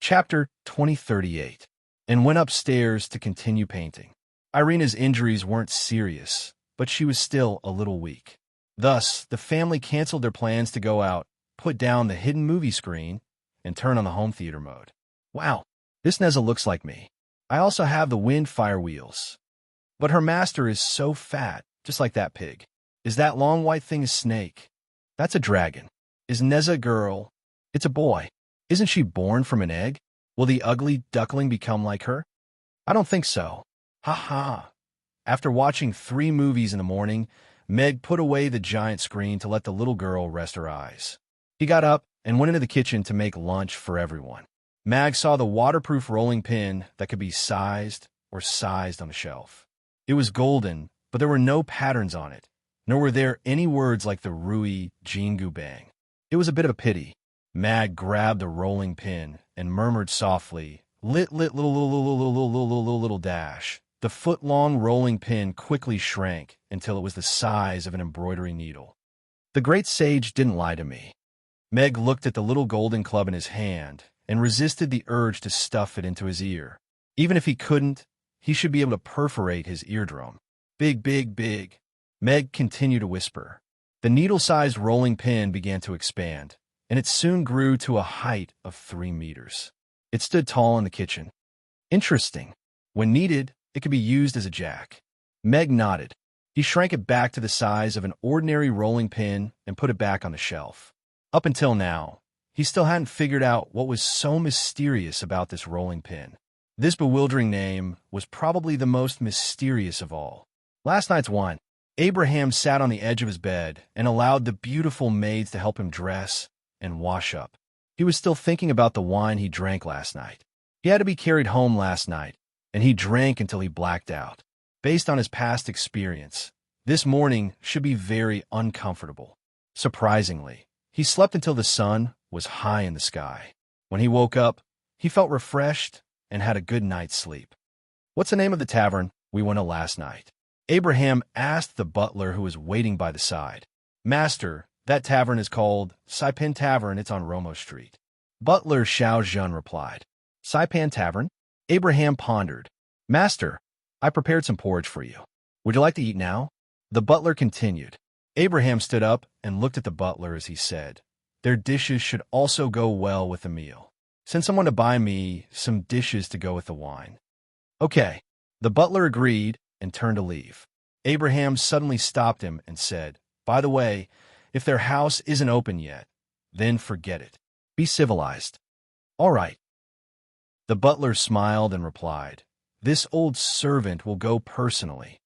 Chapter 2038, and went upstairs to continue painting. Irina's injuries weren't serious, but she was still a little weak. Thus, the family canceled their plans to go out, put down the hidden movie screen, and turn on the home theater mode. Wow, this Neza looks like me. I also have the wind fire wheels. But her master is so fat, just like that pig. Is that long white thing a snake? That's a dragon. Is Neza a girl? It's a boy. Isn't she born from an egg? Will the ugly duckling become like her? I don't think so. Ha ha. After watching 3 movies in the morning, Meg put away the giant screen to let the little girl rest her eyes. He got up and went into the kitchen to make lunch for everyone. Mag saw the waterproof rolling pin that could be sized or sized on the shelf. It was golden, but there were no patterns on it, nor were there any words like the Rui Jingu Bang. It was a bit of a pity. Mag grabbed the rolling pin and murmured softly, lit little dash. The foot-long rolling pin quickly shrank until it was the size of an embroidery needle. The great sage didn't lie to me. Meg looked at the little golden club in his hand and resisted the urge to stuff it into his ear. Even if he couldn't, he should be able to perforate his eardrum. Big, big, big. Meg continued to whisper. The needle-sized rolling pin began to expand, and it soon grew to a height of 3 meters. It stood tall in the kitchen. Interesting. When needed, it could be used as a jack. Meg nodded. He shrank it back to the size of an ordinary rolling pin and put it back on the shelf. Up until now, he still hadn't figured out what was so mysterious about this rolling pin. This bewildering name was probably the most mysterious of all. Last night's wine. Abraham sat on the edge of his bed and allowed the beautiful maids to help him dress and wash up. He was still thinking about the wine he drank last night. He had to be carried home last night, and he drank until he blacked out. Based on his past experience, this morning should be very uncomfortable. Surprisingly, he slept until the sun was high in the sky. When he woke up, he felt refreshed and had a good night's sleep. What's the name of the tavern we went to last night? Abraham asked the butler who was waiting by the side. Master, that tavern is called Saipan Tavern. It's on Romo Street. Butler Xiao Zhen replied. Saipan Tavern? Abraham pondered. Master, I prepared some porridge for you. Would you like to eat now? The butler continued. Abraham stood up and looked at the butler as he said, their dishes should also go well with the meal. Send someone to buy me some dishes to go with the wine. Okay. The butler agreed and turned to leave. Abraham suddenly stopped him and said, by the way, if their house isn't open yet, then forget it. Be civilized. All right. The butler smiled and replied, this old servant will go personally.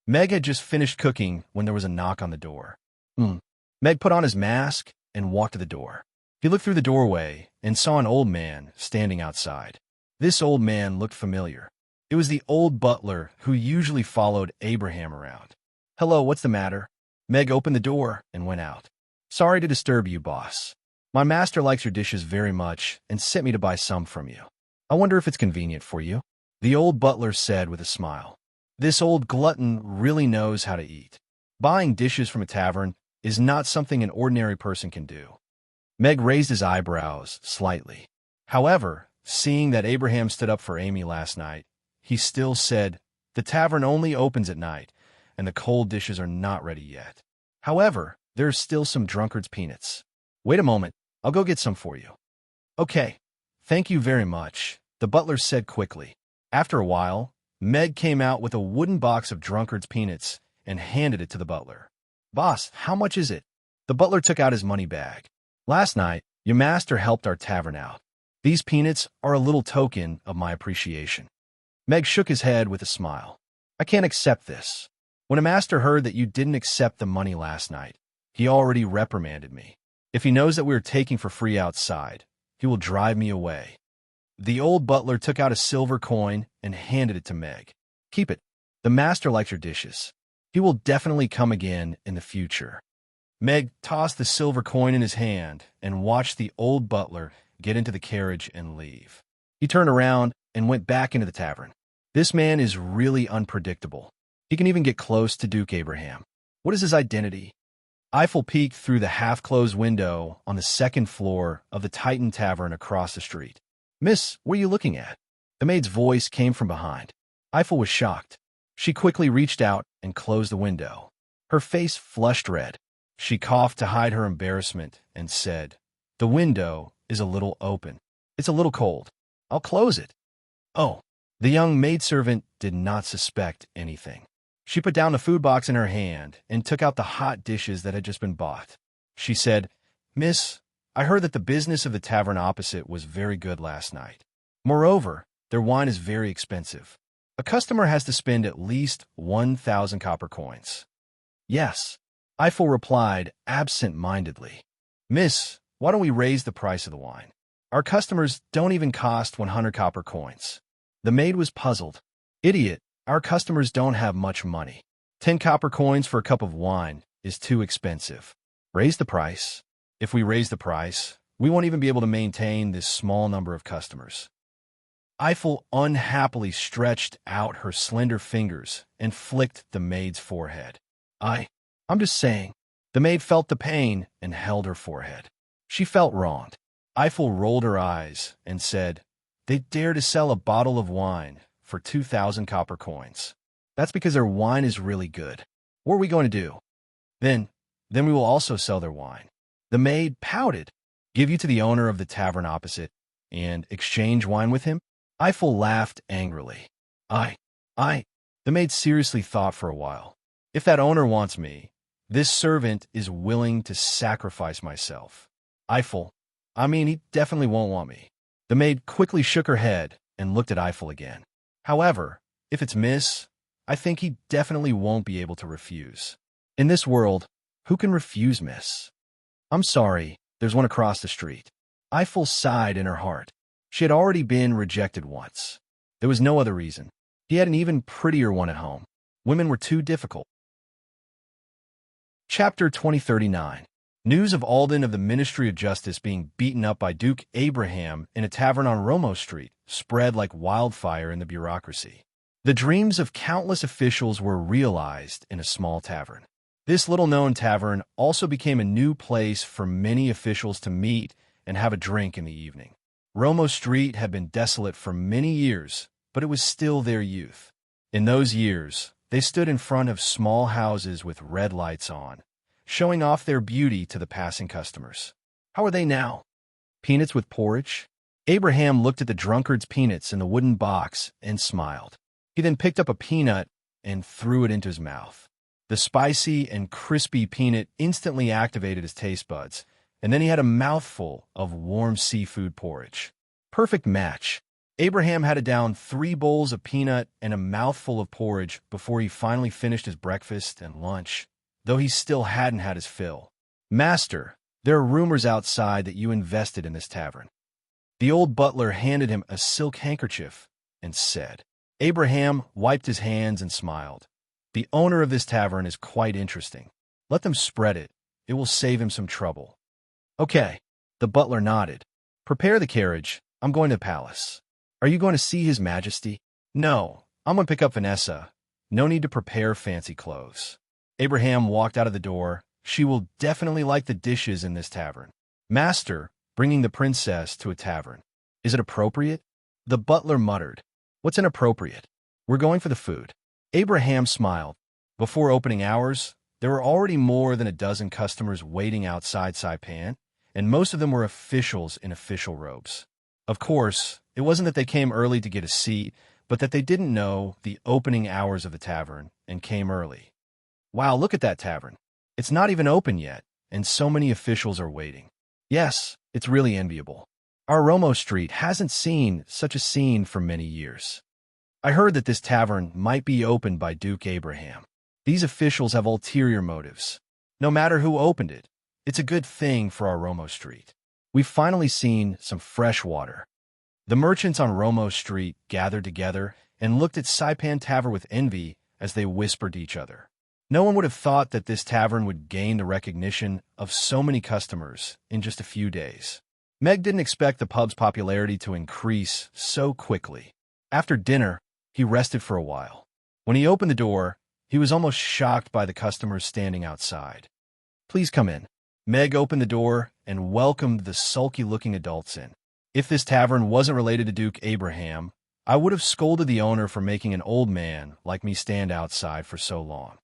Meg had just finished cooking when there was a knock on the door. Meg put on his mask and walked to the door. He looked through the doorway and saw an old man standing outside. This old man looked familiar. It was the old butler who usually followed Abraham around. Hello, what's the matter? Meg opened the door and went out. Sorry to disturb you, boss. My master likes your dishes very much and sent me to buy some from you. I wonder if it's convenient for you. The old butler said with a smile. This old glutton really knows how to eat. Buying dishes from a tavern is not something an ordinary person can do. Meg raised his eyebrows slightly. However, seeing that Abraham stood up for Amy last night, he still said, the tavern only opens at night, and the cold dishes are not ready yet. However, there's still some drunkard's peanuts. Wait a moment, I'll go get some for you. Okay, thank you very much, the butler said quickly. After a while, Meg came out with a wooden box of drunkard's peanuts and handed it to the butler. Boss, how much is it? The butler took out his money bag. Last night, your master helped our tavern out. These peanuts are a little token of my appreciation. Meg shook his head with a smile. I can't accept this. When a master heard that you didn't accept the money last night, he already reprimanded me. If he knows that we are taking for free outside, he will drive me away. The old butler took out a silver coin and handed it to Meg. Keep it. The master likes your dishes. He will definitely come again in the future. Meg tossed the silver coin in his hand and watched the old butler get into the carriage and leave. He turned around and went back into the tavern. This man is really unpredictable. He can even get close to Duke Abraham. What is his identity? Eiffel peeked through the half-closed window on the second floor of the Titan Tavern across the street. Miss, what are you looking at? The maid's voice came from behind. Eiffel was shocked. She quickly reached out and closed the window. Her face flushed red. She coughed to hide her embarrassment and said, "The window is a little open. It's a little cold. I'll close it." Oh, the young maidservant did not suspect anything. She put down the food box in her hand and took out the hot dishes that had just been bought. She said, "Miss, I heard that the business of the tavern opposite was very good last night. Moreover, their wine is very expensive. A customer has to spend at least 1,000 copper coins." "Yes," Eiffel replied absent-mindedly. "Miss, why don't we raise the price of the wine? Our customers don't even cost 100 copper coins." The maid was puzzled. "Idiot, our customers don't have much money. 10 copper coins for a cup of wine is too expensive. Raise the price. If we raise the price, we won't even be able to maintain this small number of customers." Eiffel unhappily stretched out her slender fingers and flicked the maid's forehead. I'm just saying." The maid felt the pain and held her forehead. She felt wronged. Eiffel rolled her eyes and said, "They dare to sell a bottle of wine for 2,000 copper coins. That's because their wine is really good. What are we going to do? Then we will also sell their wine." The maid pouted. "Give you to the owner of the tavern opposite and exchange wine with him?" Eiffel laughed angrily. I. The maid seriously thought for a while. "If that owner wants me, this servant is willing to sacrifice myself." Eiffel, he definitely won't want me." The maid quickly shook her head and looked at Eiffel again. "However, if it's Miss, I think he definitely won't be able to refuse. In this world, who can refuse Miss? I'm sorry, there's one across the street." Eiffel sighed in her heart. She had already been rejected once. There was no other reason. He had an even prettier one at home. Women were too difficult. Chapter 2039. News of Alden of the Ministry of Justice being beaten up by Duke Abraham in a tavern on Romo Street spread like wildfire in the bureaucracy. The dreams of countless officials were realized in a small tavern. This little-known tavern also became a new place for many officials to meet and have a drink in the evening. Romo Street had been desolate for many years, but it was still their youth. In those years, they stood in front of small houses with red lights on, showing off their beauty to the passing customers. How are they now? Peanuts with porridge? Abraham looked at the drunkard's peanuts in the wooden box and smiled. He then picked up a peanut and threw it into his mouth. The spicy and crispy peanut instantly activated his taste buds, and then he had a mouthful of warm seafood porridge. Perfect match. Abraham had to down 3 bowls of peanut and a mouthful of porridge before he finally finished his breakfast and lunch, though he still hadn't had his fill. "Master, there are rumors outside that you invested in this tavern." The old butler handed him a silk handkerchief and said. Abraham wiped his hands and smiled. "The owner of this tavern is quite interesting. Let them spread it. It will save him some trouble." "Okay." The butler nodded. "Prepare the carriage. I'm going to the palace." "Are you going to see His Majesty?" "No, I'm going to pick up Vanessa. No need to prepare fancy clothes." Abraham walked out of the door. "She will definitely like the dishes in this tavern." "Master, bringing the princess to a tavern. Is it appropriate?" The butler muttered. "What's inappropriate? We're going for the food." Abraham smiled. Before opening hours, there were already more than a dozen customers waiting outside Saipan, and most of them were officials in official robes. Of course, it wasn't that they came early to get a seat, but that they didn't know the opening hours of the tavern and came early. "Wow, look at that tavern. It's not even open yet, and so many officials are waiting." "Yes, it's really enviable. Our Romo Street hasn't seen such a scene for many years." "I heard that this tavern might be opened by Duke Abraham. These officials have ulterior motives. No matter who opened it, it's a good thing for our Romo Street. We've finally seen some fresh water." The merchants on Romo Street gathered together and looked at Saipan Tavern with envy as they whispered to each other. No one would have thought that this tavern would gain the recognition of so many customers in just a few days. Meg didn't expect the pub's popularity to increase so quickly. After dinner, he rested for a while. When he opened the door, he was almost shocked by the customers standing outside. "Please come in." Meg opened the door and welcomed the sulky-looking adults in. If this tavern wasn't related to Duke Abraham, I would have scolded the owner for making an old man like me stand outside for so long.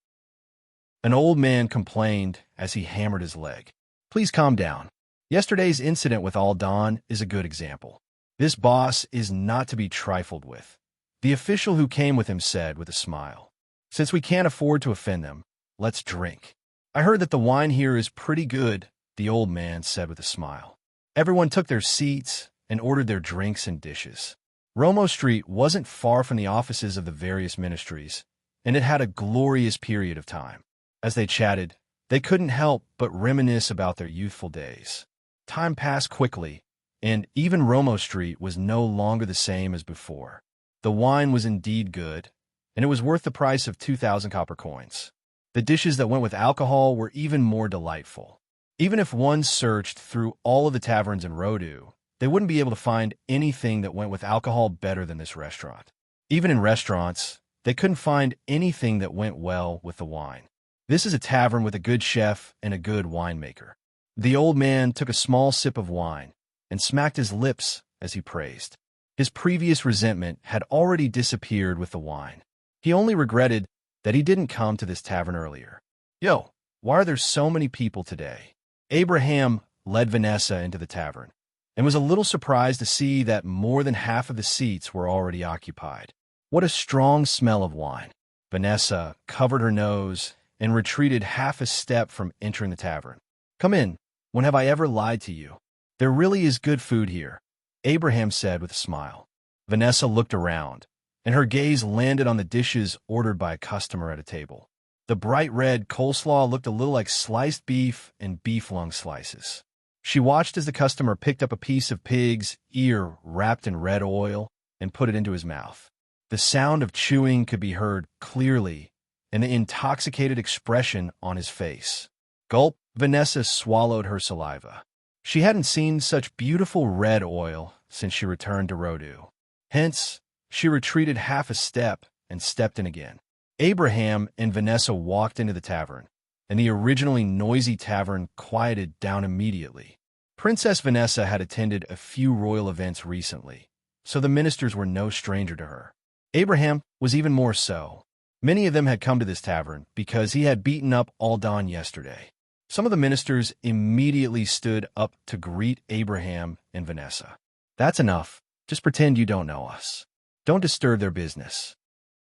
An old man complained as he hammered his leg. Please calm down. Yesterday's incident with Aldan is a good example. This boss is not to be trifled with. The official who came with him said with a smile, since we can't afford to offend them, let's drink. I heard that the wine here is pretty good, the old man said with a smile. Everyone took their seats and ordered their drinks and dishes. Romo Street wasn't far from the offices of the various ministries, and it had a glorious period of time. As they chatted, they couldn't help but reminisce about their youthful days. Time passed quickly, and even Romo Street was no longer the same as before. The wine was indeed good, and it was worth the price of 2,000 copper coins. The dishes that went with alcohol were even more delightful. Even if one searched through all of the taverns in Rodu, they wouldn't be able to find anything that went with alcohol better than this restaurant. Even in restaurants, they couldn't find anything that went well with the wine. This is a tavern with a good chef and a good winemaker. The old man took a small sip of wine and smacked his lips as he praised. His previous resentment had already disappeared with the wine. He only regretted that he didn't come to this tavern earlier. Yo, why are there so many people today? Abraham led Vanessa into the tavern and was a little surprised to see that more than half of the seats were already occupied. What a strong smell of wine. Vanessa covered her nose and retreated half a step from entering the tavern. Come in. When have I ever lied to you? There really is good food here, Abraham said with a smile. Vanessa looked around, and her gaze landed on the dishes ordered by a customer at a table. The bright red coleslaw looked a little like sliced beef and beef lung slices. She watched as the customer picked up a piece of pig's ear wrapped in red oil and put it into his mouth. The sound of chewing could be heard clearly, and the intoxicated expression on his face. Gulp, Vanessa swallowed her saliva. She hadn't seen such beautiful red oil since she returned to Rodu. Hence, she retreated half a step and stepped in again. Abraham and Vanessa walked into the tavern, and the originally noisy tavern quieted down immediately. Princess Vanessa had attended a few royal events recently, so the ministers were no stranger to her. Abraham was even more so. Many of them had come to this tavern because he had beaten up Aldan yesterday. Some of the ministers immediately stood up to greet Abraham and Vanessa. That's enough. Just pretend you don't know us. Don't disturb their business.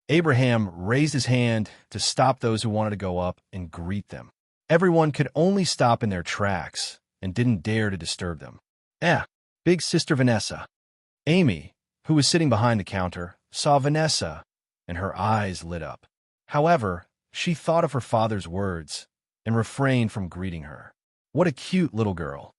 Abraham raised his hand to stop those who wanted to go up and greet them. Everyone could only stop in their tracks and didn't dare to disturb them. Big sister Vanessa. Amy, who was sitting behind the counter, saw Vanessa, and her eyes lit up. However, she thought of her father's words and refrained from greeting her. What a cute little girl.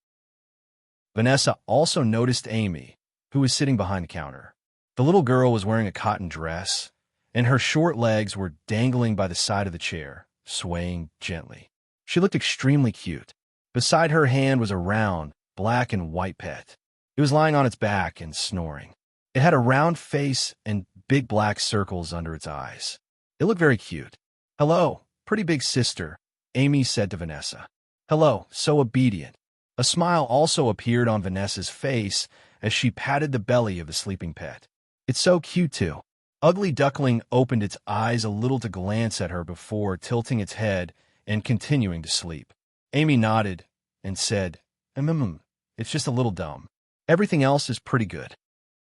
Vanessa also noticed Amy, who was sitting behind the counter. The little girl was wearing a cotton dress, and her short legs were dangling by the side of the chair, swaying gently. She looked extremely cute. Beside her hand was a round, black and white pet. It was lying on its back and snoring. It had a round face and big black circles under its eyes. It looked very cute. Hello, pretty big sister, Amy said to Vanessa. Hello, so obedient. A smile also appeared on Vanessa's face as she patted the belly of the sleeping pet. It's so cute, too. Ugly Duckling opened its eyes a little to glance at her before tilting its head and continuing to sleep. Amy nodded and said, it's just a little dumb. Everything else is pretty good.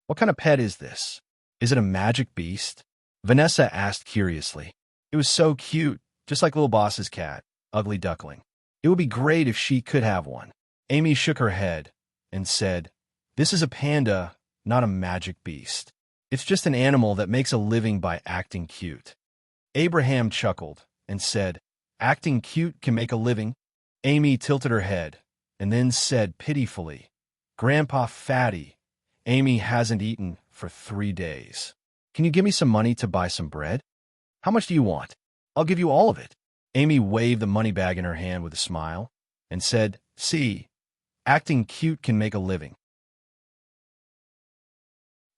What kind of pet is this? Is it a magic beast? Vanessa asked curiously. It was so cute, just like Little Boss's cat, Ugly Duckling. It would be great if she could have one. Amy shook her head and said, This is a panda, not a magic beast. It's just an animal that makes a living by acting cute. Abraham chuckled and said, Acting cute can make a living? Amy tilted her head and then said pitifully, Grandpa Fatty, Amy hasn't eaten for 3 days. Can you give me some money to buy some bread? How much do you want? I'll give you all of it. Amy waved the money bag in her hand with a smile and said, See, acting cute can make a living.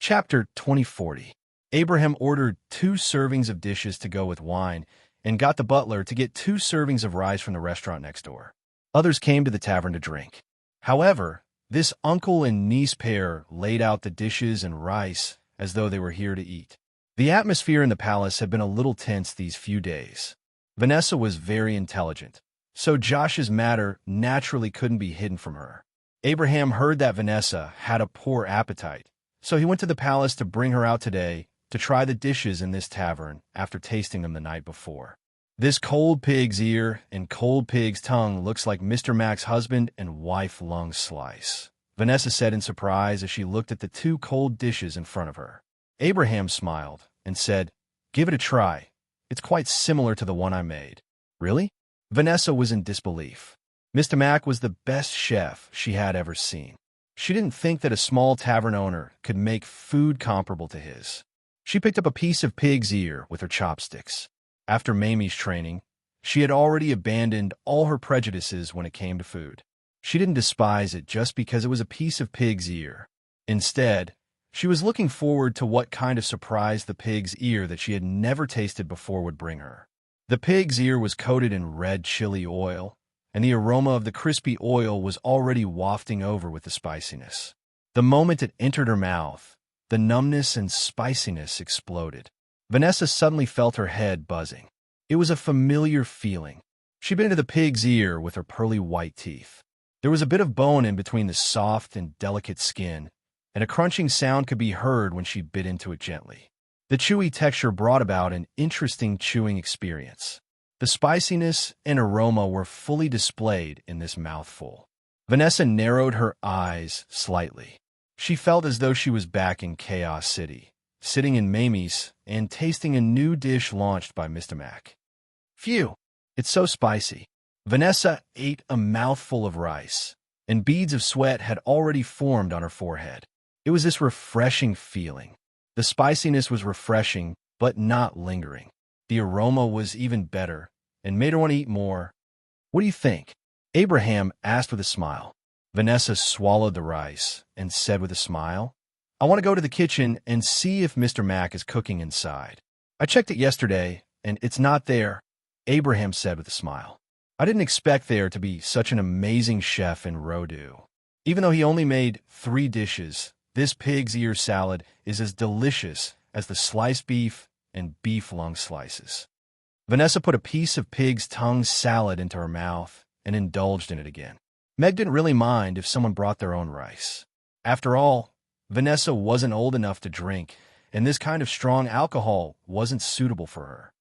Chapter 2040. Abraham ordered 2 servings of dishes to go with wine and got the butler to get 2 servings of rice from the restaurant next door. Others came to the tavern to drink. However, This uncle and niece pair laid out the dishes and rice as though they were here to eat. The atmosphere in the palace had been a little tense these few days. Vanessa was very intelligent, so Josh's matter naturally couldn't be hidden from her. Abraham heard that Vanessa had a poor appetite, so he went to the palace to bring her out today to try the dishes in this tavern after tasting them the night before. This cold pig's ear and cold pig's tongue looks like Mr. Mac's husband and wife lung slice, Vanessa said in surprise as she looked at the two cold dishes in front of her. Abraham smiled and said, "Give it a try. It's quite similar to the one I made." "Really?" Vanessa was in disbelief. Mr. Mac was the best chef she had ever seen. She didn't think that a small tavern owner could make food comparable to his. She picked up a piece of pig's ear with her chopsticks. After Mamie's training, she had already abandoned all her prejudices when it came to food. She didn't despise it just because it was a piece of pig's ear. Instead, she was looking forward to what kind of surprise the pig's ear that she had never tasted before would bring her. The pig's ear was coated in red chili oil, and the aroma of the crispy oil was already wafting over with the spiciness. The moment it entered her mouth, the numbness and spiciness exploded. Vanessa suddenly felt her head buzzing. It was a familiar feeling. She bit into the pig's ear with her pearly white teeth. There was a bit of bone in between the soft and delicate skin, and a crunching sound could be heard when she bit into it gently. The chewy texture brought about an interesting chewing experience. The spiciness and aroma were fully displayed in this mouthful. Vanessa narrowed her eyes slightly. She felt as though she was back in Chaos City, sitting in Mamie's and tasting a new dish launched by Mr. Mac. Phew, it's so spicy. Vanessa ate a mouthful of rice, and beads of sweat had already formed on her forehead. It was this refreshing feeling. The spiciness was refreshing, but not lingering. The aroma was even better and made her want to eat more. "What do you think?" Abraham asked with a smile. Vanessa swallowed the rice and said with a smile, "I want to go to the kitchen and see if Mr. Mac is cooking inside. I checked it yesterday, and it's not there," Abraham said with a smile. "I didn't expect there to be such an amazing chef in Rendezvous. Even though he only made 3 dishes, this pig's ear salad is as delicious as the sliced beef and beef lung slices." Vanessa put a piece of pig's tongue salad into her mouth and indulged in it again. Meg didn't really mind if someone brought their own rice. After all, Vanessa wasn't old enough to drink, and this kind of strong alcohol wasn't suitable for her.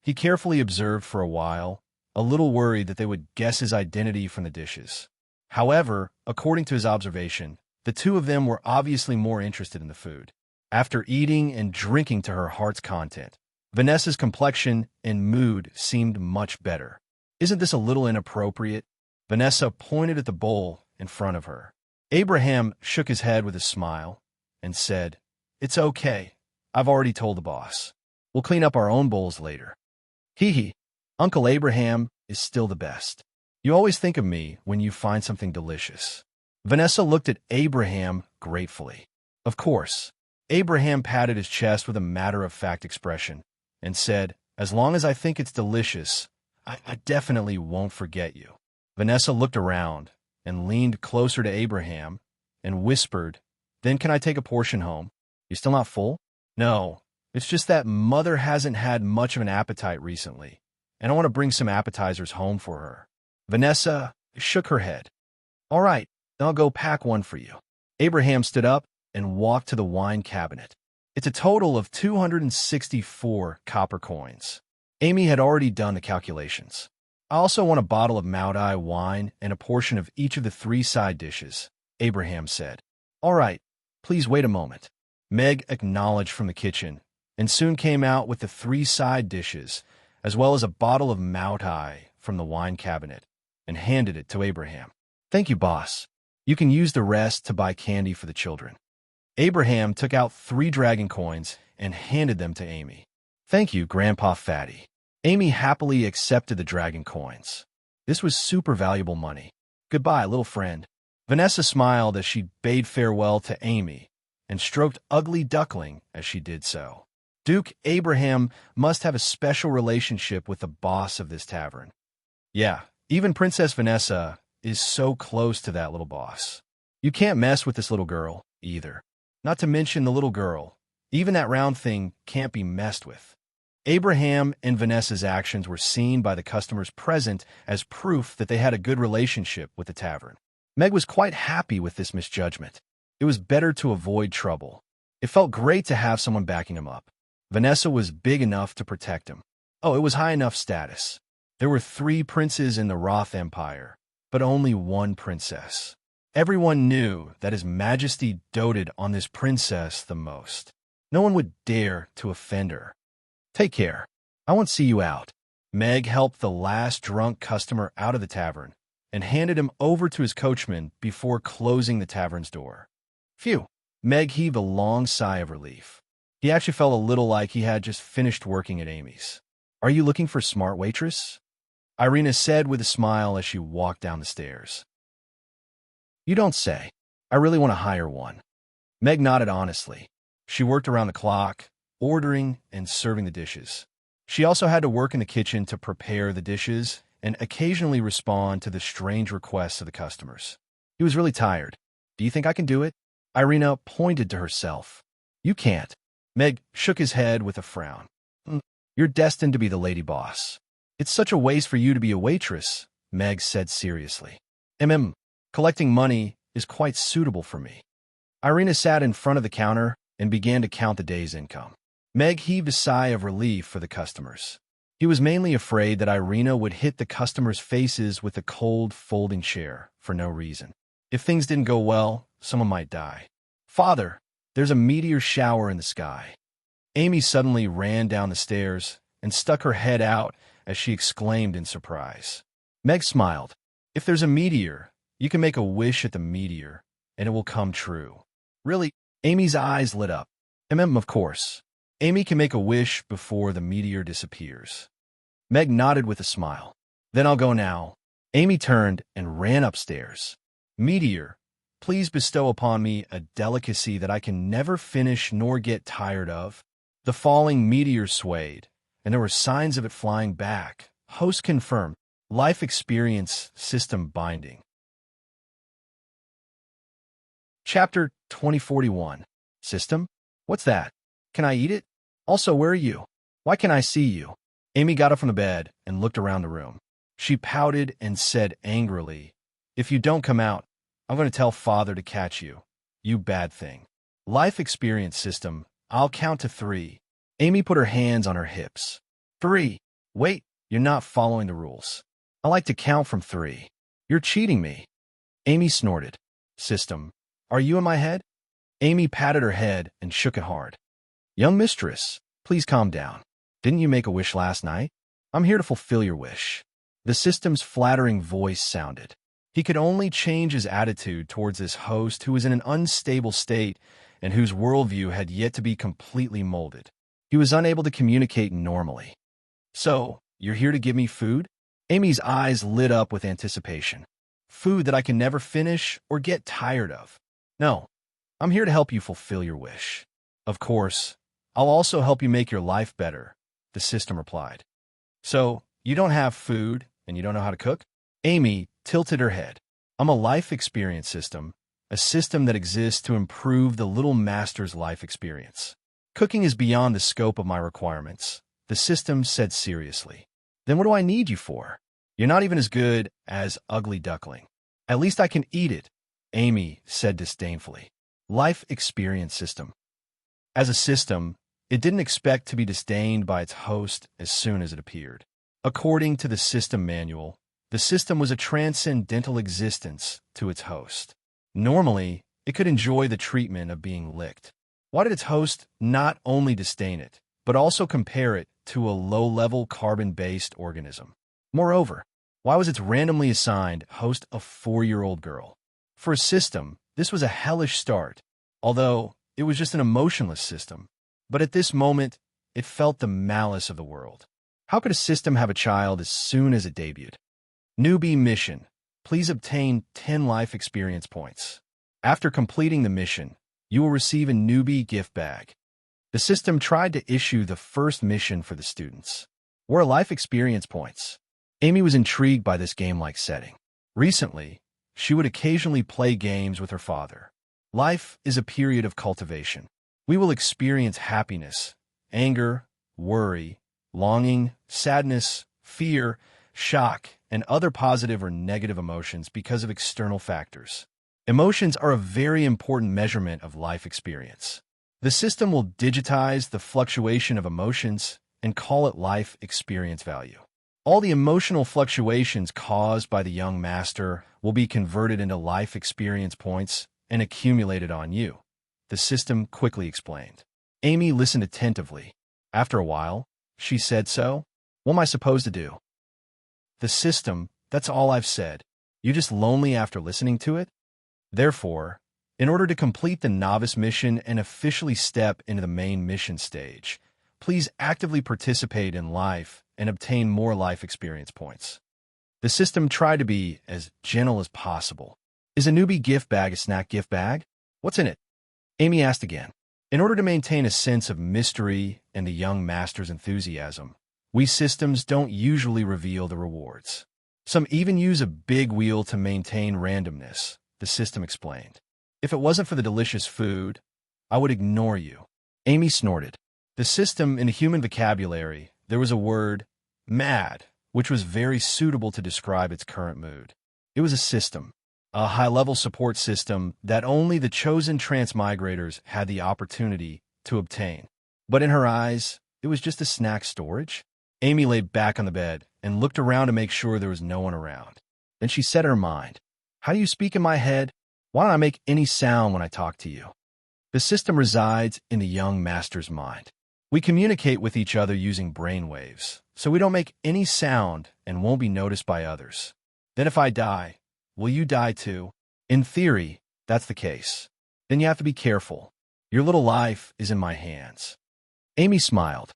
He carefully observed for a while, a little worried that they would guess his identity from the dishes. However, according to his observation, the two of them were obviously more interested in the food. After eating and drinking to her heart's content, Vanessa's complexion and mood seemed much better. "Isn't this a little inappropriate?" Vanessa pointed at the bowl in front of her. Abraham shook his head with a smile and said, "It's okay. I've already told the boss. We'll clean up our own bowls later." Hee hee. Uncle Abraham is still the best. You always think of me when you find something delicious. Vanessa looked at Abraham gratefully. Of course. Abraham patted his chest with a matter-of-fact expression and said, "As long as I think it's delicious, I definitely won't forget you." Vanessa looked around and leaned closer to Abraham and whispered, "Then can I take a portion home? You still not full?" "No, it's just that Mother hasn't had much of an appetite recently, and I want to bring some appetizers home for her." Vanessa shook her head. "All right, then I'll go pack one for you." Abraham stood up and walked to the wine cabinet. It's a total of 264 copper coins. Amy had already done the calculations. "I also want a bottle of Maudai wine and a portion of each of the 3 side dishes," Abraham said. "All right, please wait a moment." Meg acknowledged from the kitchen and soon came out with the 3 side dishes, as well as a bottle of Maudai from the wine cabinet, and handed it to Abraham. "Thank you, boss. You can use the rest to buy candy for the children." Abraham took out 3 dragon coins and handed them to Amy. "Thank you, Grandpa Fatty." Amy happily accepted the dragon coins. This was super valuable money. "Goodbye, little friend." Vanessa smiled as she bade farewell to Amy and stroked Ugly Duckling as she did so. Duke Abraham must have a special relationship with the boss of this tavern. Yeah, even Princess Vanessa is so close to that little boss. You can't mess with this little girl, either. Not to mention the little girl. Even that round thing can't be messed with. Abraham and Vanessa's actions were seen by the customers present as proof that they had a good relationship with the tavern. Meg was quite happy with this misjudgment. It was better to avoid trouble. It felt great to have someone backing him up. Vanessa was big enough to protect him. Oh, it was high enough status. There were 3 princes in the Roth Empire, but only 1 princess. Everyone knew that His Majesty doted on this princess the most. No one would dare to offend her. Take care. I won't see you out. Meg helped the last drunk customer out of the tavern and handed him over to his coachman before closing the tavern's door. Phew. Meg heaved a long sigh of relief. He actually felt a little like he had just finished working at Amy's. Are you looking for a smart waitress? Irina said with a smile as she walked down the stairs. You don't say. I really want to hire one. Meg nodded honestly. She worked around the clock, ordering and serving the dishes. She also had to work in the kitchen to prepare the dishes and occasionally respond to the strange requests of the customers. He was really tired. Do you think I can do it? Irina pointed to herself. You can't. Meg shook his head with a frown. You're destined to be the lady boss. It's such a waste for you to be a waitress, Meg said seriously. Collecting money is quite suitable for me. Irina sat in front of the counter and began to count the day's income. Meg heaved a sigh of relief for the customers. He was mainly afraid that Irina would hit the customers' faces with a cold folding chair for no reason. If things didn't go well, someone might die. Father, there's a meteor shower in the sky. Amy suddenly ran down the stairs and stuck her head out as she exclaimed in surprise. Meg smiled. If there's a meteor, you can make a wish at the meteor, and it will come true. Really? Amy's eyes lit up. Of course. Amy can make a wish before the meteor disappears. Meg nodded with a smile. Then I'll go now. Amy turned and ran upstairs. Meteor, please bestow upon me a delicacy that I can never finish nor get tired of. The falling meteor swayed, and there were signs of it flying back. Host confirmed. Life experience system binding. Chapter 2041. System? What's that? Can I eat it? Also, where are you? Why can't I see you? Amy got up from the bed and looked around the room. She pouted and said angrily, If you don't come out, I'm going to tell Father to catch you. You bad thing. Life experience system. I'll count to 3. Amy put her hands on her hips. 3. Wait, you're not following the rules. I like to count from 3. You're cheating me. Amy snorted. System. Are you in my head? Amy patted her head and shook it hard. Young mistress, please calm down. Didn't you make a wish last night? I'm here to fulfill your wish. The system's flattering voice sounded. He could only change his attitude towards this host who was in an unstable state and whose worldview had yet to be completely molded. He was unable to communicate normally. So, you're here to give me food? Amy's eyes lit up with anticipation. Food that I can never finish or get tired of. No, I'm here to help you fulfill your wish. Of course, I'll also help you make your life better, the system replied. So, you don't have food and you don't know how to cook? Amy tilted her head. I'm a life experience system, a system that exists to improve the little master's life experience. Cooking is beyond the scope of my requirements, the system said seriously. Then what do I need you for? You're not even as good as Ugly Duckling. At least I can eat it, Amy said disdainfully. Life experience system. As a system, it didn't expect to be disdained by its host as soon as it appeared. According to the system manual, the system was a transcendental existence to its host. Normally, it could enjoy the treatment of being licked. Why did its host not only disdain it, but also compare it to a low-level carbon-based organism? Moreover, why was its randomly assigned host a 4-year-old girl? For a system, this was a hellish start, although it was just an emotionless system. But at this moment, it felt the malice of the world. How could a system have a child as soon as it debuted? Newbie mission. Please obtain 10 life experience points. After completing the mission, you will receive a newbie gift bag. The system tried to issue the first mission for the students. Where are life experience points? Amy was intrigued by this game-like setting. Recently, she would occasionally play games with her father. Life is a period of cultivation. We will experience happiness, anger, worry, longing, sadness, fear, shock, and other positive or negative emotions because of external factors. Emotions are a very important measurement of life experience. The system will digitize the fluctuation of emotions and call it life experience value. All the emotional fluctuations caused by the young master will be converted into life experience points and accumulated on you, the system quickly explained. Amy listened attentively. After a while, she said, "So, what am I supposed to do?" The system, "That's all I've said. You just lonely after listening to it? Therefore, in order to complete the novice mission and officially step into the main mission stage, please actively participate in life and obtain more life experience points." The system tried to be as gentle as possible. "Is a newbie gift bag a snack gift bag? What's in it?" Amy asked again. In order to maintain a sense of mystery and the young master's enthusiasm, we systems don't usually reveal the rewards. Some even use a big wheel to maintain randomness, the system explained. "If it wasn't for the delicious food, I would ignore you." Amy snorted. The system, in human vocabulary, there was a word, mad, which was very suitable to describe its current mood. It was a system, a high-level support system that only the chosen transmigrators had the opportunity to obtain. But in her eyes, it was just a snack storage. Amy lay back on the bed and looked around to make sure there was no one around. Then she said in her mind, "How do you speak in my head? Why don't I make any sound when I talk to you?" The system resides in the young master's mind. We communicate with each other using brainwaves, so we don't make any sound and won't be noticed by others. Then if I die, will you die too? In theory, that's the case. Then you have to be careful. Your little life is in my hands. Amy smiled.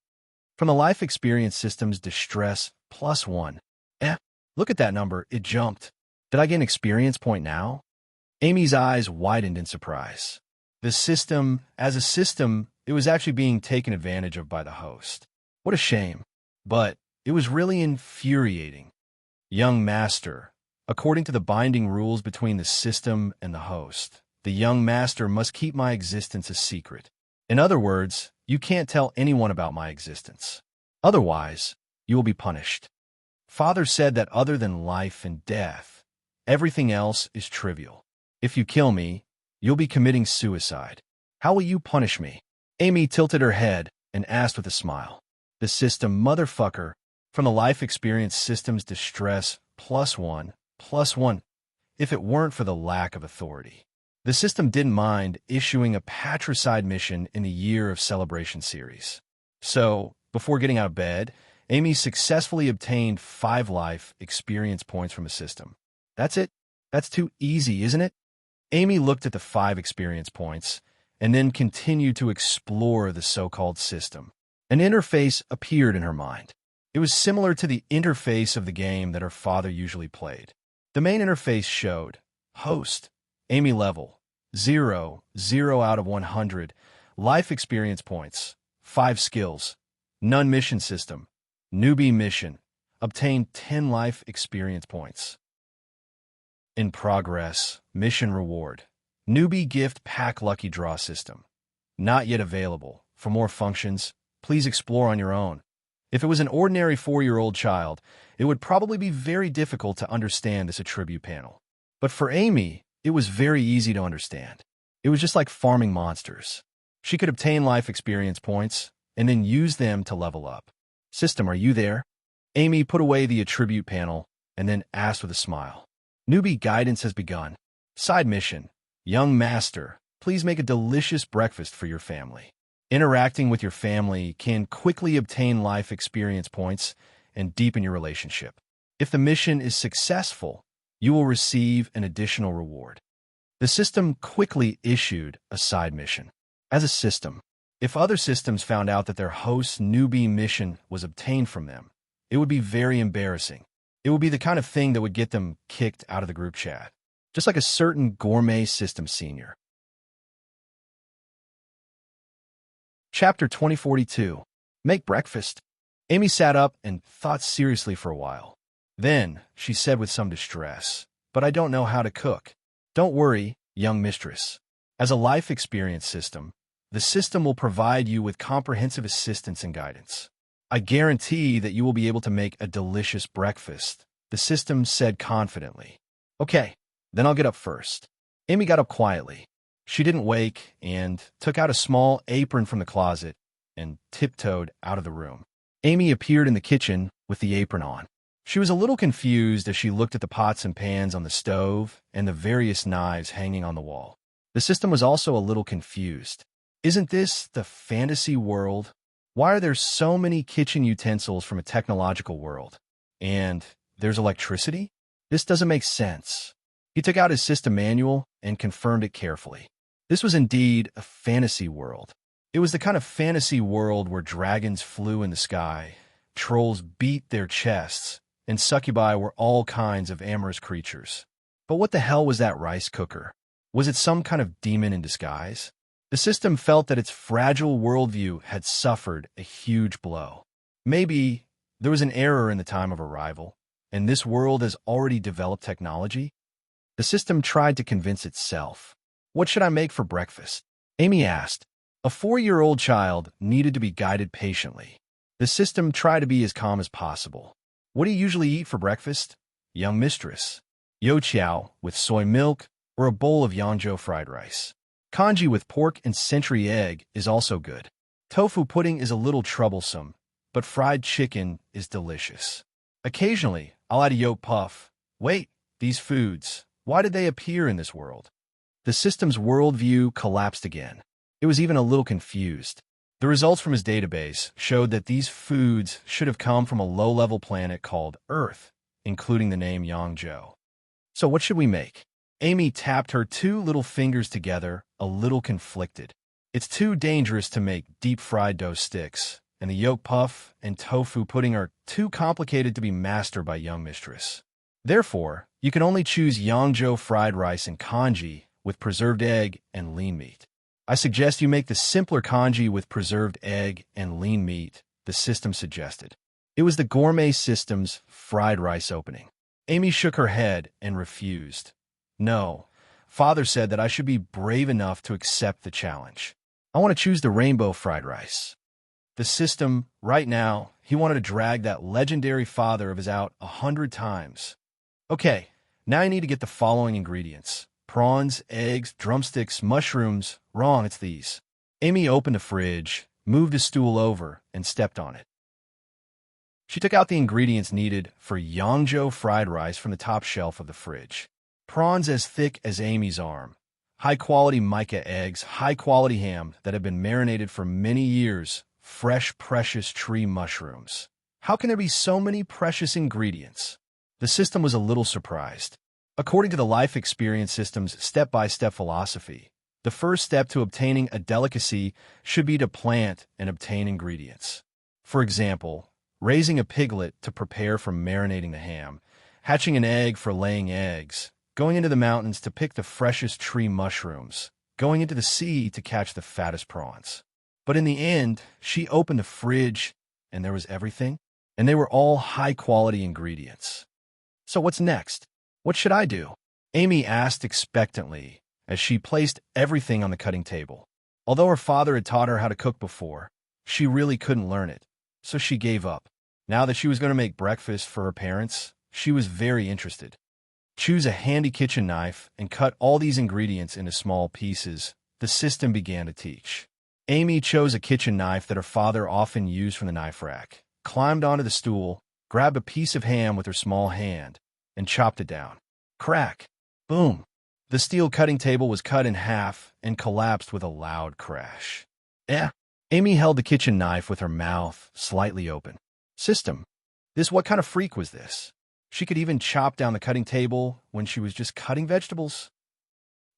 From the life experience system's distress +1. Look at that number, it jumped. Did I get an experience point now? Amy's eyes widened in surprise. The system, as a system, it was actually being taken advantage of by the host. What a shame. But it was really infuriating. Young master, according to the binding rules between the system and the host, the young master must keep my existence a secret. In other words, you can't tell anyone about my existence. Otherwise, you will be punished. Father said that other than life and death, everything else is trivial. If you kill me, you'll be committing suicide. How will you punish me? Amy tilted her head and asked with a smile. The system, motherfucker, from the life experience system's distress +1. If it weren't for the lack of authority. The system didn't mind issuing a patricide mission in the Year of Celebration series. So, before getting out of bed, Amy successfully obtained 5 life experience points from the system. That's it? That's too easy, isn't it? Amy looked at the 5 experience points and then continued to explore the so-called system. An interface appeared in her mind. It was similar to the interface of the game that her father usually played. The main interface showed host, Amy level, 0 out of 100, life experience points, 5 skills, none mission system, newbie mission, obtain 10 life experience points. In progress, mission reward, newbie gift pack lucky draw system, not yet available. For more functions, please explore on your own. If it was an ordinary 4-year-old child, it would probably be very difficult to understand this attribute panel. But for Amy, it was very easy to understand. It was just like farming monsters. She could obtain life experience points and then use them to level up. System, are you there? Amy put away the attribute panel and then asked with a smile. Newbie guidance has begun. Side mission. Young master, please make a delicious breakfast for your family. Interacting with your family can quickly obtain life experience points and deepen your relationship. If the mission is successful, you will receive an additional reward. The system quickly issued a side mission. As a system, if other systems found out that their host's newbie mission was obtained from them, it would be very embarrassing. It would be the kind of thing that would get them kicked out of the group chat, just like a certain gourmet system senior. Chapter 2042. Make breakfast. Amy sat up and thought seriously for a while. Then, she said with some distress, but I don't know how to cook. Don't worry, young mistress. As a life experience system, the system will provide you with comprehensive assistance and guidance. I guarantee that you will be able to make a delicious breakfast, the system said confidently. Okay, then I'll get up first. Amy got up quietly. She didn't wake and took out a small apron from the closet and tiptoed out of the room. Amy appeared in the kitchen with the apron on. She was a little confused as she looked at the pots and pans on the stove and the various knives hanging on the wall. The system was also a little confused. Isn't this the fantasy world? Why are there so many kitchen utensils from a technological world? And there's electricity? This doesn't make sense. He took out his system manual and confirmed it carefully. This was indeed a fantasy world. It was the kind of fantasy world where dragons flew in the sky, trolls beat their chests, and succubi were all kinds of amorous creatures. But what the hell was that rice cooker? Was it some kind of demon in disguise? The system felt that its fragile worldview had suffered a huge blow. Maybe there was an error in the time of arrival, and this world has already developed technology? The system tried to convince itself. What should I make for breakfast? Amy asked. A 4-year-old child needed to be guided patiently. The system tried to be as calm as possible. What do you usually eat for breakfast, young mistress? Youtiao with soy milk or a bowl of Yangzhou fried rice. Congee with pork and century egg is also good. Tofu pudding is a little troublesome, but fried chicken is delicious. Occasionally, I'll add a yolk puff. Wait, these foods, why did they appear in this world? The system's worldview collapsed again. It was even a little confused. The results from his database showed that these foods should have come from a low-level planet called Earth, including the name Yangzhou. So what should we make? Amy tapped her 2 little fingers together, a little conflicted. It's too dangerous to make deep-fried dough sticks, and the yolk puff and tofu pudding are too complicated to be mastered by young mistress. Therefore, you can only choose Yangzhou fried rice and congee with preserved egg and lean meat. I suggest you make the simpler congee with preserved egg and lean meat, the system suggested. It was the gourmet system's fried rice opening. Amy shook her head and refused. No, Father said that I should be brave enough to accept the challenge. I want to choose the rainbow fried rice. The system, right now, he wanted to drag that legendary father of his out 100 times. Okay, now I need to get the following ingredients. Prawns, eggs, drumsticks, mushrooms. Wrong, it's these. Amy opened the fridge, moved a stool over, and stepped on it. She took out the ingredients needed for Yangzhou fried rice from the top shelf of the fridge. Prawns as thick as Amy's arm. High-quality mica eggs, high-quality ham that have been marinated for many years. Fresh, precious tree mushrooms. How can there be so many precious ingredients? The system was a little surprised. According to the life experience system's step-by-step philosophy, the first step to obtaining a delicacy should be to plant and obtain ingredients. For example, raising a piglet to prepare for marinating the ham, hatching an egg for laying eggs, going into the mountains to pick the freshest tree mushrooms, going into the sea to catch the fattest prawns. But in the end, she opened the fridge, and there was everything, and they were all high-quality ingredients. So what's next? What should I do? Amy asked expectantly as she placed everything on the cutting table. Although her father had taught her how to cook before, she really couldn't learn it, so she gave up. Now that she was going to make breakfast for her parents, she was very interested. Choose a handy kitchen knife and cut all these ingredients into small pieces, the system began to teach. Amy chose a kitchen knife that her father often used from the knife rack, climbed onto the stool, grabbed a piece of ham with her small hand, and chopped it down. Crack! Boom! The steel cutting table was cut in half and collapsed with a loud crash. Amy held the kitchen knife with her mouth slightly open. System. What kind of freak was this? She could even chop down the cutting table when she was just cutting vegetables?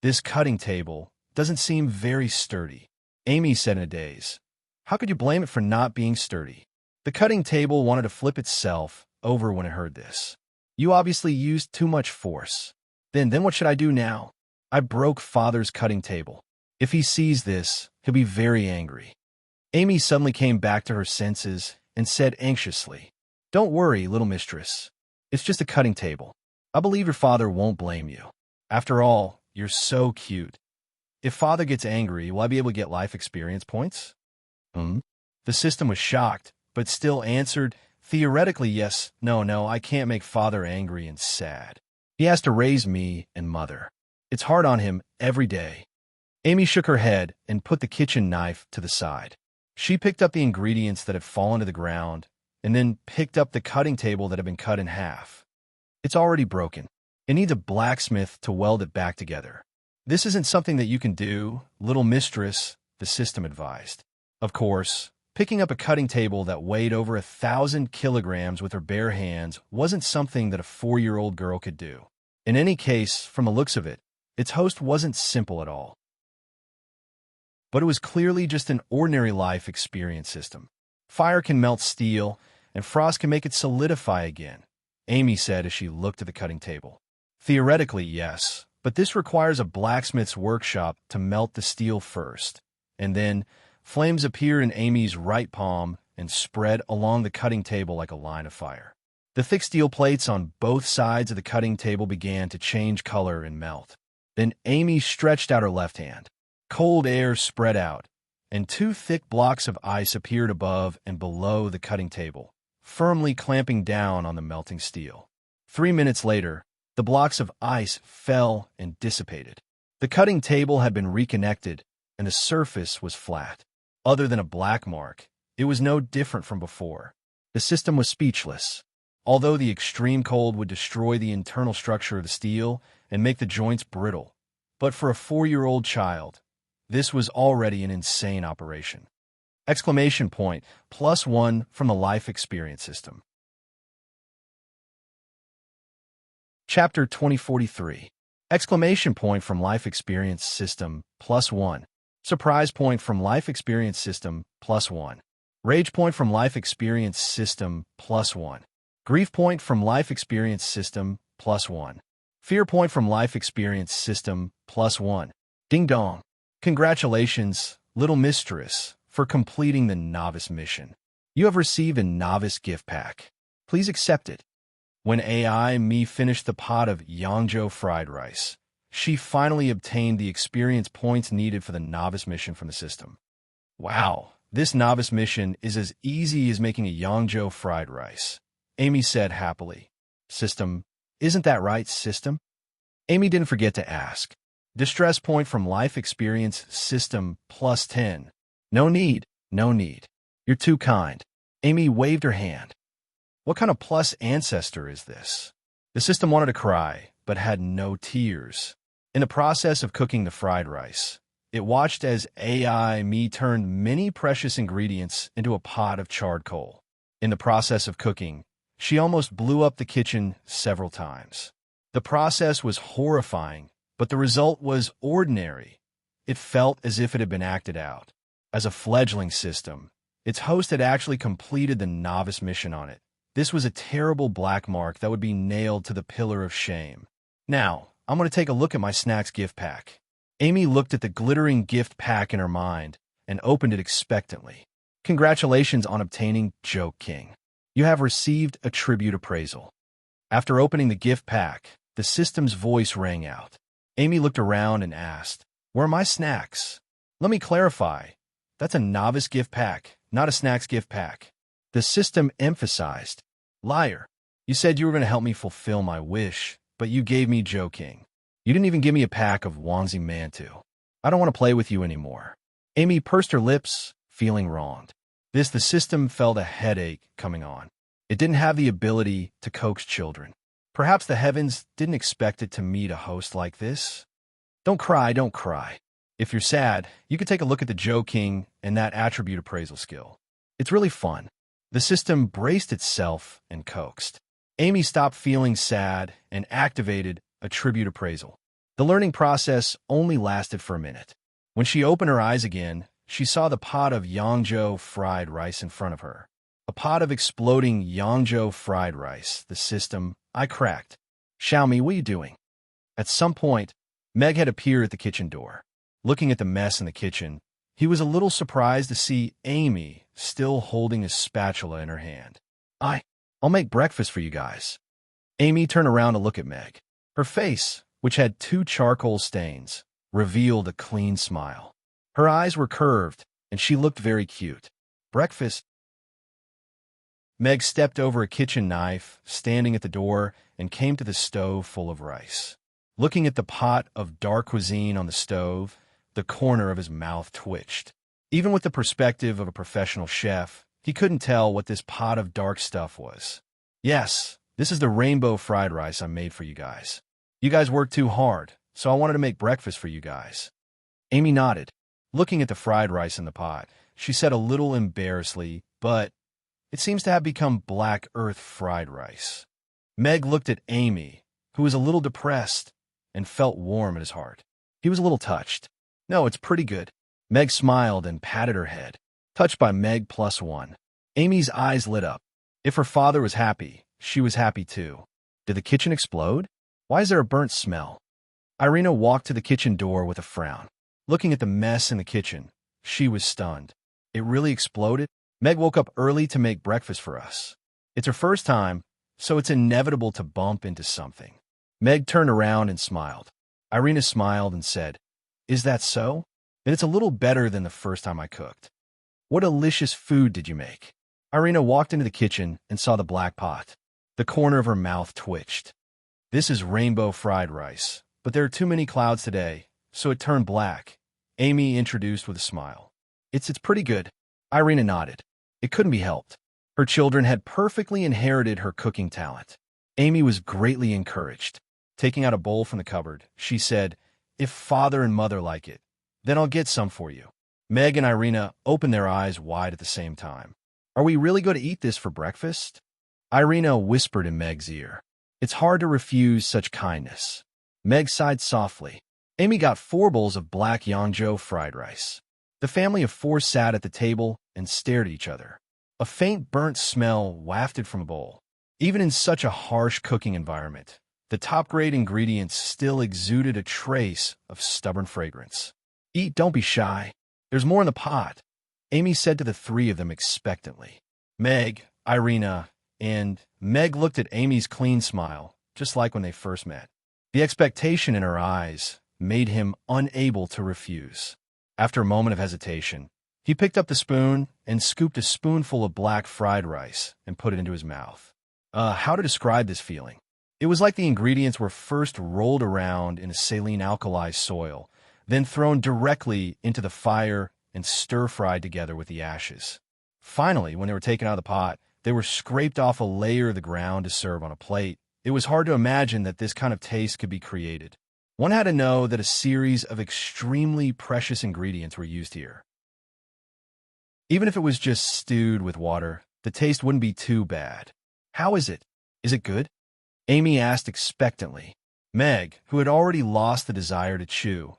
This cutting table doesn't seem very sturdy, Amy said in a daze. How could you blame it for not being sturdy? The cutting table wanted to flip itself over when it heard this. You obviously used too much force. Then what should I do now? I broke Father's cutting table. If he sees this, he'll be very angry. Amy suddenly came back to her senses and said anxiously, Don't worry, little mistress. It's just a cutting table. I believe your father won't blame you. After all, you're so cute. If father gets angry, will I be able to get life experience points? Hmm? The system was shocked, but still answered, theoretically, yes. No, I can't make father angry and sad. He has to raise me and mother. It's hard on him every day. Amy shook her head and put the kitchen knife to the side. She picked up the ingredients that had fallen to the ground, and then picked up the cutting table that had been cut in half. It's already broken. It needs a blacksmith to weld it back together. This isn't something that you can do, little mistress, the system advised. Of course, picking up a cutting table that weighed over 1,000 kilograms with her bare hands wasn't something that a 4-year-old girl could do. In any case, from the looks of it, its host wasn't simple at all. But it was clearly just an ordinary life experience system. Fire can melt steel, and frost can make it solidify again, Amy said as she looked at the cutting table. Theoretically, yes, but this requires a blacksmith's workshop to melt the steel first. And then, flames appear in Amy's right palm and spread along the cutting table like a line of fire. The thick steel plates on both sides of the cutting table began to change color and melt. Then Amy stretched out her left hand. Cold air spread out, and 2 thick blocks of ice appeared above and below the cutting table, firmly clamping down on the melting steel. 3 minutes later, the blocks of ice fell and dissipated. The cutting table had been reconnected, and the surface was flat. Other than a black mark, it was no different from before. The system was speechless. Although the extreme cold would destroy the internal structure of the steel and make the joints brittle, but for a 4-year-old child, this was already an insane operation. Exclamation point, +1 from the life experience system. Chapter 2043. Exclamation point from life experience system, +1. Surprise point from life experience system, +1. Rage point from life experience system, +1. Grief point from life experience system, +1. Fear point from life experience system, +1. Ding dong. Congratulations, little mistress, for completing the novice mission. You have received a novice gift pack. Please accept it. When AI Me finished the pot of Yangzhou fried rice, she finally obtained the experience points needed for the novice mission from the system. Wow, this novice mission is as easy as making a Yangzhou fried rice, Amy said happily. System, isn't that right, system? Amy didn't forget to ask. Distress point from life experience system, +10. No need. You're too kind. Amy waved her hand. What kind of plus ancestor is this? The system wanted to cry, but had no tears. In the process of cooking the fried rice, it watched as AI Me turned many precious ingredients into a pot of charred coal. In the process of cooking, she almost blew up the kitchen several times. The process was horrifying, but the result was ordinary. It felt as if it had been acted out. As a fledgling system, its host had actually completed the novice mission on it. This was a terrible black mark that would be nailed to the pillar of shame. Now, I'm going to take a look at my snacks gift pack. Amy looked at the glittering gift pack in her mind and opened it expectantly. Congratulations on obtaining Joke King. You have received a tribute appraisal. After opening the gift pack, the system's voice rang out. Amy looked around and asked, "Where are my snacks?" Let me clarify. That's a novice gift pack, not a snacks gift pack. The system emphasized. Liar. You said you were going to help me fulfill my wish, but you gave me Joe King. You didn't even give me a pack of Wangzi Mantu. I don't want to play with you anymore. Amy pursed her lips, feeling wronged. The system felt a headache coming on. It didn't have the ability to coax children. Perhaps the heavens didn't expect it to meet a host like this. Don't cry. If you're sad, you could take a look at the Joe King and that attribute appraisal skill. It's really fun. The system braced itself and coaxed. Amy stopped feeling sad and activated attribute appraisal. The learning process only lasted for a minute. When she opened her eyes again, she saw the pot of Yangzhou fried rice in front of her. A pot of exploding Yangzhou fried rice. The system, I cracked. Xiaomi, what are you doing? At some point, Meg had appeared at the kitchen door. Looking at the mess in the kitchen, he was a little surprised to see Amy still holding a spatula in her hand. I'll make breakfast for you guys. Amy turned around to look at Meg. Her face, which had 2 charcoal stains, revealed a clean smile. Her eyes were curved, and she looked very cute. Breakfast? Meg stepped over a kitchen knife, standing at the door, and came to the stove full of rice. Looking at the pot of dark cuisine on the stove, the corner of his mouth twitched. Even with the perspective of a professional chef, he couldn't tell what this pot of dark stuff was. Yes, this is the rainbow fried rice I made for you guys. You guys worked too hard, so I wanted to make breakfast for you guys. Amy nodded. Looking at the fried rice in the pot, she said a little embarrassedly, but it seems to have become black earth fried rice. Meg looked at Amy, who was a little depressed, and felt warm at his heart. He was a little touched. No, it's pretty good. Meg smiled and patted her head. Touched by Meg +1. Amy's eyes lit up. If her father was happy, she was happy too. Did the kitchen explode? Why is there a burnt smell? Irina walked to the kitchen door with a frown. Looking at the mess in the kitchen, she was stunned. It really exploded? Meg woke up early to make breakfast for us. It's her first time, so it's inevitable to bump into something. Meg turned around and smiled. Irina smiled and said, "Is that so? Then it's a little better than the first time I cooked. What delicious food did you make?" Irina walked into the kitchen and saw the black pot. The corner of her mouth twitched. "This is rainbow fried rice, but there are too many clouds today, so it turned black," Amy introduced with a smile. It's pretty good." Irina nodded. It couldn't be helped. Her children had perfectly inherited her cooking talent. Amy was greatly encouraged. Taking out a bowl from the cupboard, she said, "If father and mother like it, then I'll get some for you." Meg and Irina opened their eyes wide at the same time. "Are we really going to eat this for breakfast?" Irina whispered in Meg's ear. It's hard to refuse such kindness. Meg sighed softly. Amy got 4 bowls of black Yangzhou fried rice. The family of 4 sat at the table and stared at each other. A faint burnt smell wafted from a bowl. Even in such a harsh cooking environment, the top-grade ingredients still exuded a trace of stubborn fragrance. "Eat, don't be shy. There's more in the pot," Amy said to the 3 of them expectantly. Meg, Irina, and Meg looked at Amy's clean smile, just like when they first met. The expectation in her eyes made him unable to refuse. After a moment of hesitation, he picked up the spoon and scooped a spoonful of black fried rice and put it into his mouth. How to describe this feeling? It was like the ingredients were first rolled around in a saline alkali soil, then thrown directly into the fire and stir-fried together with the ashes. Finally, when they were taken out of the pot, they were scraped off a layer of the ground to serve on a plate. It was hard to imagine that this kind of taste could be created. One had to know that a series of extremely precious ingredients were used here. Even if it was just stewed with water, the taste wouldn't be too bad. "How is it? Is it good?" Amy asked expectantly. Meg, who had already lost the desire to chew,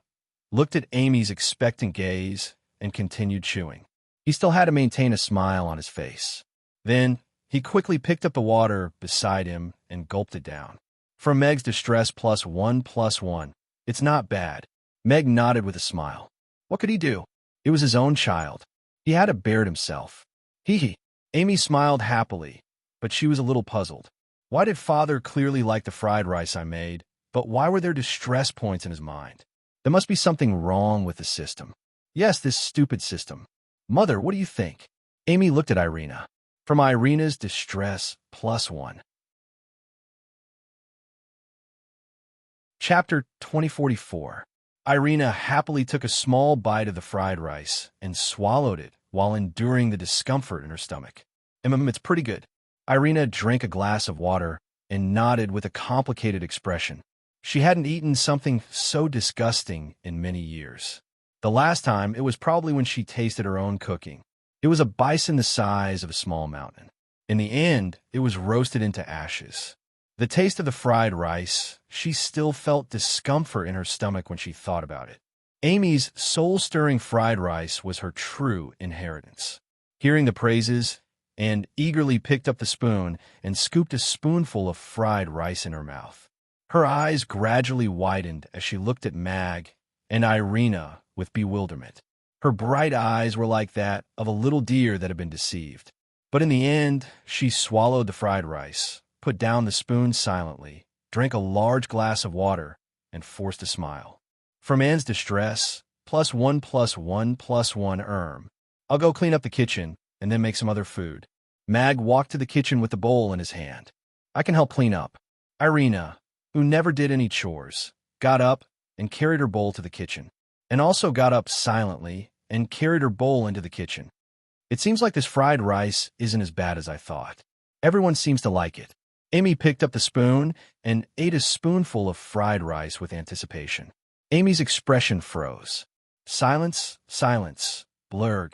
looked at Amy's expectant gaze and continued chewing. He still had to maintain a smile on his face. Then, he quickly picked up the water beside him and gulped it down. From Meg's distress +1. It's not bad. Meg nodded with a smile. What could he do? It was his own child. He had to bear it himself. Hee. Amy smiled happily, but she was a little puzzled. Why did father clearly like the fried rice I made, but why were there distress points in his mind? There must be something wrong with the system. Yes, this stupid system. Mother, what do you think? Amy looked at Irina. From Irina's distress +1. Chapter 2044. Irina happily took a small bite of the fried rice and swallowed it while enduring the discomfort in her stomach. It's pretty good. Irina drank a glass of water and nodded with a complicated expression. She hadn't eaten something so disgusting in many years. The last time, it was probably when she tasted her own cooking. It was a bison the size of a small mountain. In the end, it was roasted into ashes. The taste of the fried rice, she still felt discomfort in her stomach when she thought about it. Amy's soul-stirring fried rice was her true inheritance. Hearing the praises, Anne eagerly picked up the spoon and scooped a spoonful of fried rice in her mouth. Her eyes gradually widened as she looked at Mag and Irina with bewilderment. Her bright eyes were like that of a little deer that had been deceived. But in the end, she swallowed the fried rice, put down the spoon silently, drank a large glass of water, and forced a smile. For man's distress, +1 +1 +1 I'll go clean up the kitchen and then make some other food. Mag walked to the kitchen with the bowl in his hand. I can help clean up. Irina, who never did any chores, got up and carried her bowl to the kitchen, and also got up silently and carried her bowl into the kitchen. It seems like this fried rice isn't as bad as I thought. Everyone seems to like it. Amy picked up the spoon and ate a spoonful of fried rice with anticipation. Amy's expression froze. Silence, silence, blurg.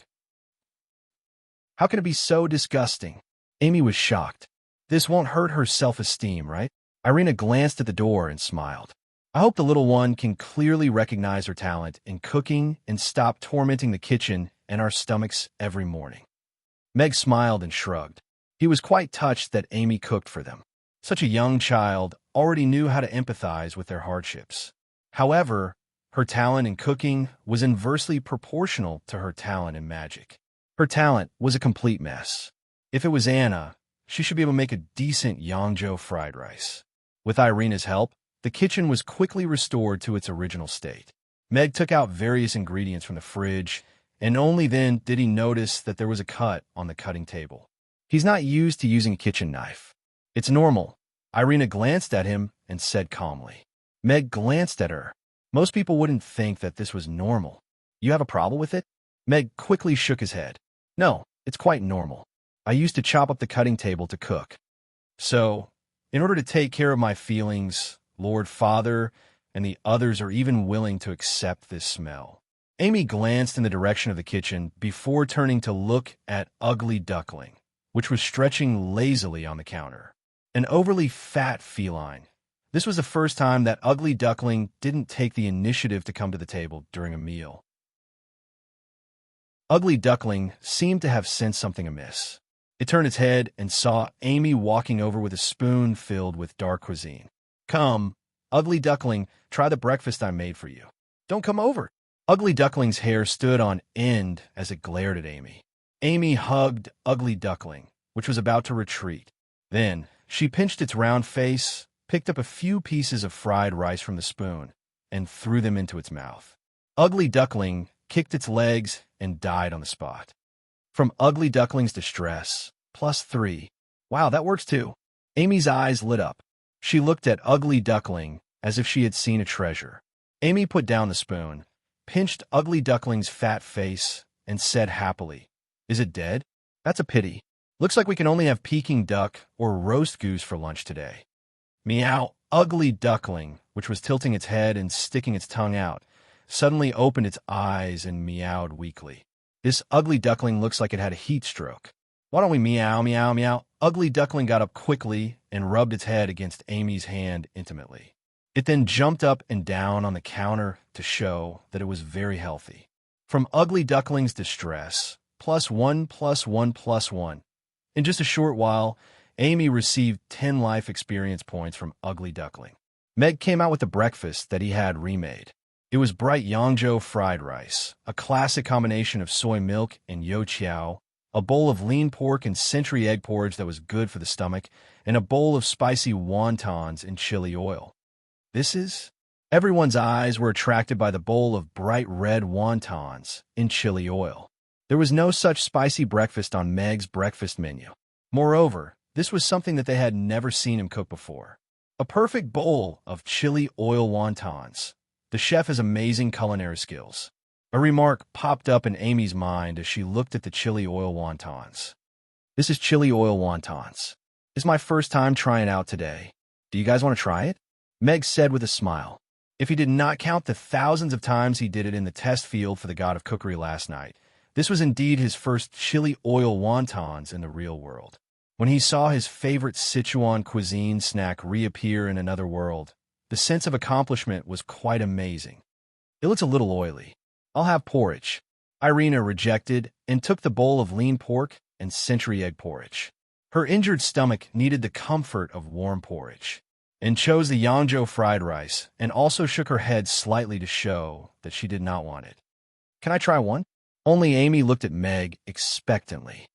How can it be so disgusting? Amy was shocked. This won't hurt her self-esteem, right? Irina glanced at the door and smiled. I hope the little one can clearly recognize her talent in cooking and stop tormenting the kitchen and our stomachs every morning. Meg smiled and shrugged. He was quite touched that Amy cooked for them. Such a young child already knew how to empathize with their hardships. However, her talent in cooking was inversely proportional to her talent in magic. Her talent was a complete mess. If it was Anna, she should be able to make a decent Yangzhou fried rice. With Irina's help, the kitchen was quickly restored to its original state. Meg took out various ingredients from the fridge, and only then did he notice that there was a cut on the cutting table. He's not used to using a kitchen knife. It's normal. Irina glanced at him and said calmly. Meg glanced at her. Most people wouldn't think that this was normal. You have a problem with it? Meg quickly shook his head. No, it's quite normal. I used to chop up the cutting table to cook. So, in order to take care of my feelings, Lord Father and the others are even willing to accept this smell. Amy glanced in the direction of the kitchen before turning to look at Ugly Duckling, which was stretching lazily on the counter. An overly fat feline. This was the first time that Ugly Duckling didn't take the initiative to come to the table during a meal. Ugly Duckling seemed to have sensed something amiss. It turned its head and saw Amy walking over with a spoon filled with dark cuisine. Come, Ugly Duckling, try the breakfast I made for you. Don't come over. Ugly Duckling's hair stood on end as it glared at Amy. Amy hugged Ugly Duckling, which was about to retreat. Then, she pinched its round face, picked up a few pieces of fried rice from the spoon, and threw them into its mouth. Ugly Duckling kicked its legs and died on the spot. From Ugly Duckling's distress, +3. Wow, that works too. Amy's eyes lit up. She looked at Ugly Duckling as if she had seen a treasure. Amy put down the spoon, pinched Ugly Duckling's fat face, and said happily, Is it dead? That's a pity. Looks like we can only have Peking duck or roast goose for lunch today. Meow. Ugly Duckling, which was tilting its head and sticking its tongue out, suddenly opened its eyes and meowed weakly. This Ugly Duckling looks like it had a heat stroke. Why don't we meow, meow, meow? Ugly Duckling got up quickly and rubbed its head against Amy's hand intimately. It then jumped up and down on the counter to show that it was very healthy. From Ugly Duckling's distress, +1 +1 +1. In just a short while, Amy received 10 life experience points from Ugly Duckling. Meg came out with the breakfast that he had remade. It was bright Yangzhou fried rice, a classic combination of soy milk and youtiao, a bowl of lean pork and century egg porridge that was good for the stomach, and a bowl of spicy wontons in chili oil. Everyone's eyes were attracted by the bowl of bright red wontons in chili oil. There was no such spicy breakfast on Meg's breakfast menu. Moreover, this was something that they had never seen him cook before. A perfect bowl of chili oil wontons. The chef has amazing culinary skills. A remark popped up in Amy's mind as she looked at the chili oil wontons. This is chili oil wontons. It's my first time trying it out today. Do you guys want to try it? Meg said with a smile. If he did not count the thousands of times he did it in the test field for the god of cookery last night, this was indeed his first chili oil wontons in the real world. When he saw his favorite Sichuan cuisine snack reappear in another world, the sense of accomplishment was quite amazing. It looks a little oily. I'll have porridge. Irina rejected and took the bowl of lean pork and century egg porridge. Her injured stomach needed the comfort of warm porridge, and chose the Yangzhou fried rice, and also shook her head slightly to show that she did not want it. Can I try one? Only Amy looked at Meg expectantly.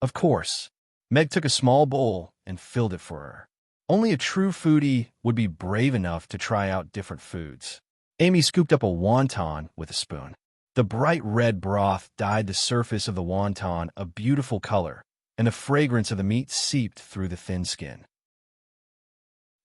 Of course. Meg took a small bowl and filled it for her. Only a true foodie would be brave enough to try out different foods. Amy scooped up a wonton with a spoon. The bright red broth dyed the surface of the wonton a beautiful color, and the fragrance of the meat seeped through the thin skin.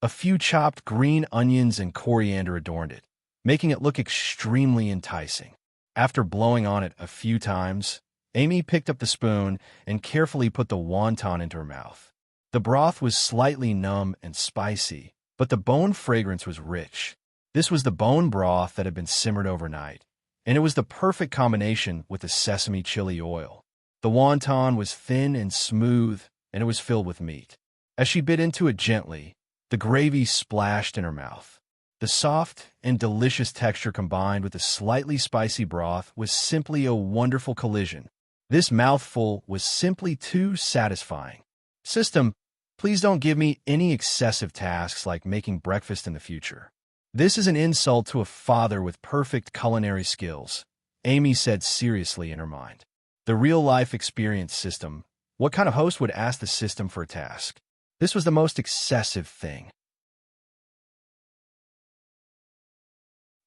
A few chopped green onions and coriander adorned it, making it look extremely enticing. After blowing on it a few times, Amy picked up the spoon and carefully put the wonton into her mouth. The broth was slightly numb and spicy, but the bone fragrance was rich. This was the bone broth that had been simmered overnight, and it was the perfect combination with the sesame chili oil. The wonton was thin and smooth, and it was filled with meat. As she bit into it gently, the gravy splashed in her mouth. The soft and delicious texture combined with the slightly spicy broth was simply a wonderful collision. This mouthful was simply too satisfying. System, please don't give me any excessive tasks like making breakfast in the future. This is an insult to a father with perfect culinary skills, Amy said seriously in her mind. The real-life experience system. What kind of host would ask the system for a task? This was the most excessive thing.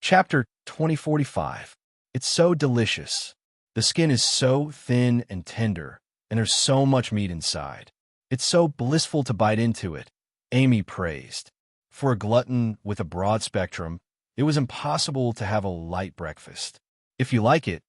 Chapter 2045. It's so delicious. The skin is so thin and tender, and there's so much meat inside. It's so blissful to bite into it, Amy praised. For a glutton with a broad spectrum, it was impossible to have a light breakfast. If you like it,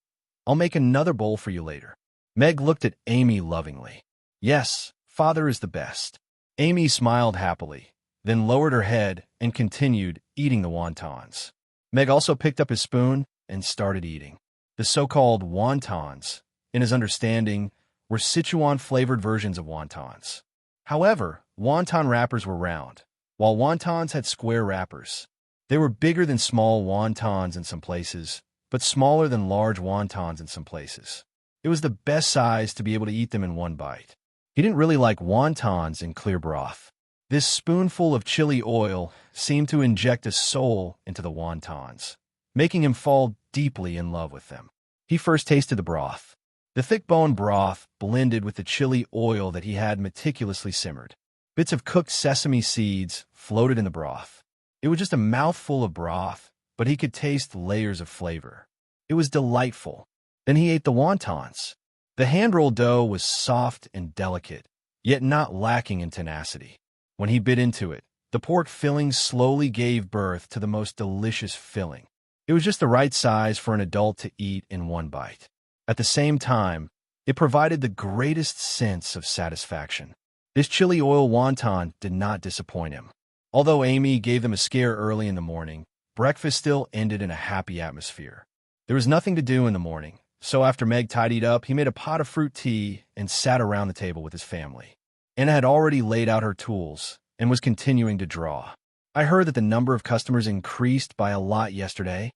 I'll make another bowl for you later. Meg looked at Amy lovingly. Yes, father is the best. Amy smiled happily, then lowered her head and continued eating the wontons. Meg also picked up his spoon and started eating. The so-called wontons, in his understanding, were Sichuan-flavored versions of wontons. However, wonton wrappers were round, while wontons had square wrappers. They were bigger than small wontons in some places, but smaller than large wontons in some places. It was the best size to be able to eat them in one bite. He didn't really like wontons in clear broth. This spoonful of chili oil seemed to inject a soul into the wontons, making him fall deeply in love with them. He first tasted the broth. The thick bone broth blended with the chili oil that he had meticulously simmered. Bits of cooked sesame seeds floated in the broth. It was just a mouthful of broth, but he could taste layers of flavor. It was delightful. Then he ate the wontons. The hand-rolled dough was soft and delicate, yet not lacking in tenacity. When he bit into it, the pork filling slowly gave birth to the most delicious filling. It was just the right size for an adult to eat in one bite. At the same time, it provided the greatest sense of satisfaction. This chili oil wonton did not disappoint him. Although Amy gave them a scare early in the morning, breakfast still ended in a happy atmosphere. There was nothing to do in the morning, so after Meg tidied up, he made a pot of fruit tea and sat around the table with his family. Anna had already laid out her tools and was continuing to draw. I heard that the number of customers increased by a lot yesterday.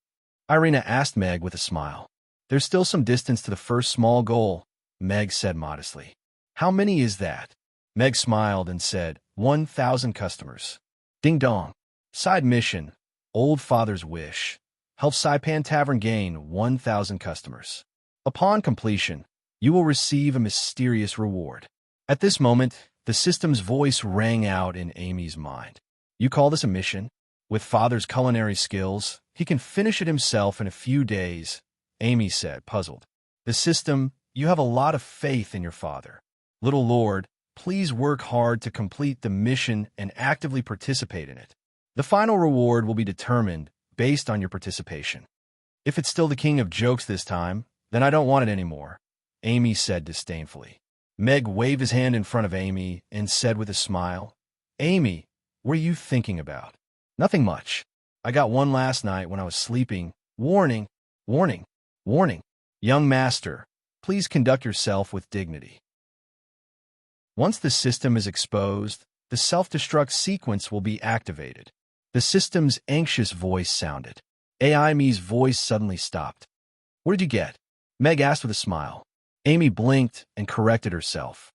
Irina asked Meg with a smile. There's still some distance to the first small goal, Meg said modestly. How many is that? Meg smiled and said, 1,000 customers. Ding dong. Side mission, Old Father's Wish. Help Saipan Tavern gain 1,000 customers. Upon completion, you will receive a mysterious reward. At this moment, the system's voice rang out in Amy's mind. You call this a mission? With Father's culinary skills, he can finish it himself in a few days, Amy said, puzzled. The system, you have a lot of faith in your father. Little Lord, please work hard to complete the mission and actively participate in it. The final reward will be determined based on your participation. If it's still the king of jokes this time, then I don't want it anymore, Amy said disdainfully. Meg waved his hand in front of Amy and said with a smile, Amy, what are you thinking about? Nothing much. I got one last night when I was sleeping. Warning, warning, warning. Young master, please conduct yourself with dignity. Once the system is exposed, the self-destruct sequence will be activated. The system's anxious voice sounded. Amy's voice suddenly stopped. What did you get? Meg asked with a smile. Amy blinked and corrected herself.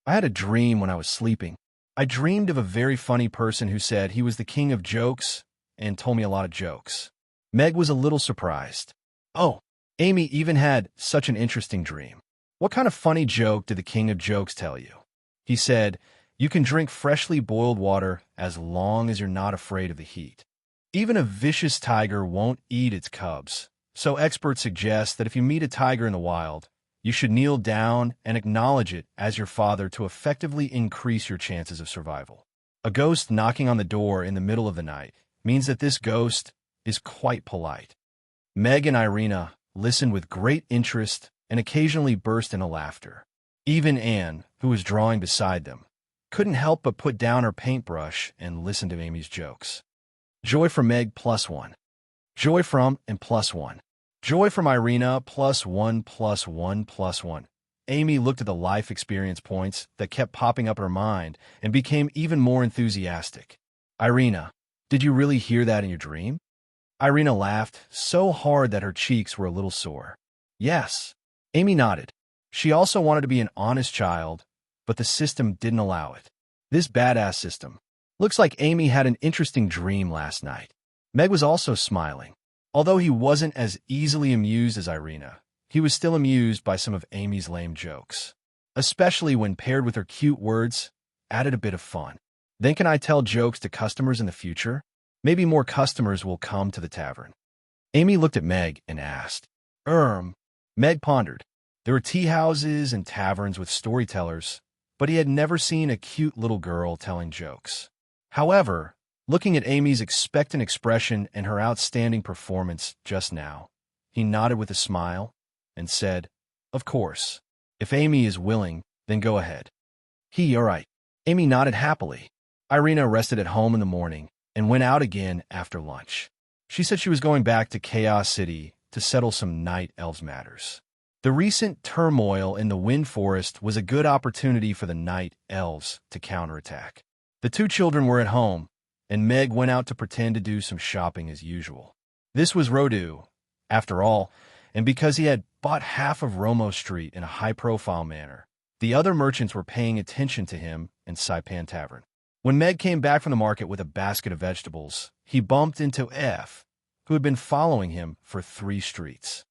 I had a dream when I was sleeping. I dreamed of a very funny person who said he was the king of jokes and told me a lot of jokes. Meg was a little surprised. Oh, Amy even had such an interesting dream. What kind of funny joke did the king of jokes tell you? He said, You can drink freshly boiled water as long as you're not afraid of the heat. Even a vicious tiger won't eat its cubs, so experts suggest that if you meet a tiger in the wild, you should kneel down and acknowledge it as your father to effectively increase your chances of survival. A ghost knocking on the door in the middle of the night means that this ghost is quite polite. Meg and Irina listened with great interest and occasionally burst into laughter. Even Anne, who was drawing beside them, couldn't help but put down her paintbrush and listen to Amy's jokes. Joy from Meg +1. Joy from and +1. Joy from Irina +1 +1 +1. Amy looked at the life experience points that kept popping up in her mind and became even more enthusiastic. Irina, did you really hear that in your dream? Irina laughed so hard that her cheeks were a little sore. Yes. Amy nodded. She also wanted to be an honest child, but the system didn't allow it. This badass system. Looks like Amy had an interesting dream last night. Meg was also smiling. Although he wasn't as easily amused as Irina, he was still amused by some of Amy's lame jokes. Especially when paired with her cute words, added a bit of fun. Then can I tell jokes to customers in the future? Maybe more customers will come to the tavern. Amy looked at Meg and asked. Meg pondered. There were tea houses and taverns with storytellers, but he had never seen a cute little girl telling jokes. However, looking at Amy's expectant expression and her outstanding performance just now, he nodded with a smile and said, Of course. If Amy is willing, then go ahead. All right. Amy nodded happily. Irina rested at home in the morning and went out again after lunch. She said she was going back to Chaos City to settle some night elves matters. The recent turmoil in the Wind Forest was a good opportunity for the night elves to counterattack. The two children were at home, and Meg went out to pretend to do some shopping as usual. This was Rodu, after all, and because he had bought half of Romo Street in a high-profile manner, the other merchants were paying attention to him in Saipan Tavern. When Meg came back from the market with a basket of vegetables, he bumped into F, who had been following him for 3 streets.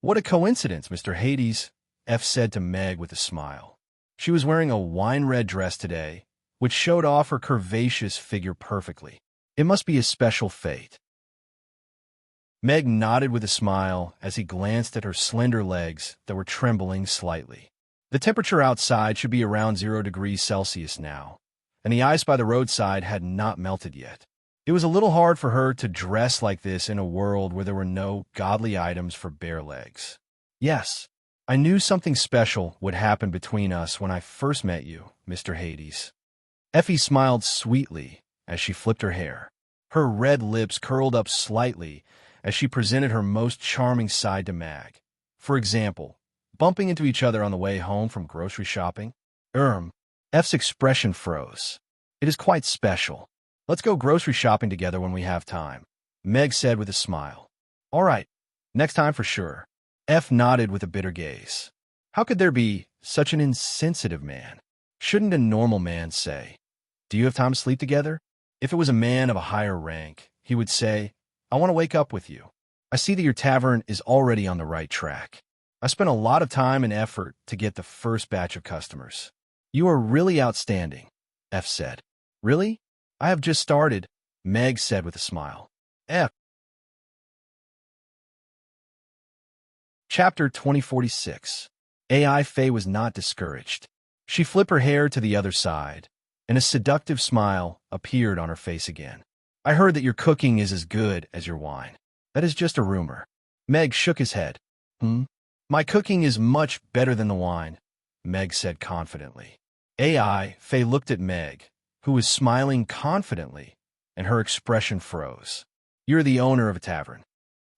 What a coincidence, Mr. Hades, F said to Meg with a smile. She was wearing a wine-red dress today, which showed off her curvaceous figure perfectly. It must be a special fate. Meg nodded with a smile as he glanced at her slender legs that were trembling slightly. The temperature outside should be around 0 degrees Celsius now, and the ice by the roadside had not melted yet. It was a little hard for her to dress like this in a world where there were no godly items for bare legs. Yes, I knew something special would happen between us when I first met you, Mr. Hades. Effie smiled sweetly as she flipped her hair. Her red lips curled up slightly as she presented her most charming side to Mag. For example, bumping into each other on the way home from grocery shopping. F's expression froze. It is quite special. Let's go grocery shopping together when we have time, Meg said with a smile. All right, next time for sure. F nodded with a bitter gaze. How could there be such an insensitive man? Shouldn't a normal man say, Do you have time to sleep together? If it was a man of a higher rank, he would say, I want to wake up with you. I see that your tavern is already on the right track. I spent a lot of time and effort to get the first batch of customers. You are really outstanding, F said. Really? I have just started, Meg said with a smile. F. Chapter 2046. AI Faye was not discouraged. She flipped her hair to the other side, and a seductive smile appeared on her face again. I heard that your cooking is as good as your wine. That is just a rumor. Meg shook his head. My cooking is much better than the wine, Meg said confidently. AI Faye looked at Meg, who was smiling confidently, and her expression froze. You're the owner of a tavern.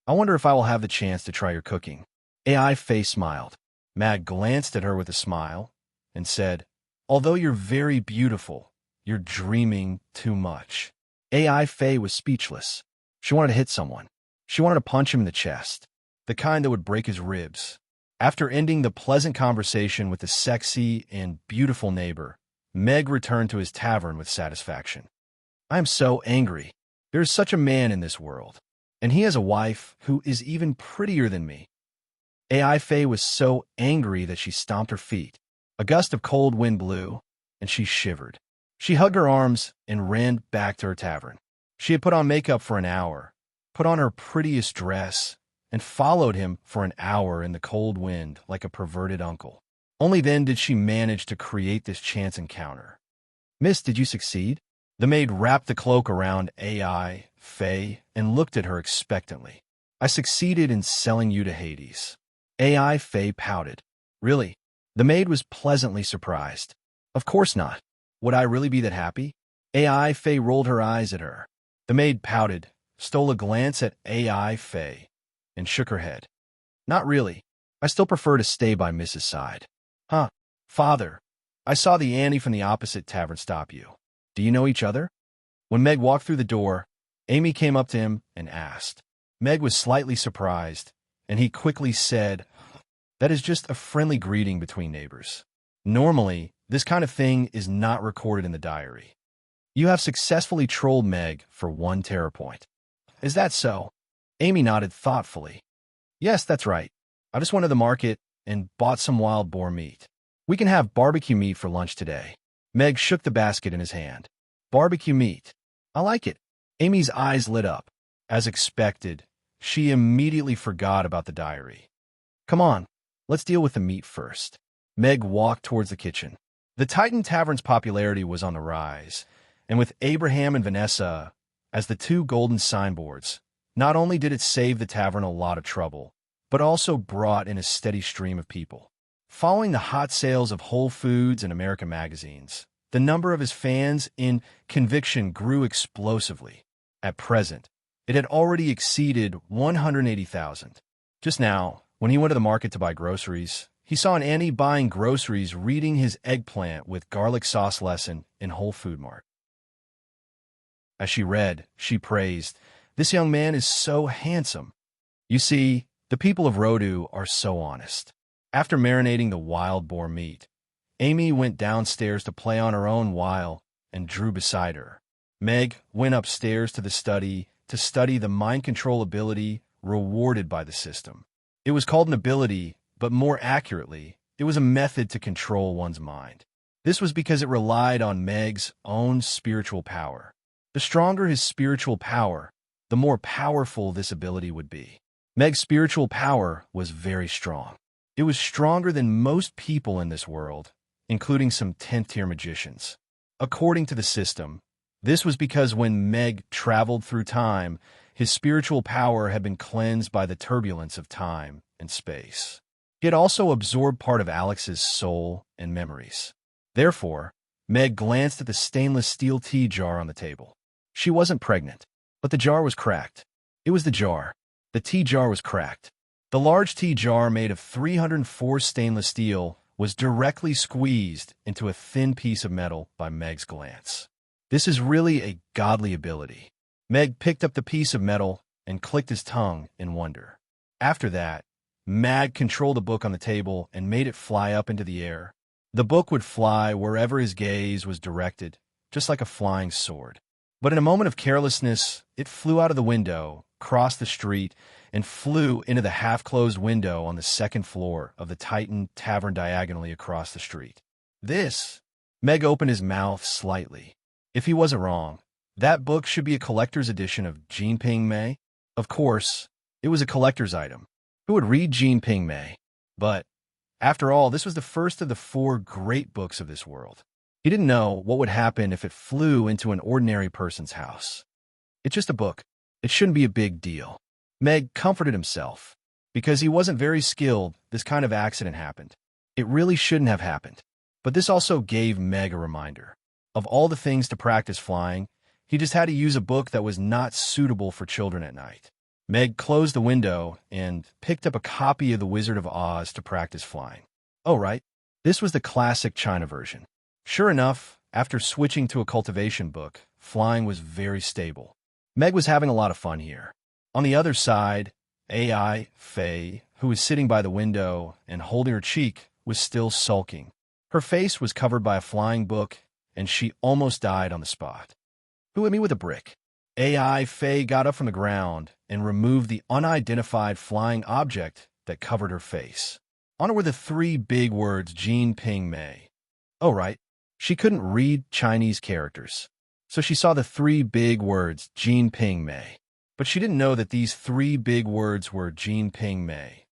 I wonder if I will have the chance to try your cooking. AI Faye smiled. Meg glanced at her with a smile and said, Although you're very beautiful, you're dreaming too much. AI Faye was speechless. She wanted to hit someone. She wanted to punch him in the chest, the kind that would break his ribs. After ending the pleasant conversation with the sexy and beautiful neighbor, Meg returned to his tavern with satisfaction. I am so angry. There is such a man in this world, and he has a wife who is even prettier than me. AI Faye was so angry that she stomped her feet. A gust of cold wind blew, and she shivered. She hugged her arms and ran back to her tavern. She had put on makeup for an hour, put on her prettiest dress, and followed him for an hour in the cold wind like a perverted uncle. Only then did she manage to create this chance encounter. "Miss, did you succeed?" The maid wrapped the cloak around AI, Faye, and looked at her expectantly. "I succeeded in selling you to Hades." AI, Faye pouted. "Really?" The maid was pleasantly surprised. "Of course not. Would I really be that happy?" AI, Faye rolled her eyes at her. The maid pouted, stole a glance at AI, Faye, and shook her head. "Not really. I still prefer to stay by Mrs. side." "Huh. Father, I saw the Annie from the opposite tavern stop you. Do you know each other?" When Meg walked through the door, Amy came up to him and asked. Meg was slightly surprised, and he quickly said, "That is just a friendly greeting between neighbors. Normally, this kind of thing is not recorded in the diary." "You have successfully trolled Meg for 1 terror point." "Is that so?" Amy nodded thoughtfully. "Yes, that's right. I just went to the market and bought some wild boar meat. We can have barbecue meat for lunch today." Meg shook the basket in his hand. "Barbecue meat. I like it." Amy's eyes lit up. As expected, she immediately forgot about the diary. "Come on, let's deal with the meat first." Meg walked towards the kitchen. The Titan Tavern's popularity was on the rise, and with Abraham and Vanessa as the 2 golden signboards, not only did it save the tavern a lot of trouble, but also brought in a steady stream of people. Following the hot sales of Whole Foods and American magazines, the number of his fans in Conviction grew explosively. At present, it had already exceeded 180,000. Just now, when he went to the market to buy groceries, he saw an Annie buying groceries reading his eggplant with garlic sauce lesson in Whole Food Mart. As she read, she praised, "This young man is so handsome." You see, the people of Rodu are so honest. After marinating the wild boar meat, Amy went downstairs to play on her own while and drew beside her. Meg went upstairs to the study to study the mind control ability rewarded by the system. It was called an ability, but more accurately, it was a method to control one's mind. This was because it relied on Meg's own spiritual power. The stronger his spiritual power, the more powerful this ability would be. Meg's spiritual power was very strong. It was stronger than most people in this world, including some 10th-tier magicians. According to the system, this was because when Meg traveled through time, his spiritual power had been cleansed by the turbulence of time and space. He had also absorbed part of Alex's soul and memories. Therefore, Meg glanced at the stainless steel tea jar on the table. She wasn't pregnant, but the jar was cracked. It was the jar. The tea jar was cracked. The large tea jar made of 304 stainless steel was directly squeezed into a thin piece of metal by Meg's glance. This is really a godly ability. Meg picked up the piece of metal and clicked his tongue in wonder. After that, Mag controlled the book on the table and made it fly up into the air. The book would fly wherever his gaze was directed, just like a flying sword. But in a moment of carelessness, it flew out of the window, crossed the street, and flew into the half-closed window on the 2nd floor of the Titan Tavern diagonally across the street. This? Meg opened his mouth slightly. If he wasn't wrong, that book should be a collector's edition of Jean Ping Mei. Of course, it was a collector's item. Who would read Jean Ping Mei? But, after all, this was the first of the 4 great books of this world. He didn't know what would happen if it flew into an ordinary person's house. It's just a book. It shouldn't be a big deal. Meg comforted himself. Because he wasn't very skilled, this kind of accident happened. It really shouldn't have happened. But this also gave Meg a reminder. Of all the things to practice flying, he just had to use a book that was not suitable for children at night. Meg closed the window and picked up a copy of The Wizard of Oz to practice flying. Oh, right. This was the classic China version. Sure enough, after switching to a cultivation book, flying was very stable. Meg was having a lot of fun here. On the other side, AI, Faye, who was sitting by the window and holding her cheek, was still sulking. Her face was covered by a flying book, and she almost died on the spot. Who hit me with a brick? AI, Faye got up from the ground and removed the unidentified flying object that covered her face. On it were the 3 big words Jean Ping Mei. Oh, right. She couldn't read Chinese characters, so she saw the three big words, Jean Ping Mei. But she didn't know that these three big words were Jean Ping Mei.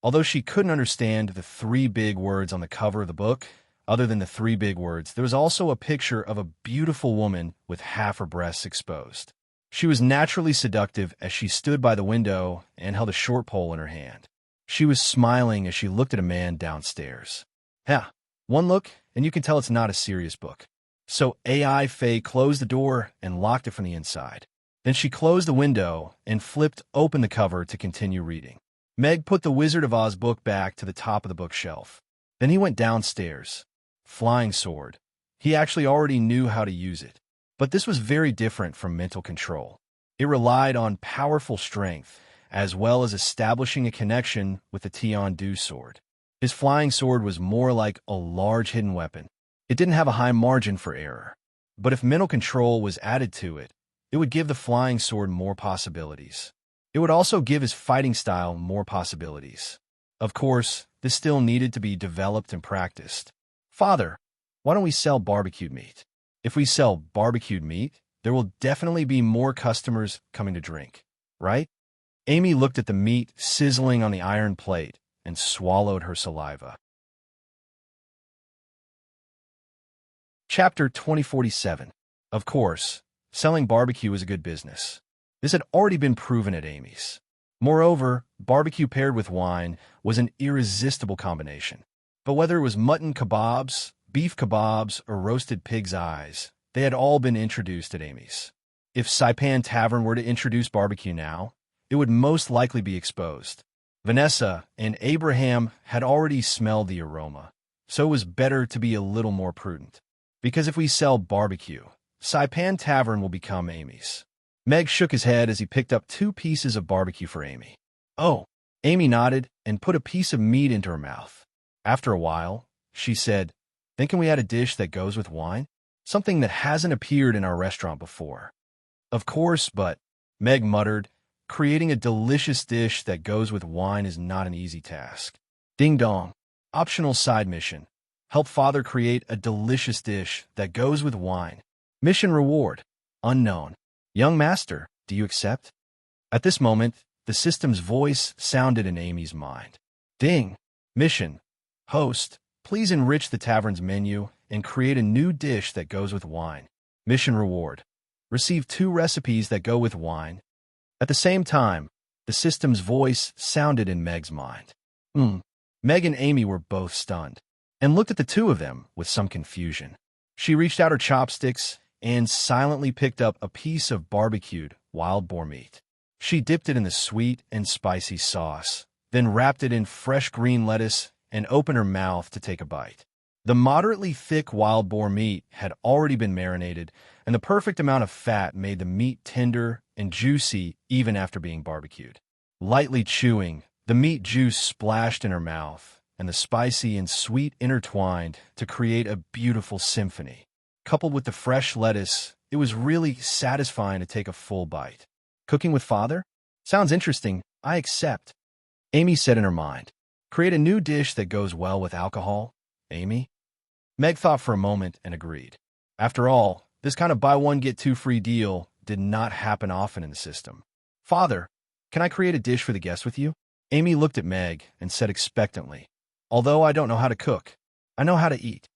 Although she couldn't understand the three big words on the cover of the book, other than the three big words, there was also a picture of a beautiful woman with half her breasts exposed. She was naturally seductive as she stood by the window and held a short pole in her hand. She was smiling as she looked at a man downstairs. Yeah, one look, and you can tell it's not a serious book. So AI Faye closed the door and locked it from the inside. Then she closed the window and flipped open the cover to continue reading. Meg put the Wizard of Oz book back to the top of the bookshelf. Then he went downstairs. Flying sword. He actually already knew how to use it. But this was very different from mental control. It relied on powerful strength, as well as establishing a connection with the Tian-Du sword. His flying sword was more like a large hidden weapon. It didn't have a high margin for error. But if mental control was added to it, it would give the flying sword more possibilities. It would also give his fighting style more possibilities. Of course, this still needed to be developed and practiced. Father, why don't we sell barbecued meat? If we sell barbecued meat, there will definitely be more customers coming to drink, right? Amy looked at the meat sizzling on the iron plate and swallowed her saliva. Chapter 2047. Of course, selling barbecue is a good business. This had already been proven at Amy's. Moreover, barbecue paired with wine was an irresistible combination. But whether it was mutton kebabs, beef kebabs, or roasted pig's eyes, they had all been introduced at Amy's. If Saipan Tavern were to introduce barbecue now, it would most likely be exposed. Vanessa and Abraham had already smelled the aroma, so it was better to be a little more prudent. Because if we sell barbecue, Saipan Tavern will become Amy's. Meg shook his head as he picked up 2 pieces of barbecue for Amy. Oh, Amy nodded and put a piece of meat into her mouth. After a while, she said, "Thinking we had a dish that goes with wine? Something that hasn't appeared in our restaurant before." Of course, but, Meg muttered, creating a delicious dish that goes with wine is not an easy task. Ding dong. Optional side mission. Help Father create a delicious dish that goes with wine. Mission reward. Unknown. Young Master, do you accept? At this moment, the system's voice sounded in Amy's mind. Ding. Mission. Host, please enrich the tavern's menu and create a new dish that goes with wine. Mission reward. Receive 2 recipes that go with wine. At the same time, the system's voice sounded in Meg's mind. Meg and Amy were both stunned and looked at the two of them with some confusion. She reached out her chopsticks and silently picked up a piece of barbecued wild boar meat. She dipped it in the sweet and spicy sauce, then wrapped it in fresh green lettuce and opened her mouth to take a bite. The moderately thick wild boar meat had already been marinated, and the perfect amount of fat made the meat tender and juicy even after being barbecued. Lightly chewing, the meat juice splashed in her mouth, and the spicy and sweet intertwined to create a beautiful symphony. Coupled with the fresh lettuce, it was really satisfying to take a full bite. Cooking with Father? Sounds interesting. I accept. Amy said in her mind. Create a new dish that goes well with alcohol, Amy? Meg thought for a moment and agreed. After all, this kind of buy one get 2 free deal did not happen often in the system. Father, can I create a dish for the guests with you? Amy looked at Meg and said expectantly, although I don't know how to cook, I know how to eat.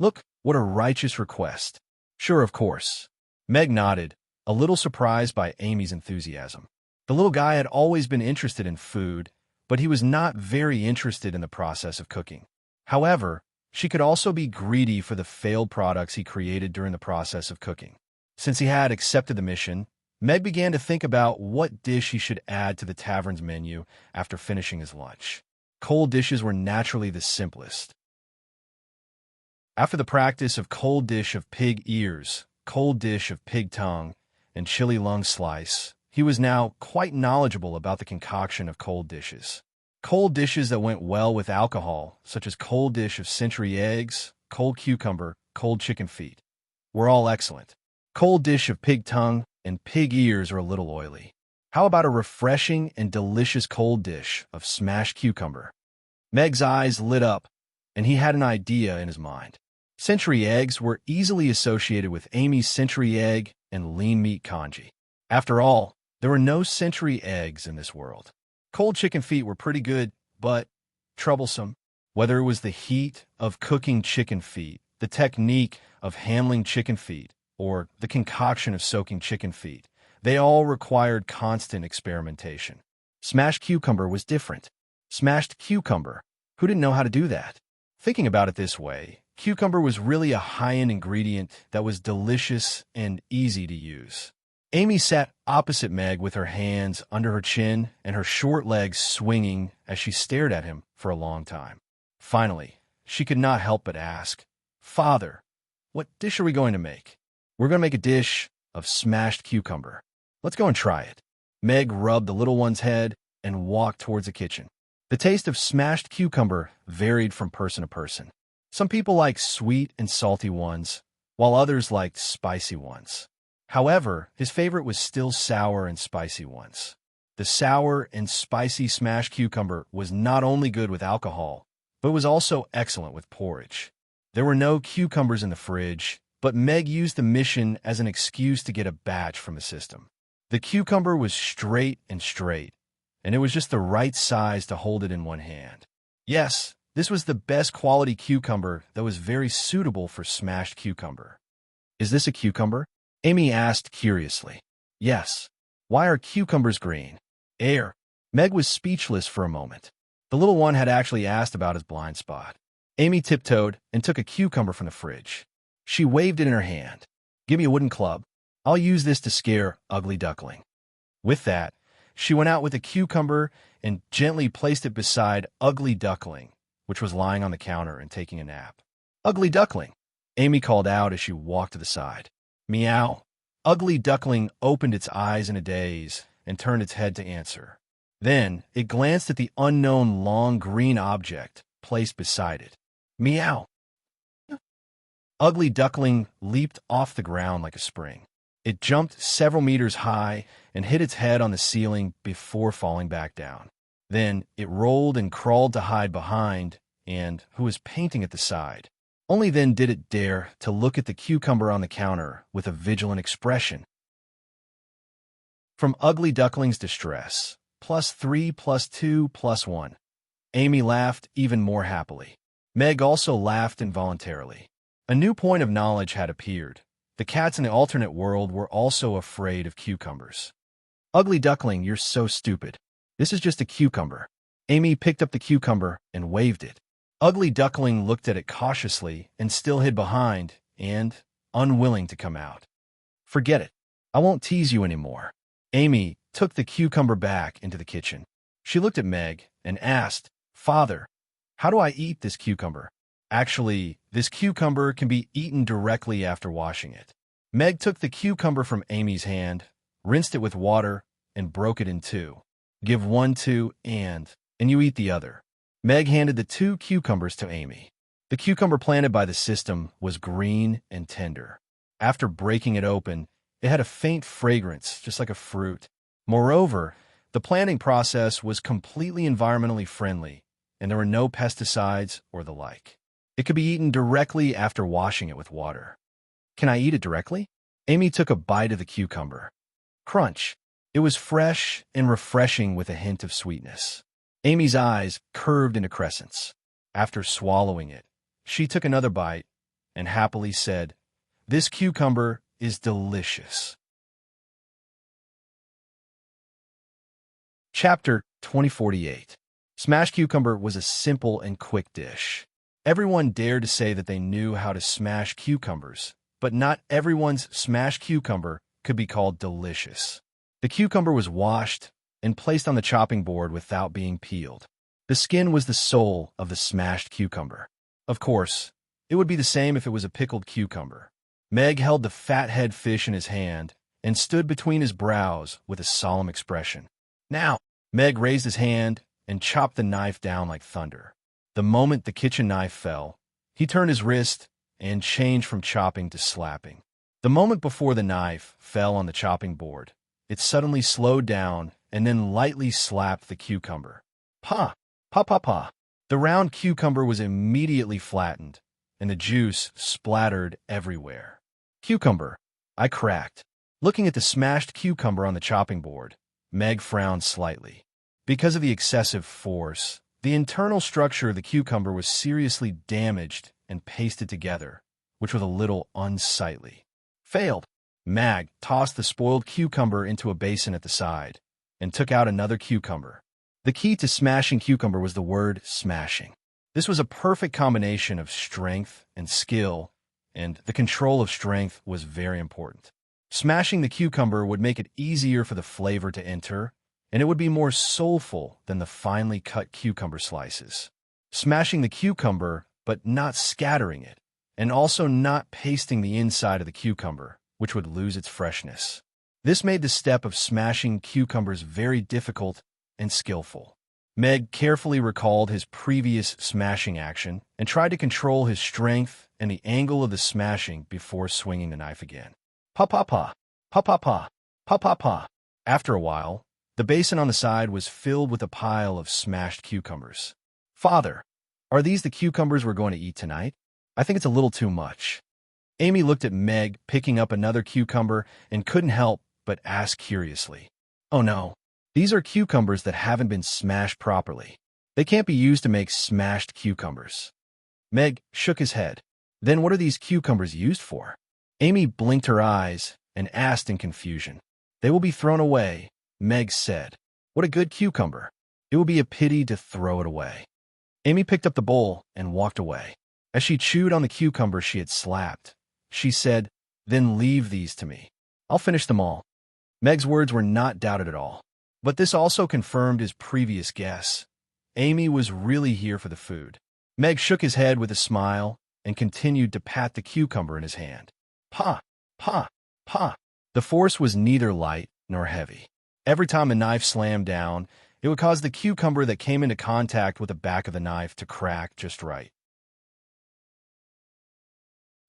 Look, what a righteous request. Sure, of course. Meg nodded, a little surprised by Amy's enthusiasm. The little guy had always been interested in food, but he was not very interested in the process of cooking. However, she could also be greedy for the failed products he created during the process of cooking. Since he had accepted the mission, Meg began to think about what dish he should add to the tavern's menu after finishing his lunch. Cold dishes were naturally the simplest. After the practice of cold dish of pig ears, cold dish of pig tongue, and chili lung slice, he was now quite knowledgeable about the concoction of cold dishes. Cold dishes that went well with alcohol, such as cold dish of century eggs, cold cucumber, cold chicken feet, were all excellent. Cold dish of pig tongue and pig ears are a little oily. How about a refreshing and delicious cold dish of smashed cucumber? Meg's eyes lit up, and he had an idea in his mind. Century eggs were easily associated with Amy's century egg and lean meat congee. After all, there were no century eggs in this world. Cold chicken feet were pretty good, but troublesome. Whether it was the heat of cooking chicken feet, the technique of handling chicken feet, or the concoction of soaking chicken feet, they all required constant experimentation. Smashed cucumber was different. Smashed cucumber. Who didn't know how to do that? Thinking about it this way, cucumber was really a high-end ingredient that was delicious and easy to use. Amy sat opposite Meg with her hands under her chin and her short legs swinging as she stared at him for a long time. Finally, she could not help but ask, "Father, what dish are we going to make?" "We're going to make a dish of smashed cucumber. Let's go and try it." Meg rubbed the little one's head and walked towards the kitchen. The taste of smashed cucumber varied from person to person. Some people liked sweet and salty ones, while others liked spicy ones. However, his favorite was still sour and spicy ones. The sour and spicy smashed cucumber was not only good with alcohol, but was also excellent with porridge. There were no cucumbers in the fridge, but Meg used the mission as an excuse to get a batch from the system. The cucumber was straight, and it was just the right size to hold it in one hand. Yes, this was the best quality cucumber that was very suitable for smashed cucumber. "Is this a cucumber?" Amy asked curiously. "Yes." "Why are cucumbers green?" "Air." Meg was speechless for a moment. The little one had actually asked about his blind spot. Amy tiptoed and took a cucumber from the fridge. She waved it in her hand. "Give me a wooden club. I'll use this to scare Ugly Duckling." With that, she went out with a cucumber and gently placed it beside Ugly Duckling, which was lying on the counter and taking a nap. "Ugly Duckling," Amy called out as she walked to the side. "Meow." Ugly Duckling opened its eyes in a daze and turned its head to answer. Then it glanced at the unknown long green object placed beside it. "Meow." Ugly Duckling leaped off the ground like a spring. It jumped several meters high and hit its head on the ceiling before falling back down. Then it rolled and crawled to hide behind and who was painting at the side. Only then did it dare to look at the cucumber on the counter with a vigilant expression. From Ugly Duckling's distress, +3 +2 +1. Amy laughed even more happily. Meg also laughed involuntarily. A new point of knowledge had appeared. The cats in the alternate world were also afraid of cucumbers. "Ugly Duckling, you're so stupid. This is just a cucumber." Amy picked up the cucumber and waved it. Ugly Duckling looked at it cautiously and still hid behind and unwilling to come out. "Forget it. I won't tease you anymore." Amy took the cucumber back into the kitchen. She looked at Meg and asked, "Father, how do I eat this cucumber?" "Actually, this cucumber can be eaten directly after washing it." Meg took the cucumber from Amy's hand, rinsed it with water, and broke it in two. "Give one to and you eat the other." Meg handed the 2 cucumbers to Amy. The cucumber planted by the system was green and tender. After breaking it open, it had a faint fragrance, just like a fruit. Moreover, the planting process was completely environmentally friendly, and there were no pesticides or the like. It could be eaten directly after washing it with water. "Can I eat it directly?" Amy took a bite of the cucumber. Crunch. It was fresh and refreshing with a hint of sweetness. Amy's eyes curved into crescents. After swallowing it, she took another bite and happily said, "This cucumber is delicious." Chapter 2048. Smashed cucumber was a simple and quick dish. Everyone dared to say that they knew how to smash cucumbers, but not everyone's smashed cucumber could be called delicious. The cucumber was washed and placed on the chopping board without being peeled. The skin was the soul of the smashed cucumber. Of course, it would be the same if it was a pickled cucumber. Meg held the fathead fish in his hand and stood between his brows with a solemn expression. "Now!" Meg raised his hand and chopped the knife down like thunder. The moment the kitchen knife fell, he turned his wrist and changed from chopping to slapping. The moment before the knife fell on the chopping board, it suddenly slowed down and then lightly slapped the cucumber. Pa! Pa pa pa! The round cucumber was immediately flattened, and the juice splattered everywhere. Cucumber, I cracked. Looking at the smashed cucumber on the chopping board, Meg frowned slightly. Because of the excessive force, the internal structure of the cucumber was seriously damaged and pasted together, which was a little unsightly. Failed. Mag tossed the spoiled cucumber into a basin at the side and took out another cucumber. The key to smashing cucumber was the word smashing. This was a perfect combination of strength and skill, and the control of strength was very important. Smashing the cucumber would make it easier for the flavor to enter, and it would be more soulful than the finely cut cucumber slices. Smashing the cucumber, but not scattering it, and also not pasting the inside of the cucumber, which would lose its freshness. This made the step of smashing cucumbers very difficult and skillful. Meg carefully recalled his previous smashing action and tried to control his strength and the angle of the smashing before swinging the knife again. Pa-pa-pa, pa-pa-pa, pa-pa-pa. After a while, the basin on the side was filled with a pile of smashed cucumbers. Father, are these the cucumbers we're going to eat tonight? I think it's a little too much. Amy looked at Meg picking up another cucumber and couldn't help but ask curiously. Oh no, these are cucumbers that haven't been smashed properly. They can't be used to make smashed cucumbers. Meg shook his head. Then what are these cucumbers used for? Amy blinked her eyes and asked in confusion. They will be thrown away, Meg said. What a good cucumber. It will be a pity to throw it away. Amy picked up the bowl and walked away. As she chewed on the cucumber she had slapped, she said, Then leave these to me. I'll finish them all. Meg's words were not doubted at all. But this also confirmed his previous guess. Amy was really here for the food. Meg shook his head with a smile and continued to pat the cucumber in his hand. Pa, pa, pa. The force was neither light nor heavy. Every time the knife slammed down, it would cause the cucumber that came into contact with the back of the knife to crack just right.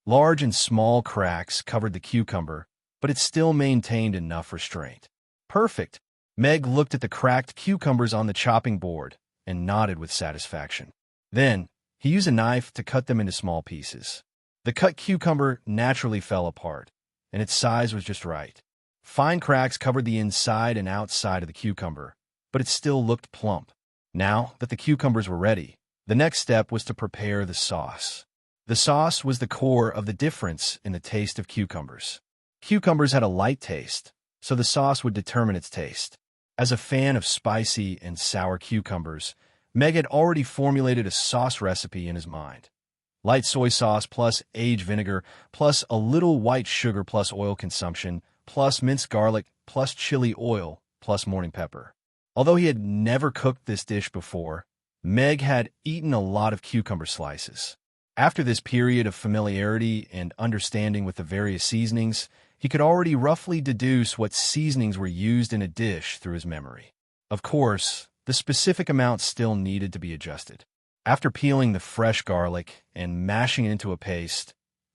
Large and small cracks covered the cucumber, but it still maintained enough restraint. Perfect. Meg looked at the cracked cucumbers on the chopping board and nodded with satisfaction. Then, he used a knife to cut them into small pieces. The cut cucumber naturally fell apart, and its size was just right. Fine cracks covered the inside and outside of the cucumber, but it still looked plump. Now that the cucumbers were ready, the next step was to prepare the sauce. The sauce was the core of the difference in the taste of cucumbers. Cucumbers had a light taste, so the sauce would determine its taste. As a fan of spicy and sour cucumbers, Meg had already formulated a sauce recipe in his mind. Light soy sauce plus aged vinegar plus a little white sugar plus oil consumption plus minced garlic plus chili oil plus morning pepper. Although he had never cooked this dish before, Meg had eaten a lot of cucumber slices. After this period of familiarity and understanding with the various seasonings, he could already roughly deduce what seasonings were used in a dish through his memory. Of course, the specific amount still needed to be adjusted. After peeling the fresh garlic and mashing it into a paste,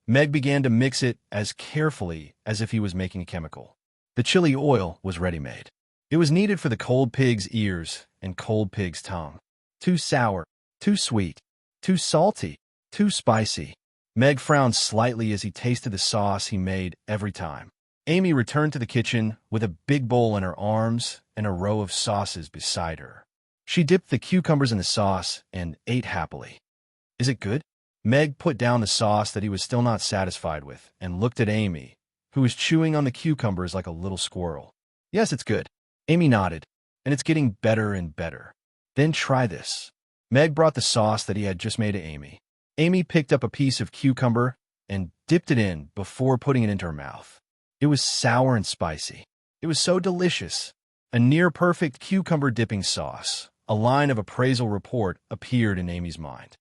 Meg began to mix it as carefully as if he was making a chemical. The chili oil was ready-made. It was needed for the cold pig's ears and cold pig's tongue. Too sour, too sweet, too salty, too spicy. Meg frowned slightly as he tasted the sauce he made every time. Amy returned to the kitchen with a big bowl in her arms and a row of sauces beside her. She dipped the cucumbers in the sauce and ate happily. Is it good? Meg put down the sauce that he was still not satisfied with and looked at Amy, who was chewing on the cucumbers like a little squirrel. Yes, it's good. Amy nodded, and it's getting better and better. Then try this. Meg brought the sauce that he had just made to Amy. Amy picked up a piece of cucumber and dipped it in before putting it into her mouth. It was sour and spicy. It was so delicious. A near-perfect cucumber dipping sauce. A line of appraisal report appeared in Amy's mind.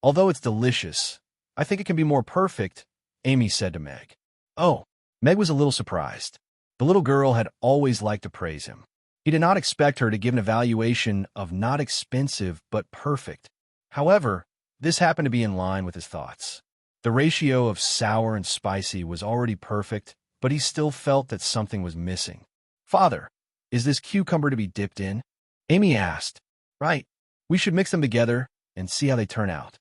Although it's delicious, I think it can be more perfect, Amy said to Meg. Oh, Meg was a little surprised. The little girl had always liked to praise him. He did not expect her to give an evaluation of not expensive but perfect. However, this happened to be in line with his thoughts. The ratio of sour and spicy was already perfect, but he still felt that something was missing. Father, is this cucumber to be dipped in? Amy asked. Right. We should mix them together and see how they turn out.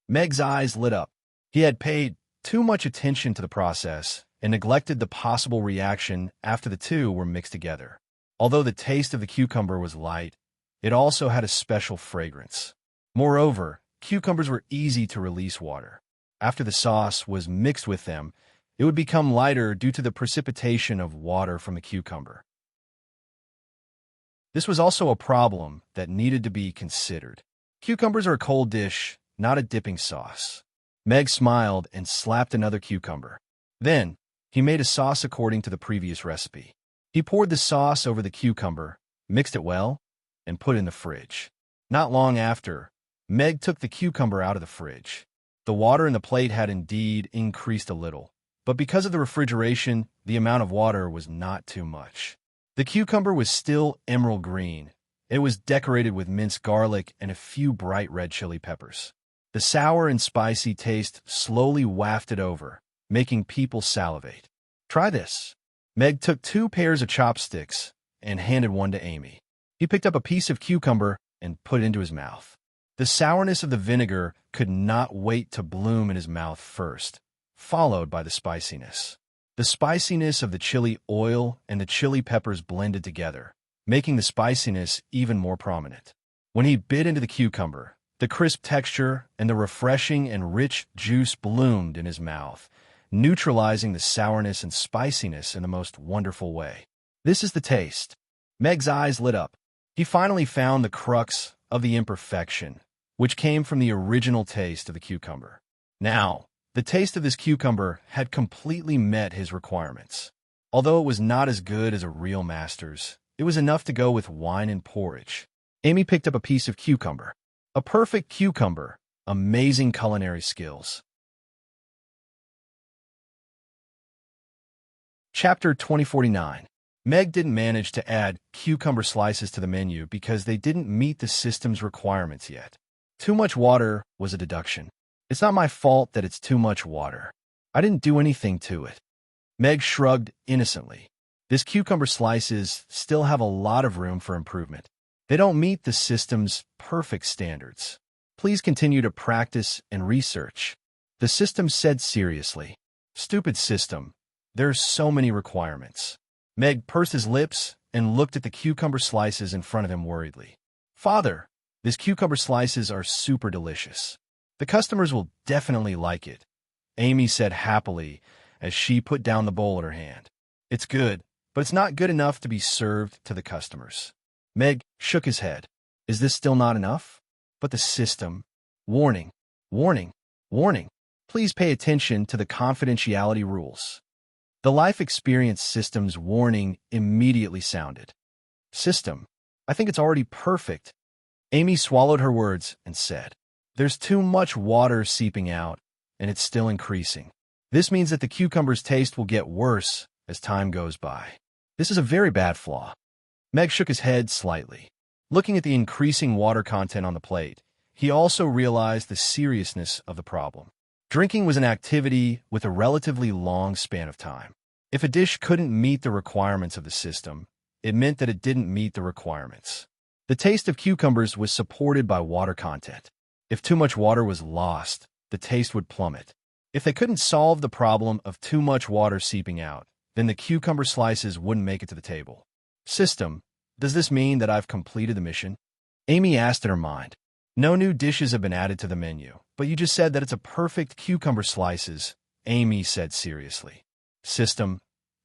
Meg's eyes lit up. He had paid too much attention to the process and neglected the possible reaction after the two were mixed together. Although the taste of the cucumber was light, it also had a special fragrance. Moreover, cucumbers were easy to release water. After the sauce was mixed with them, it would become lighter due to the precipitation of water from the cucumber. This was also a problem that needed to be considered. Cucumbers are a cold dish, not a dipping sauce. Meg smiled and slapped another cucumber. Then, he made a sauce according to the previous recipe. He poured the sauce over the cucumber, mixed it well, and put it in the fridge. Not long after, Meg took the cucumber out of the fridge. The water in the plate had indeed increased a little, but because of the refrigeration, the amount of water was not too much. The cucumber was still emerald green. It was decorated with minced garlic and a few bright red chili peppers. The sour and spicy taste slowly wafted over, making people salivate. Try this. Meg took 2 pairs of chopsticks and handed one to Amy. He picked up a piece of cucumber and put it into his mouth. The sourness of the vinegar could not wait to bloom in his mouth first, followed by the spiciness. The spiciness of the chili oil and the chili peppers blended together, making the spiciness even more prominent. When he bit into the cucumber, the crisp texture and the refreshing and rich juice bloomed in his mouth, neutralizing the sourness and spiciness in the most wonderful way. This is the taste. Meg's eyes lit up. He finally found the crux of the imperfection, which came from the original taste of the cucumber. Now, the taste of this cucumber had completely met his requirements. Although it was not as good as a real master's, it was enough to go with wine and porridge. Amy picked up a piece of cucumber. A perfect cucumber. Amazing culinary skills. Chapter 2049. Meg didn't manage to add cucumber slices to the menu because they didn't meet the system's requirements yet. Too much water was a deduction. It's not my fault that it's too much water. I didn't do anything to it. Meg shrugged innocently. These cucumber slices still have a lot of room for improvement. They don't meet the system's perfect standards. Please continue to practice and research. The system said seriously. Stupid system. There are so many requirements. Meg pursed his lips and looked at the cucumber slices in front of him worriedly. Father, these cucumber slices are super delicious. The customers will definitely like it, Amy said happily as she put down the bowl in her hand. It's good, but it's not good enough to be served to the customers. Meg shook his head. Is this still not enough? But the system. Warning, warning, warning. Please pay attention to the confidentiality rules. The life experience system's warning immediately sounded. System, I think it's already perfect. Amy swallowed her words and said, there's too much water seeping out, and it's still increasing. This means that the cucumber's taste will get worse as time goes by. This is a very bad flaw. Meg shook his head slightly. Looking at the increasing water content on the plate, he also realized the seriousness of the problem. Drinking was an activity with a relatively long span of time. If a dish couldn't meet the requirements of the system, it meant that it didn't meet the requirements. The taste of cucumbers was supported by water content. If too much water was lost, the taste would plummet. If they couldn't solve the problem of too much water seeping out, then the cucumber slices wouldn't make it to the table. System, does this mean that I've completed the mission? Amy asked in her mind. No new dishes have been added to the menu, but you just said that it's a perfect cucumber slices, Amy said seriously. System,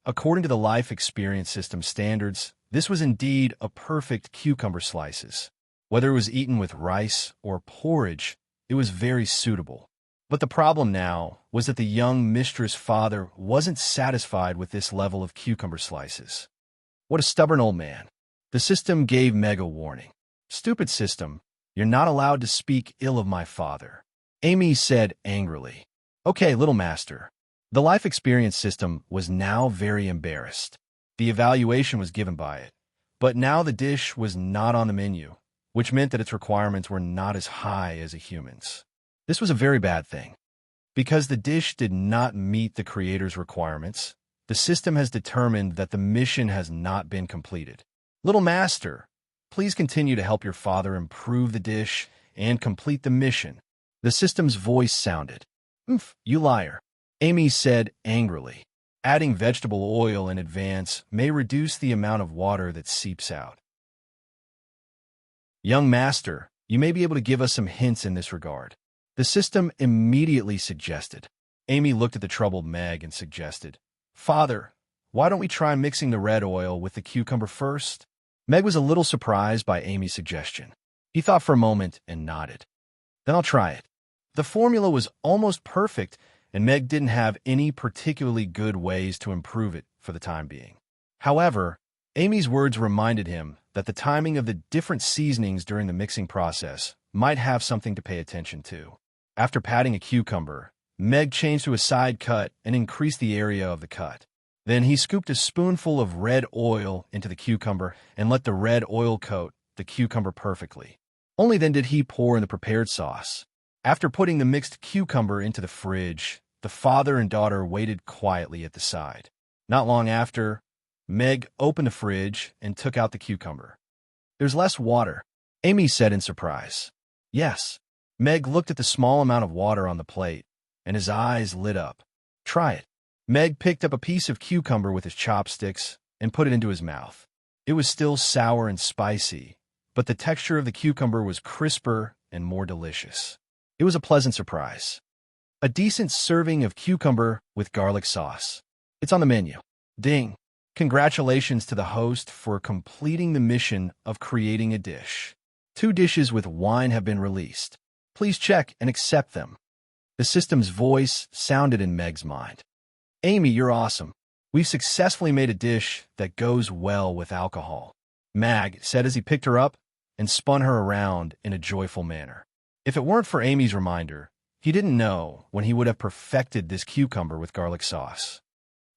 according to the life experience system standards, this was indeed a perfect cucumber slices. Whether it was eaten with rice or porridge, it was very suitable. But the problem now was that the young mistress' father wasn't satisfied with this level of cucumber slices. What a stubborn old man. The system gave Meg a warning. Stupid system, you're not allowed to speak ill of my father. Amy said angrily. Okay, little master. The life experience system was now very embarrassed. The evaluation was given by it, but now the dish was not on the menu, which meant that its requirements were not as high as a human's. This was a very bad thing. Because the dish did not meet the creator's requirements, the system has determined that the mission has not been completed. Little master, please continue to help your father improve the dish and complete the mission. The system's voice sounded. "Oomph, you liar," Amy said angrily. "Adding vegetable oil in advance may reduce the amount of water that seeps out. Young master, you may be able to give us some hints in this regard," the system immediately suggested. Amy looked at the troubled Meg and suggested, "Father, why don't we try mixing the red oil with the cucumber first?" Meg was a little surprised by Amy's suggestion. He thought for a moment and nodded. "Then I'll try it." The formula was almost perfect, and Meg didn't have any particularly good ways to improve it for the time being. However, Amy's words reminded him that the timing of the different seasonings during the mixing process might have something to pay attention to. After patting a cucumber, Meg changed to a side cut and increased the area of the cut. Then he scooped a spoonful of red oil into the cucumber and let the red oil coat the cucumber perfectly. Only then did he pour in the prepared sauce. After putting the mixed cucumber into the fridge, the father and daughter waited quietly at the side. Not long after, Meg opened the fridge and took out the cucumber. "There's less water," Amy said in surprise. "Yes." Meg looked at the small amount of water on the plate, and his eyes lit up. "Try it." Meg picked up a piece of cucumber with his chopsticks and put it into his mouth. It was still sour and spicy, but the texture of the cucumber was crisper and more delicious. It was a pleasant surprise. A decent serving of cucumber with garlic sauce. It's on the menu. Ding! Congratulations to the host for completing the mission of creating a dish. 2 dishes with wine have been released. Please check and accept them. The system's voice sounded in Meg's mind. "Amy, you're awesome. We've successfully made a dish that goes well with alcohol," Mag said as he picked her up and spun her around in a joyful manner. If it weren't for Amy's reminder, he didn't know when he would have perfected this cucumber with garlic sauce.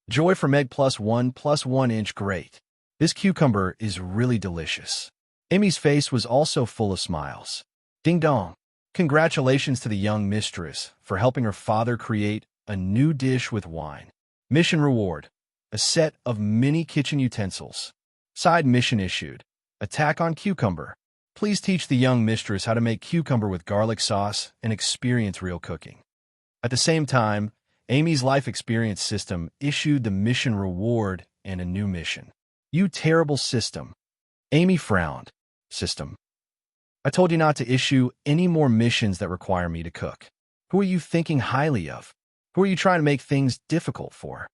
Joy for Meg +1 inch great. This cucumber is really delicious. Amy's face was also full of smiles. Ding dong. Congratulations to the young mistress for helping her father create a new dish with wine. Mission reward: a set of mini kitchen utensils. Side mission issued: attack on cucumber. Please teach the young mistress how to make cucumber with garlic sauce and experience real cooking. At the same time, Amy's life experience system issued the mission reward and a new mission. "You terrible system." Amy frowned. "System? I told you not to issue any more missions that require me to cook. Who are you thinking highly of? Who are you trying to make things difficult for?"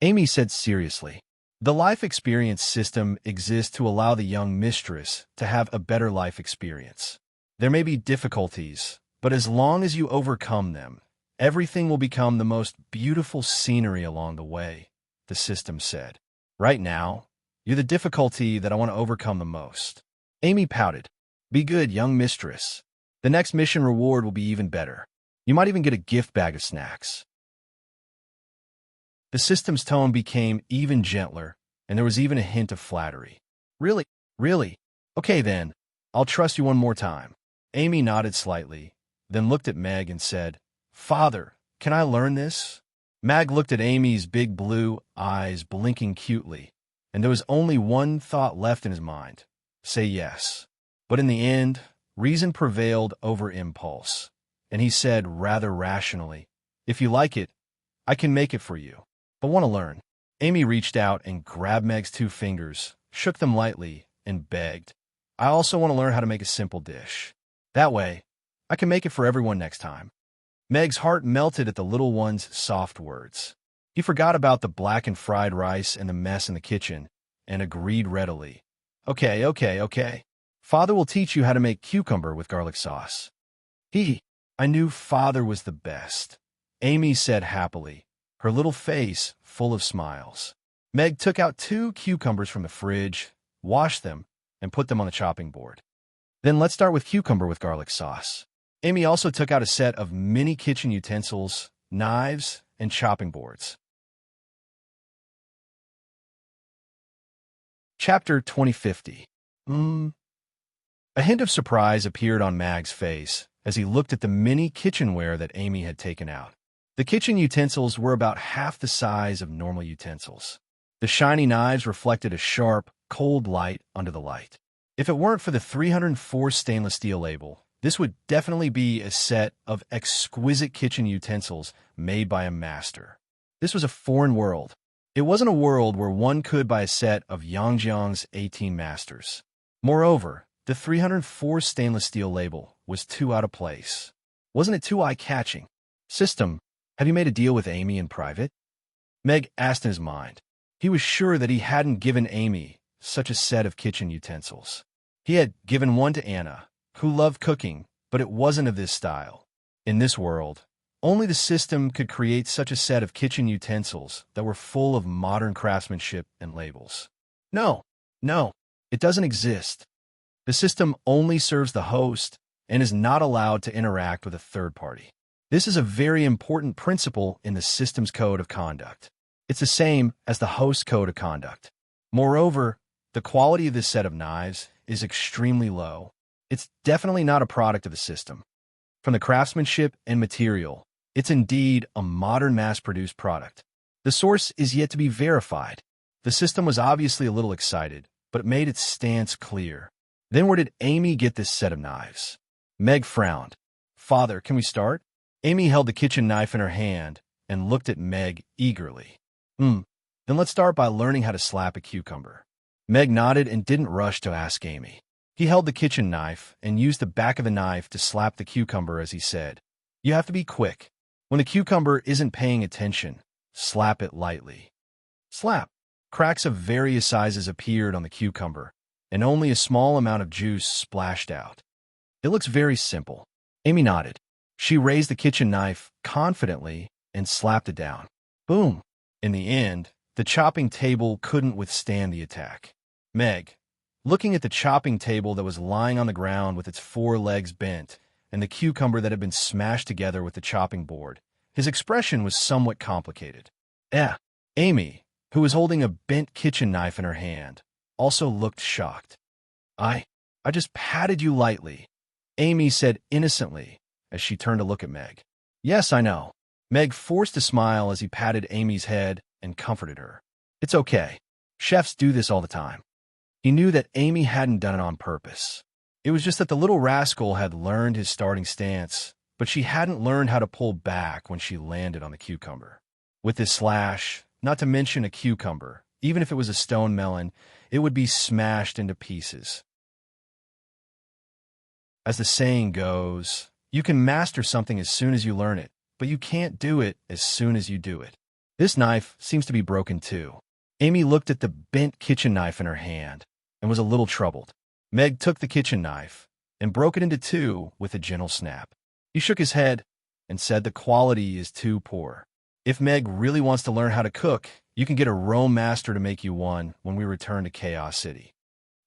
Amy said seriously. "The life experience system exists to allow the young mistress to have a better life experience. There may be difficulties, but as long as you overcome them, everything will become the most beautiful scenery along the way," the system said. "Right now, you're the difficulty that I want to overcome the most." Amy pouted. "Be good, young mistress. The next mission reward will be even better. You might even get a gift bag of snacks." The system's tone became even gentler, and there was even a hint of flattery. "Really? Really? Okay then, I'll trust you one more time." Amy nodded slightly, then looked at Meg and said, "Father, can I learn this?" Meg looked at Amy's big blue eyes blinking cutely, and there was only one thought left in his mind: say yes. But in the end, reason prevailed over impulse, and he said rather rationally, "If you like it, I can make it for you. But want to learn." Amy reached out and grabbed Meg's 2 fingers, shook them lightly, and begged, "I also want to learn how to make a simple dish. That way, I can make it for everyone next time." Meg's heart melted at the little one's soft words. He forgot about the blackened fried rice and the mess in the kitchen, and agreed readily. Okay. Father will teach you how to make cucumber with garlic sauce." I knew Father was the best," Amy said happily, her little face full of smiles. Meg took out 2 cucumbers from the fridge, washed them, and put them on the chopping board. "Then let's start with cucumber with garlic sauce." Amy also took out a set of mini kitchen utensils, knives, and chopping boards. Chapter 2050. A hint of surprise appeared on Mag's face as he looked at the mini kitchenware that Amy had taken out. The kitchen utensils were about half the size of normal utensils. The shiny knives reflected a sharp, cold light under the light. If it weren't for the 304 stainless steel label, This would definitely be a set of exquisite kitchen utensils made by a master. This was a foreign world. It wasn't a world where one could buy a set of Yangjiang's 18 masters. Moreover, the 304 stainless steel label was too out of place. Wasn't it too eye-catching? System, have you made a deal with Amy in private? Meg asked in his mind. He was sure that he hadn't given Amy such a set of kitchen utensils. He had given one to Anna, who loved cooking, but it wasn't of this style. In this world, only the system could create such a set of kitchen utensils that were full of modern craftsmanship and labels. No, it doesn't exist. The system only serves the host and is not allowed to interact with a third party. This is a very important principle in the system's code of conduct. It's the same as the host code of conduct. Moreover, the quality of this set of knives is extremely low. It's definitely not a product of the system. From the craftsmanship and material, it's indeed a modern mass-produced product. The source is yet to be verified. The system was obviously a little excited, but it made its stance clear. Then where did Amy get this set of knives? Meg frowned. Father, can we start? Amy held the kitchen knife in her hand and looked at Meg eagerly. Then let's start by learning how to slap a cucumber. Meg nodded and didn't rush to ask Amy. He held the kitchen knife and used the back of the knife to slap the cucumber as he said, You have to be quick. When the cucumber isn't paying attention, slap it lightly. Slap. Cracks of various sizes appeared on the cucumber, and only a small amount of juice splashed out. It looks very simple. Amy nodded. She raised the kitchen knife confidently and slapped it down. Boom! In the end, the chopping table couldn't withstand the attack. Meg, looking at the chopping table that was lying on the ground with its 4 legs bent, and the cucumber that had been smashed together with the chopping board, his expression was somewhat complicated. Amy, who was holding a bent kitchen knife in her hand, also looked shocked. I just patted you lightly, Amy said innocently as she turned to look at Meg. Yes, I know. Meg forced a smile as he patted Amy's head and comforted her. It's okay. Chefs do this all the time. He knew that Amy hadn't done it on purpose. It was just that the little rascal had learned his starting stance, but she hadn't learned how to pull back when she landed on the cucumber. With this slash, not to mention a cucumber, even if it was a stone melon, it would be smashed into pieces. As the saying goes, you can master something as soon as you learn it, but you can't do it as soon as you do it. This knife seems to be broken too. Amy looked at the bent kitchen knife in her hand and was a little troubled. Meg took the kitchen knife and broke it into 2 with a gentle snap. He shook his head and said the quality is too poor. If Meg really wants to learn how to cook, you can get a Rome master to make you one when we return to Chaos City.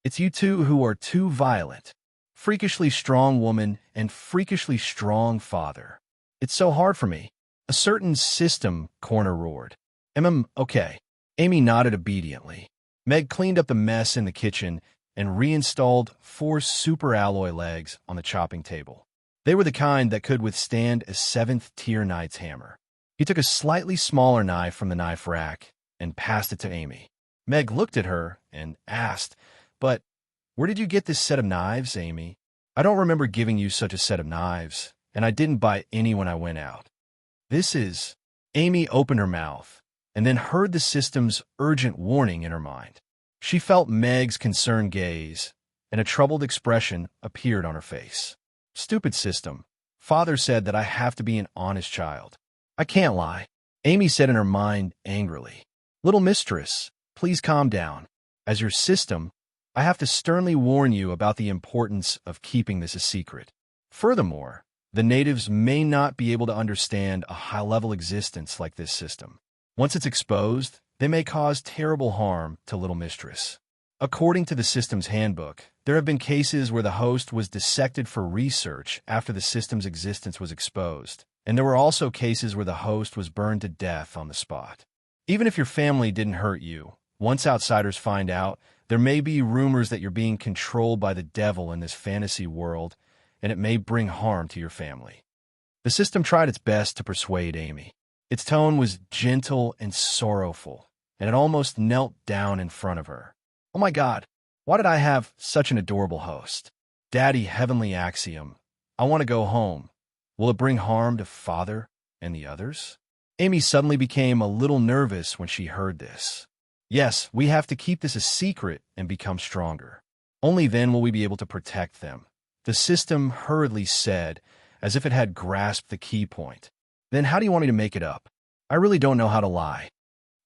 It's you two who are too violent. Freakishly strong woman and freakishly strong father. It's so hard for me. A certain system corner roared. Okay. Amy nodded obediently. Meg cleaned up the mess in the kitchen and reinstalled 4 super alloy legs on the chopping table. They were the kind that could withstand a 7th-tier knight's hammer. He took a slightly smaller knife from the knife rack and passed it to Amy. Meg looked at her and asked, But where did you get this set of knives, Amy? I don't remember giving you such a set of knives, and I didn't buy any when I went out. This is... Amy opened her mouth and then heard the system's urgent warning in her mind. She felt Meg's concerned gaze, and a troubled expression appeared on her face. Stupid system. Father said that I have to be an honest child. I can't lie, Amy said in her mind angrily. Little mistress, please calm down. As your system, I have to sternly warn you about the importance of keeping this a secret. Furthermore, the natives may not be able to understand a high-level existence like this system. Once it's exposed, they may cause terrible harm to Little Mistress. According to the system's handbook, there have been cases where the host was dissected for research after the system's existence was exposed, and there were also cases where the host was burned to death on the spot. Even if your family didn't hurt you, once outsiders find out, there may be rumors that you're being controlled by the devil in this fantasy world, and it may bring harm to your family. The system tried its best to persuade Amy. Its tone was gentle and sorrowful, and it almost knelt down in front of her. Oh my God, why did I have such an adorable host? Daddy Heavenly Axiom, I want to go home. Will it bring harm to Father and the others? Amy suddenly became a little nervous when she heard this. Yes, we have to keep this a secret and become stronger. Only then will we be able to protect them, the system hurriedly said, as if it had grasped the key point. Then how do you want me to make it up? I really don't know how to lie.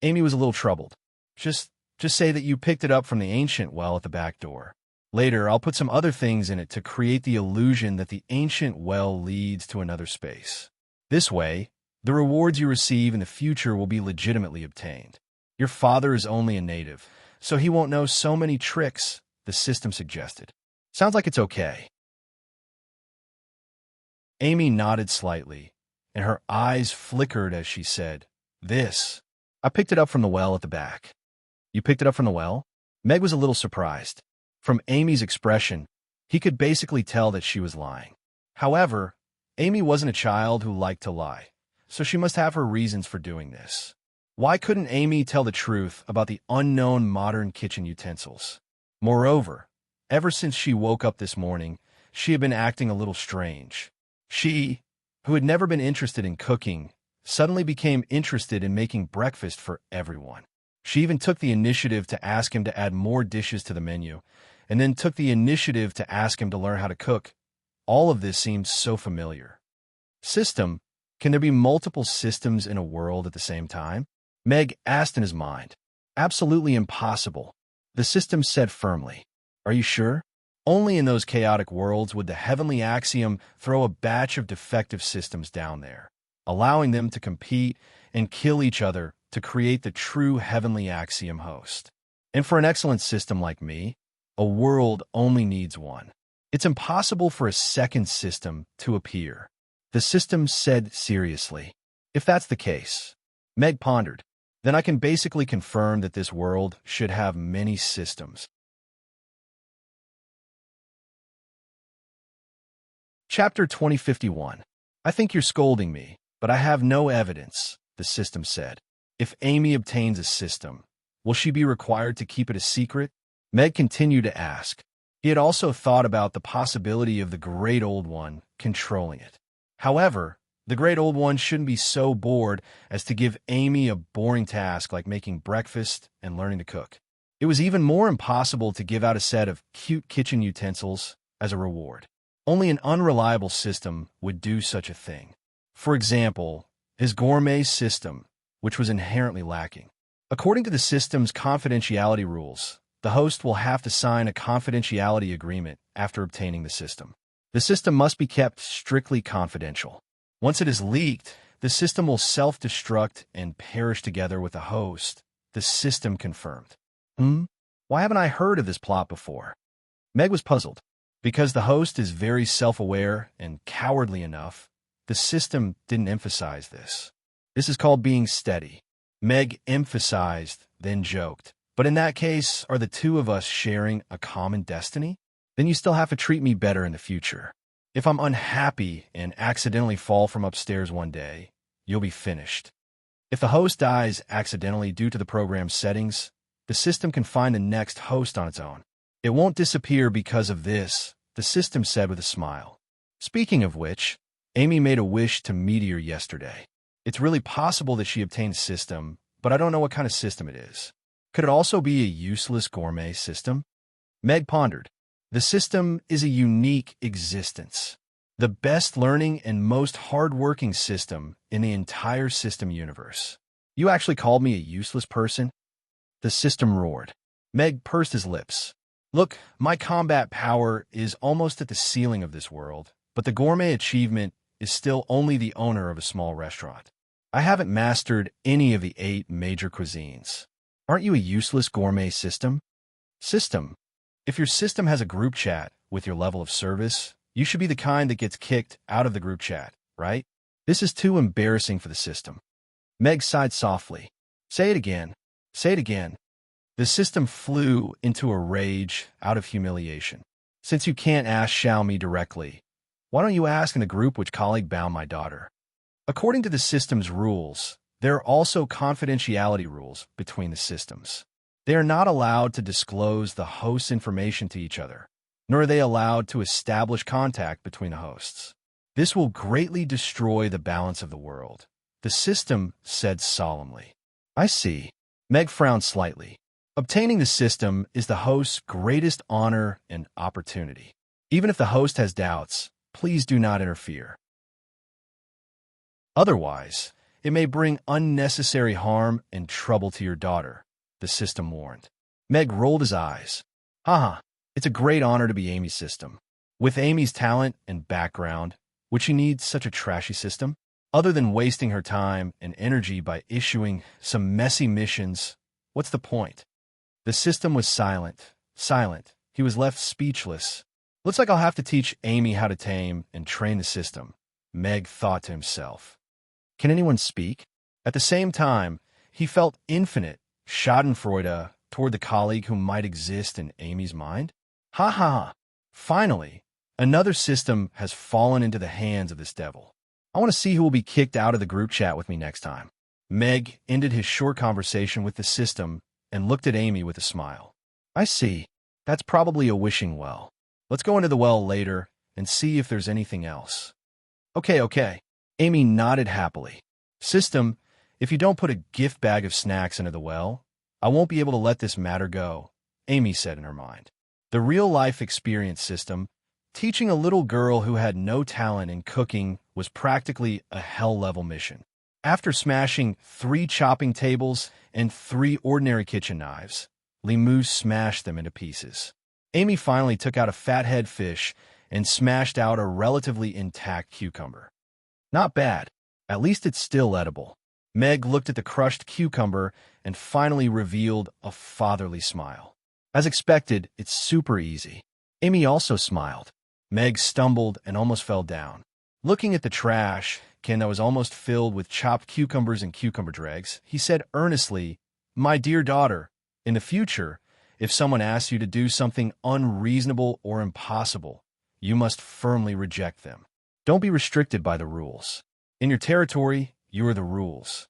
Amy was a little troubled. Just say that you picked it up from the ancient well at the back door. Later, I'll put some other things in it to create the illusion that the ancient well leads to another space. This way, the rewards you receive in the future will be legitimately obtained. Your father is only a native, so he won't know so many tricks, the system suggested. Sounds like it's okay. Amy nodded slightly, and her eyes flickered as she said, "This. I picked it up from the well at the back." You picked it up from the well? Meg was a little surprised. From Amy's expression, he could basically tell that she was lying. However, Amy wasn't a child who liked to lie, so she must have her reasons for doing this. Why couldn't Amy tell the truth about the unknown modern kitchen utensils? Moreover, ever since she woke up this morning, she had been acting a little strange. She, who had never been interested in cooking, suddenly became interested in making breakfast for everyone. She even took the initiative to ask him to add more dishes to the menu, and then took the initiative to ask him to learn how to cook. All of this seems so familiar. System, can there be multiple systems in a world at the same time? Meg asked in his mind. Absolutely impossible, the system said firmly. Are you sure? Only in those chaotic worlds would the heavenly axiom throw a batch of defective systems down there, allowing them to compete and kill each other to create the true heavenly axiom host. And for an excellent system like me, a world only needs one. It's impossible for a second system to appear, the system said seriously. If that's the case, Meg pondered, then I can basically confirm that this world should have many systems. Chapter 2051. I think you're scolding me, but I have no evidence, the system said. If Amy obtains a system, will she be required to keep it a secret? Meg continued to ask. He had also thought about the possibility of the Great Old One controlling it. However, the Great Old One shouldn't be so bored as to give Amy a boring task like making breakfast and learning to cook. It was even more impossible to give out a set of cute kitchen utensils as a reward. Only an unreliable system would do such a thing. For example, his gourmet system, which was inherently lacking. According to the system's confidentiality rules, the host will have to sign a confidentiality agreement after obtaining the system. The system must be kept strictly confidential. Once it is leaked, the system will self-destruct and perish together with the host, the system confirmed. Why haven't I heard of this plot before? Meg was puzzled. Because the host is very self-aware and cowardly enough, the system didn't emphasize this. This is called being steady. Meg emphasized, then joked. But in that case, are the two of us sharing a common destiny? Then you still have to treat me better in the future. If I'm unhappy and accidentally fall from upstairs one day, you'll be finished. If the host dies accidentally due to the program's settings, the system can find the next host on its own. It won't disappear because of this, the system said with a smile. Speaking of which, Amy made a wish to Meteor yesterday. It's really possible that she obtained a system, but I don't know what kind of system it is. Could it also be a useless gourmet system? Meg pondered. The system is a unique existence. The best learning and most hard-working system in the entire system universe. You actually called me a useless person? The system roared. Meg pursed his lips. Look, my combat power is almost at the ceiling of this world, but the gourmet achievement is still only the owner of a small restaurant. I haven't mastered any of the 8 major cuisines. Aren't you a useless gourmet system? System. If your system has a group chat with your level of service, you should be the kind that gets kicked out of the group chat, right? This is too embarrassing for the system. Meg sighed softly. Say it again. Say it again. The system flew into a rage out of humiliation. Since you can't ask Xiaomi directly, why don't you ask in a group which colleague bound my daughter? According to the system's rules, there are also confidentiality rules between the systems. They are not allowed to disclose the host's information to each other. nor are they allowed to establish contact between the hosts. This will greatly destroy the balance of the world, the system said solemnly. I see. Meg frowned slightly. Obtaining the system is the host's greatest honor and opportunity. Even if the host has doubts, please do not interfere. Otherwise, it may bring unnecessary harm and trouble to your daughter, the system warned. Meg rolled his eyes. Haha, it's a great honor to be Amy's system. With Amy's talent and background, would she need such a trashy system? Other than wasting her time and energy by issuing some messy missions, what's the point? The system was silent. He was left speechless. Looks like I'll have to teach Amy how to tame and train the system, Meg thought to himself. Can anyone speak? At the same time, he felt infinite schadenfreude toward the colleague who might exist in Amy's mind. Ha ha ha. Finally, another system has fallen into the hands of this devil. I want to see who will be kicked out of the group chat with me next time. Meg ended his short conversation with the system and looked at Amy with a smile. I see. That's probably a wishing well. Let's go into the well later and see if there's anything else. Okay. Amy nodded happily. System, if you don't put a gift bag of snacks into the well, I won't be able to let this matter go, Amy said in her mind. The real-life experience system, teaching a little girl who had no talent in cooking, was practically a hell-level mission. After smashing 3 chopping tables and 3 ordinary kitchen knives, Limou smashed them into pieces. Amy finally took out a fathead fish and smashed out a relatively intact cucumber. Not bad. At least it's still edible. Meg looked at the crushed cucumber and finally revealed a fatherly smile. As expected, it's super easy. Amy also smiled. Meg stumbled and almost fell down. Looking at the trash can that was almost filled with chopped cucumbers and cucumber dregs, he said earnestly, My dear daughter, in the future, if someone asks you to do something unreasonable or impossible, you must firmly reject them. Don't be restricted by the rules. In your territory, you are the rules.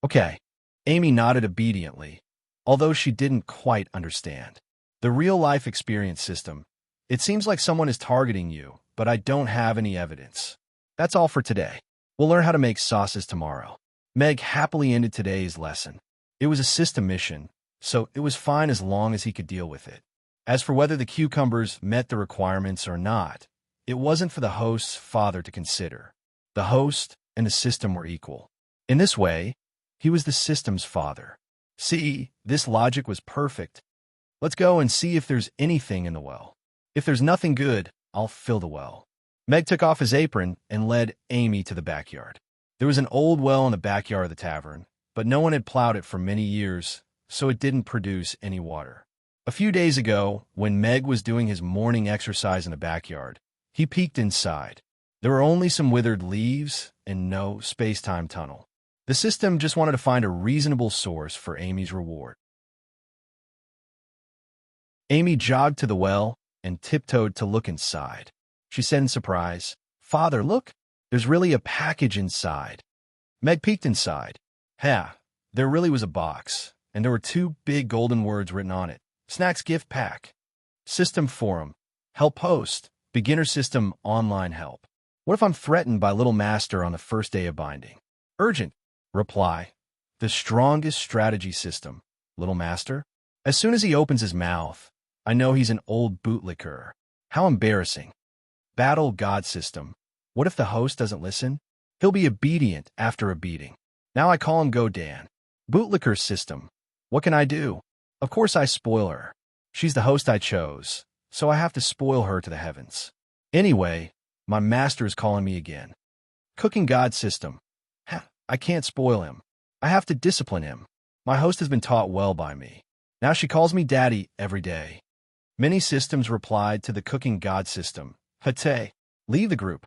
Okay. Amy nodded obediently, although she didn't quite understand. The real-life experience system. It seems like someone is targeting you, but I don't have any evidence. That's all for today. We'll learn how to make sauces tomorrow. Meg happily ended today's lesson. It was a system mission, so it was fine as long as he could deal with it. As for whether the cucumbers met the requirements or not, it wasn't for the host's father to consider. The host and the system were equal. In this way, he was the system's father. See, this logic was perfect. Let's go and see if there's anything in the well. If there's nothing good, I'll fill the well. Meg took off his apron and led Amy to the backyard. There was an old well in the backyard of the tavern, but no one had plowed it for many years, so it didn't produce any water. A few days ago, when Meg was doing his morning exercise in the backyard, he peeked inside. There were only some withered leaves and no space-time tunnel. The system just wanted to find a reasonable source for Amy's reward. Amy jogged to the well and tiptoed to look inside. She said in surprise, Father, look, there's really a package inside. Meg peeked inside. There really was a box, and there were 2 big golden words written on it. Snacks gift pack. System forum. Help host. Beginner system online help. What if I'm threatened by Little Master on the first day of binding? Urgent. Reply. The strongest strategy system. Little Master? As soon as he opens his mouth, I know he's an old bootlicker. How embarrassing. Battle God system. What if the host doesn't listen? He'll be obedient after a beating. Now I call him Godan. Bootlicker system. What can I do? Of course I spoil her. She's the host I chose, so I have to spoil her to the heavens. Anyway, my master is calling me again. Cooking God system. I can't spoil him. I have to discipline him. My host has been taught well by me. Now she calls me daddy every day. Many systems replied to the cooking God system. Hate, leave the group.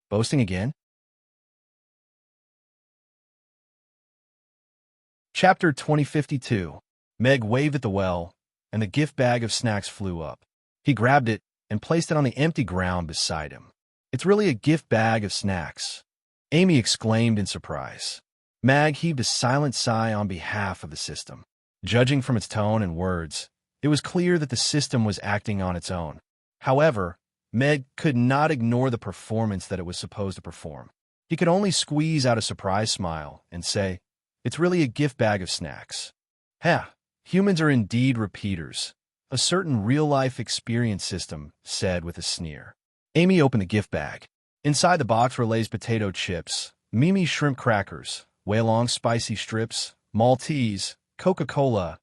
Boasting again? Chapter 2052. Meg waved at the well, and the gift bag of snacks flew up. He grabbed it and placed it on the empty ground beside him. It's really a gift bag of snacks, Amy exclaimed in surprise. Meg heaved a silent sigh on behalf of the system. Judging from its tone and words, it was clear that the system was acting on its own. However, Meg could not ignore the performance that it was supposed to perform. He could only squeeze out a surprised smile and say, "It's really a gift bag of snacks." "Ha, humans are indeed repeaters," a certain real-life experience system said with a sneer. Amy opened the gift bag. Inside the box were Lay's potato chips, Mimi's shrimp crackers, Wei-Long spicy strips, Maltese, Coca-Cola.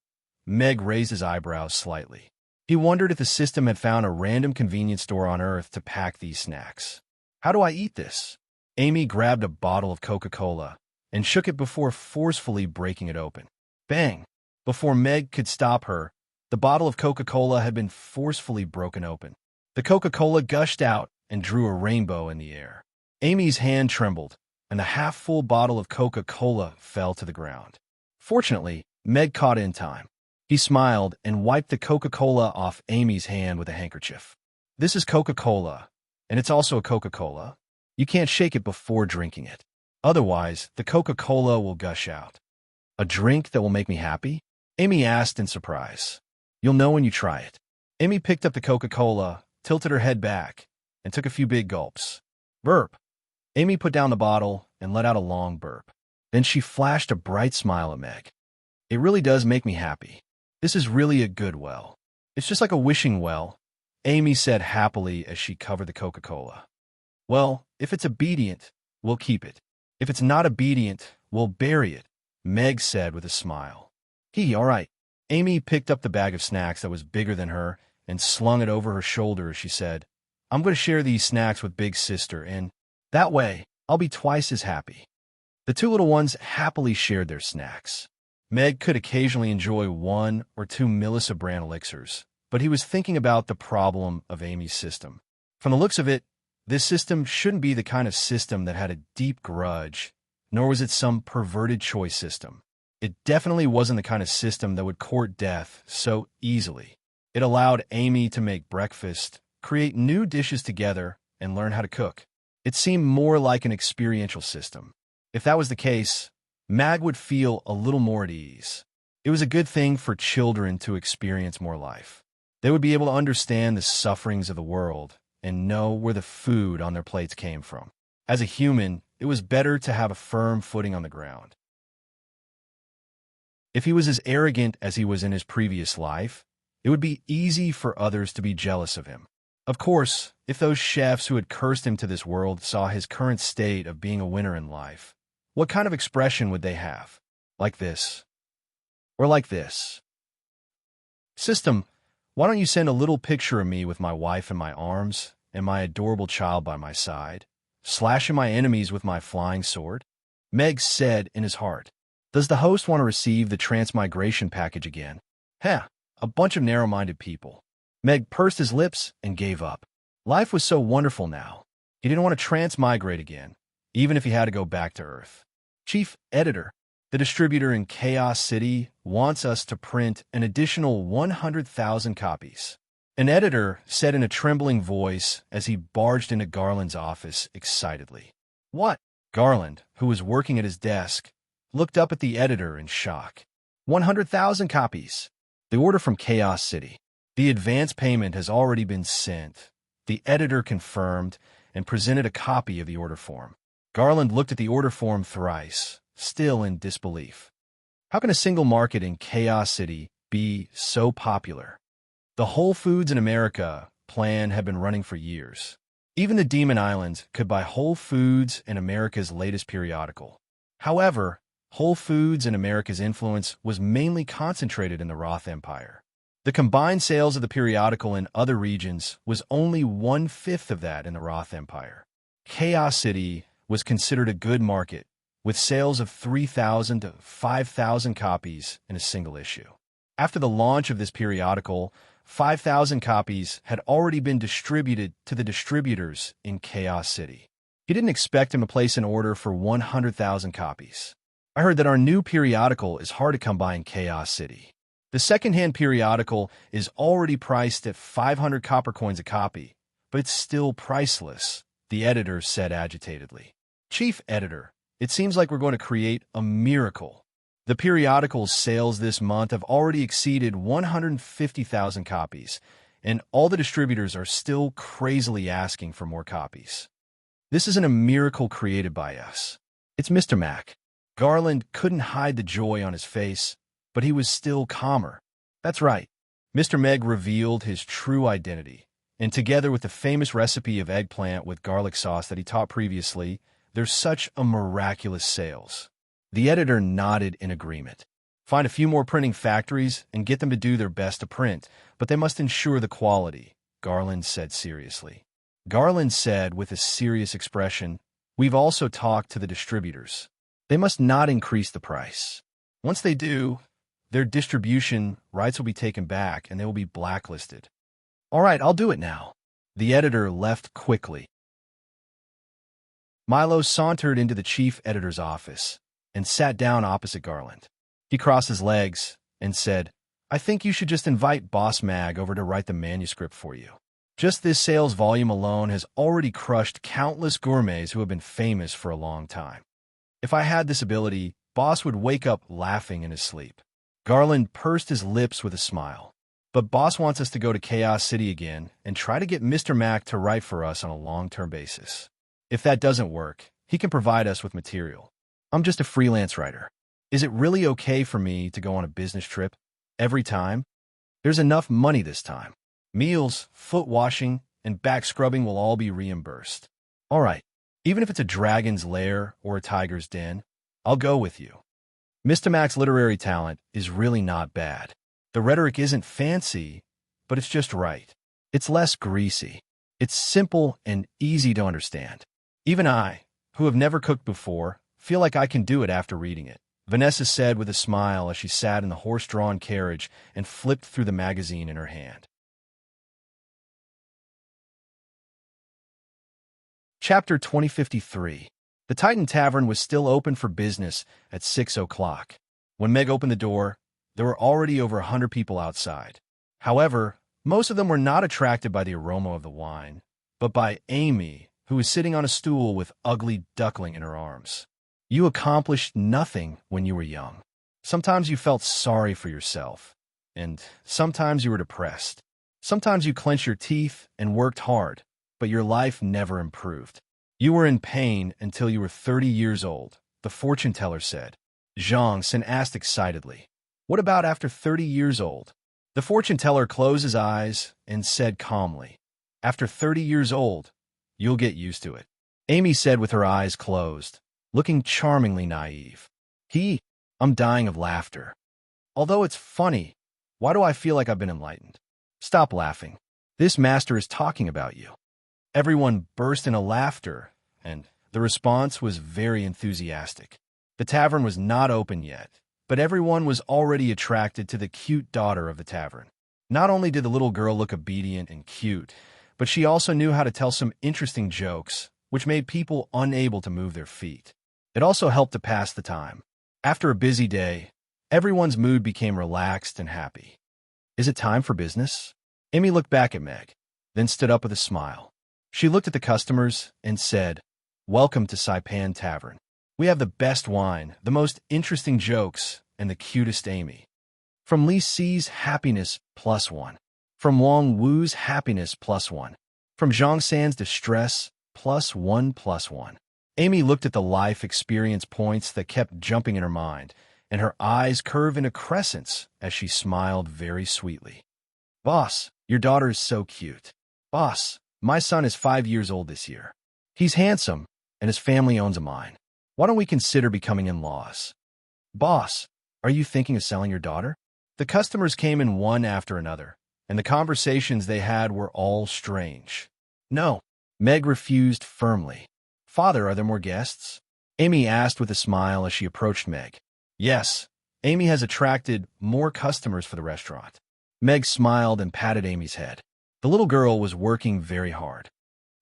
Meg raised his eyebrows slightly. He wondered if the system had found a random convenience store on Earth to pack these snacks. "How do I eat this?" Amy grabbed a bottle of Coca-Cola and shook it before forcefully breaking it open. Bang! Before Meg could stop her, the bottle of Coca-Cola had been forcefully broken open. The Coca-Cola gushed out and drew a rainbow in the air. Amy's hand trembled, and the half-full bottle of Coca-Cola fell to the ground. Fortunately, Meg caught it in time. He smiled and wiped the Coca-Cola off Amy's hand with a handkerchief. "This is Coca-Cola, and it's also a Coca-Cola. You can't shake it before drinking it. Otherwise, the Coca-Cola will gush out." "A drink that will make me happy?" Amy asked in surprise. "You'll know when you try it." Amy picked up the Coca-Cola, tilted her head back, and took a few big gulps. Burp. Amy put down the bottle and let out a long burp. Then she flashed a bright smile at Meg. "It really does make me happy. This is really a good well. It's just like a wishing well," Amy said happily as she covered the Coca-Cola. "Well, if it's obedient, we'll keep it. If it's not obedient, we'll bury it," Meg said with a smile. All right." Amy picked up the bag of snacks that was bigger than her and slung it over her shoulder as she said, "I'm going to share these snacks with Big Sister, and that way, I'll be twice as happy." The two little ones happily shared their snacks. Meg could occasionally enjoy 1 or 2 Melissa brand elixirs, but he was thinking about the problem of Amy's system. From the looks of it, this system shouldn't be the kind of system that had a deep grudge, nor was it some perverted choice system. It definitely wasn't the kind of system that would court death so easily. It allowed Amy to make breakfast, create new dishes together, and learn how to cook. It seemed more like an experiential system. If that was the case, Mag would feel a little more at ease. It was a good thing for children to experience more life. They would be able to understand the sufferings of the world and know where the food on their plates came from. As a human, it was better to have a firm footing on the ground. If he was as arrogant as he was in his previous life, it would be easy for others to be jealous of him. Of course, if those chefs who had cursed him to this world saw his current state of being a winner in life, what kind of expression would they have? Like this? Or like this? "System, why don't you send a little picture of me with my wife in my arms and my adorable child by my side, slashing my enemies with my flying sword?" Meg said in his heart. Does the host want to receive the transmigration package again? A bunch of narrow-minded people. Meg pursed his lips and gave up. Life was so wonderful now. He didn't want to transmigrate again, even if he had to go back to Earth. "Chief Editor, the distributor in Chaos City wants us to print an additional 100,000 copies." An editor said in a trembling voice as he barged into Garland's office excitedly. "What?" Garland, who was working at his desk, looked up at the editor in shock. 100,000 copies. The order from Chaos City. The advance payment has already been sent. The editor confirmed and presented a copy of the order form. Garland looked at the order form thrice, still in disbelief. How can a single market in Chaos City be so popular? The Whole Foods in America plan had been running for years. Even the Demon Islands could buy Whole Foods and America's latest periodical. However, Whole Foods and America's influence was mainly concentrated in the Roth Empire. The combined sales of the periodical in other regions was only 1/5 of that in the Roth Empire. Chaos City was considered a good market, with sales of 3,000 to 5,000 copies in a single issue. After the launch of this periodical, 5,000 copies had already been distributed to the distributors in Chaos City. He didn't expect him to place an order for 100,000 copies. "I heard that our new periodical is hard to come by in Chaos City. The second-hand periodical is already priced at 500 copper coins a copy, but it's still priceless," the editor said agitatedly. "Chief Editor, it seems like we're going to create a miracle. The periodical's sales this month have already exceeded 150,000 copies, and all the distributors are still crazily asking for more copies. This isn't a miracle created by us. It's Mr. Mac. Garland couldn't hide the joy on his face, but he was still calmer. That's right. Mr. Meg revealed his true identity, and together with the famous recipe of eggplant with garlic sauce that he taught previously, there's such a miraculous sales. The editor nodded in agreement. Find a few more printing factories and get them to do their best to print, but they must ensure the quality, Garland said seriously. Garland said with a serious expression, we've also talked to the distributors. They must not increase the price. Once they do, their distribution rights will be taken back and they will be blacklisted. All right, I'll do it now. The editor left quickly. Milo sauntered into the chief editor's office and sat down opposite Garland. He crossed his legs and said, I think you should just invite Boss Mag over to write the manuscript for you. Just this sales volume alone has already crushed countless gourmets who have been famous for a long time. If I had this ability, Boss would wake up laughing in his sleep. Garland pursed his lips with a smile. But Boss wants us to go to Chaos City again and try to get Mr. Mac to write for us on a long-term basis. If that doesn't work, he can provide us with material. I'm just a freelance writer. Is it really okay for me to go on a business trip every time? There's enough money this time. Meals, foot washing, and back scrubbing will all be reimbursed. All right, even if it's a dragon's lair or a tiger's den, I'll go with you. Mr. Mac's literary talent is really not bad. The rhetoric isn't fancy, but it's just right. It's less greasy. It's simple and easy to understand. Even I, who have never cooked before, feel like I can do it after reading it, Vanessa said with a smile as she sat in the horse-drawn carriage and flipped through the magazine in her hand. Chapter 2053. The Titan Tavern was still open for business at 6 o'clock. When Meg opened the door, there were already over 100 people outside. However, most of them were not attracted by the aroma of the wine, but by Amy, who was sitting on a stool with ugly duckling in her arms. You accomplished nothing when you were young. Sometimes you felt sorry for yourself, and sometimes you were depressed. Sometimes you clenched your teeth and worked hard, but your life never improved. You were in pain until you were 30 years old, the fortune teller said. Zhang Sin asked excitedly, what about after 30 years old? The fortune teller closed his eyes and said calmly, after 30 years old, you'll get used to it. Amy said with her eyes closed, looking charmingly naive. I'm dying of laughter. Although it's funny, why do I feel like I've been enlightened? Stop laughing. This master is talking about you. Everyone burst into laughter, and the response was very enthusiastic. The tavern was not open yet, but everyone was already attracted to the cute daughter of the tavern. Not only did the little girl look obedient and cute, but she also knew how to tell some interesting jokes, which made people unable to move their feet. It also helped to pass the time. After a busy day, everyone's mood became relaxed and happy. Is it time for business? Amy looked back at Meg, then stood up with a smile. She looked at the customers and said, Welcome to Saipan Tavern. We have the best wine, the most interesting jokes, and the cutest Amy. From Li Si's happiness +1. From Wang Wu's happiness +1. From Zhang San's distress +1. Amy looked at the life experience points that kept jumping in her mind, and her eyes curved into crescents as she smiled very sweetly. Boss, your daughter is so cute. Boss, my son is 5 years old this year. He's handsome, and his family owns a mine. Why don't we consider becoming in-laws? Boss, are you thinking of selling your daughter? The customers came in one after another, and the conversations they had were all strange. No, Meg refused firmly. Father, are there more guests? Amy asked with a smile as she approached Meg. Yes, Amy has attracted more customers for the restaurant. Meg smiled and patted Amy's head. The little girl was working very hard.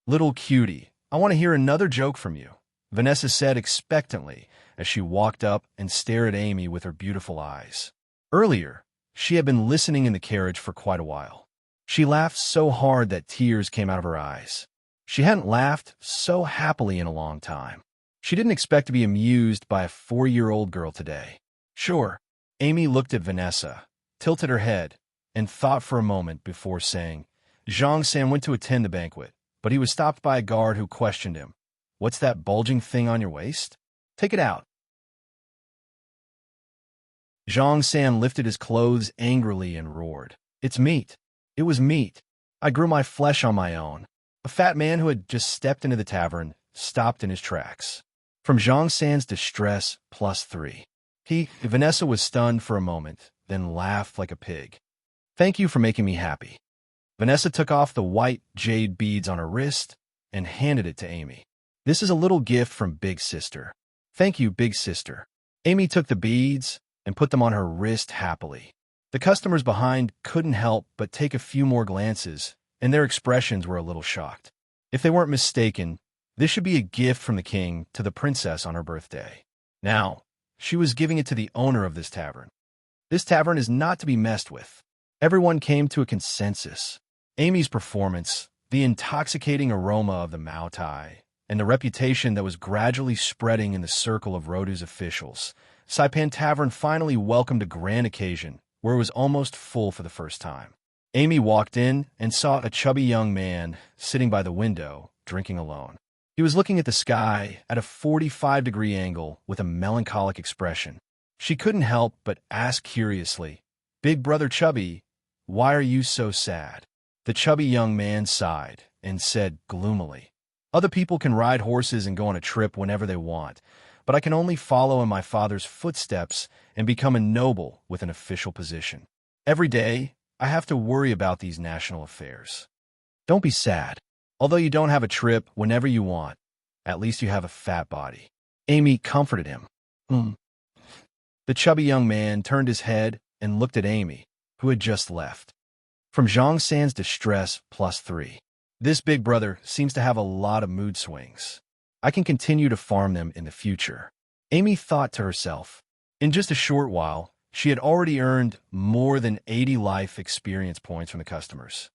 Little cutie, I want to hear another joke from you, Vanessa said expectantly as she walked up and stared at Amy with her beautiful eyes. Earlier, she had been listening in the carriage for quite a while. She laughed so hard that tears came out of her eyes. She hadn't laughed so happily in a long time. She didn't expect to be amused by a 4-year-old girl today. Sure, Amy looked at Vanessa, tilted her head, and thought for a moment before saying, Zhang San went to attend the banquet, but he was stopped by a guard who questioned him. What's that bulging thing on your waist? Take it out. Zhang San lifted his clothes angrily and roared. It's meat. It was meat. I grew my flesh on my own. A fat man who had just stepped into the tavern stopped in his tracks. From Zhang San's distress, +3. Vanessa was stunned for a moment, then laughed like a pig. Thank you for making me happy. Vanessa took off the white jade beads on her wrist and handed it to Amy. This is a little gift from Big Sister. Thank you, Big Sister. Amy took the beads and put them on her wrist happily. The customers behind couldn't help but take a few more glances, and their expressions were a little shocked. If they weren't mistaken, this should be a gift from the king to the princess on her birthday. Now, she was giving it to the owner of this tavern. This tavern is not to be messed with. Everyone came to a consensus. Amy's performance, the intoxicating aroma of the Mao Tai, and the reputation that was gradually spreading in the circle of Rodu's officials, Saipan Tavern finally welcomed a grand occasion where it was almost full for the first time. Amy walked in and saw a chubby young man sitting by the window, drinking alone. He was looking at the sky at a 45-degree angle with a melancholic expression. She couldn't help but ask curiously, Big Brother Chubby, why are you so sad? The chubby young man sighed and said gloomily, Other people can ride horses and go on a trip whenever they want, but I can only follow in my father's footsteps and become a noble with an official position. Every day, I have to worry about these national affairs. Don't be sad. Although you don't have a trip whenever you want, at least you have a fat body. Amy comforted him. The chubby young man turned his head and looked at Amy, who had just left. From Zhang San's distress, +3. This big brother seems to have a lot of mood swings. I can continue to farm them in the future. Amy thought to herself. In just a short while, she had already earned more than 80 life experience points from the customers.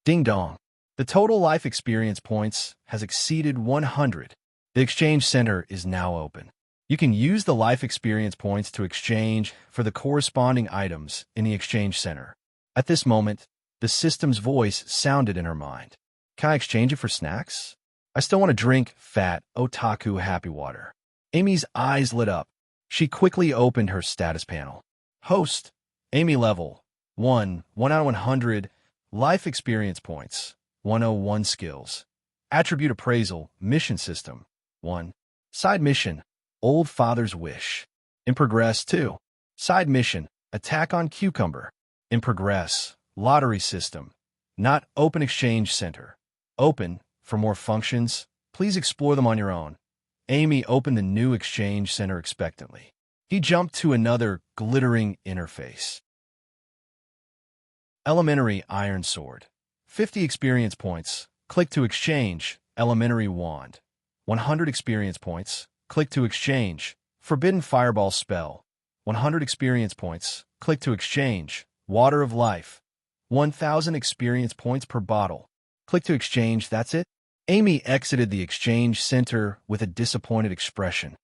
Ding dong. The total life experience points has exceeded 100. The exchange center is now open. You can use the life experience points to exchange for the corresponding items in the exchange center. At this moment, the system's voice sounded in her mind. Can I exchange it for snacks? I still want to drink fat otaku happy water. Amy's eyes lit up. She quickly opened her status panel. Host, Amy level, 1 out of 100, life experience points, 101 skills. Attribute appraisal, mission system, 1. Side mission, Old Father's Wish. In progress, 2. Side mission, attack on cucumber. In progress, lottery system, not open exchange center. Open, for more functions, please explore them on your own. Amy opened the new exchange center expectantly. He jumped to another glittering interface. Elementary Iron Sword. 50 experience points. Click to exchange. Elementary Wand. 100 experience points. Click to exchange. Forbidden Fireball Spell. 100 experience points. Click to exchange. Water of Life. 1,000 experience points per bottle. Click to exchange, that's it? Amy exited the exchange center with a disappointed expression.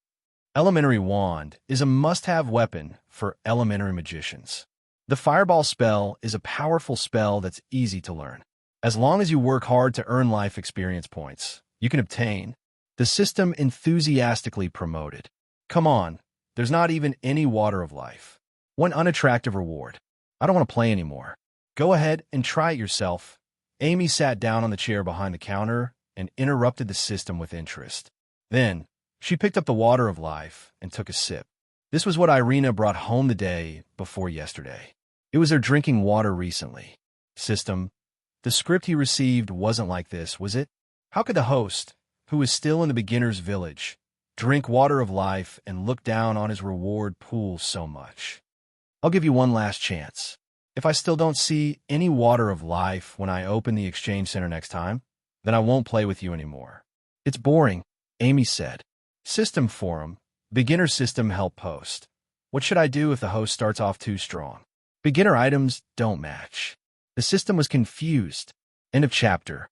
Elementary Wand is a must-have weapon for elementary magicians. The Fireball spell is a powerful spell that's easy to learn. As long as you work hard to earn life experience points, you can obtain. The system enthusiastically promoted. Come on, there's not even any water of life. One unattractive reward. I don't want to play anymore. Go ahead and try it yourself. Amy sat down on the chair behind the counter and interrupted the system with interest. Then, she picked up the water of life and took a sip. This was what Irina brought home the day before yesterday. It was her drinking water recently. System, the script he received wasn't like this, was it? How could the host, who was still in the beginner's village, drink water of life and look down on his reward pool so much? I'll give you one last chance. If I still don't see any water of life when I open the exchange center next time, then I won't play with you anymore. It's boring, Amy said. System forum, beginner system help post. What should I do if the host starts off too strong? Beginner items don't match. The system was confused. End of chapter.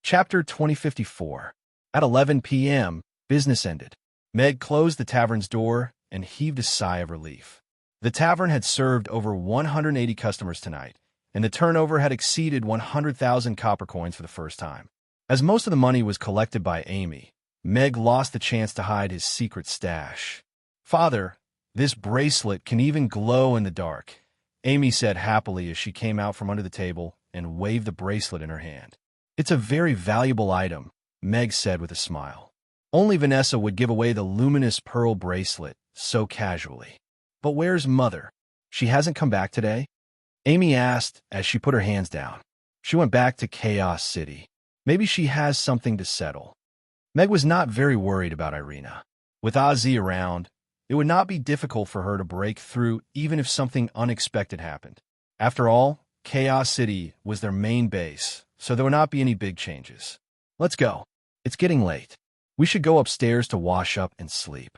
Chapter 2054. At 11 p.m., business ended. Meg closed the tavern's door and heaved a sigh of relief. The tavern had served over 180 customers tonight, and the turnover had exceeded 100,000 copper coins for the first time. As most of the money was collected by Amy, Meg lost the chance to hide his secret stash. "Father, this bracelet can even glow in the dark," Amy said happily as she came out from under the table and waved the bracelet in her hand. "It's a very valuable item," Meg said with a smile. Only Vanessa would give away the luminous pearl bracelet so casually. "But where's Mother? She hasn't come back today?" Amy asked as she put her hands down. "She went back to Chaos City. Maybe she has something to settle." Meg was not very worried about Irina. With Ozzy around, it would not be difficult for her to break through even if something unexpected happened. After all, Chaos City was their main base, so there would not be any big changes. "Let's go. It's getting late. We should go upstairs to wash up and sleep."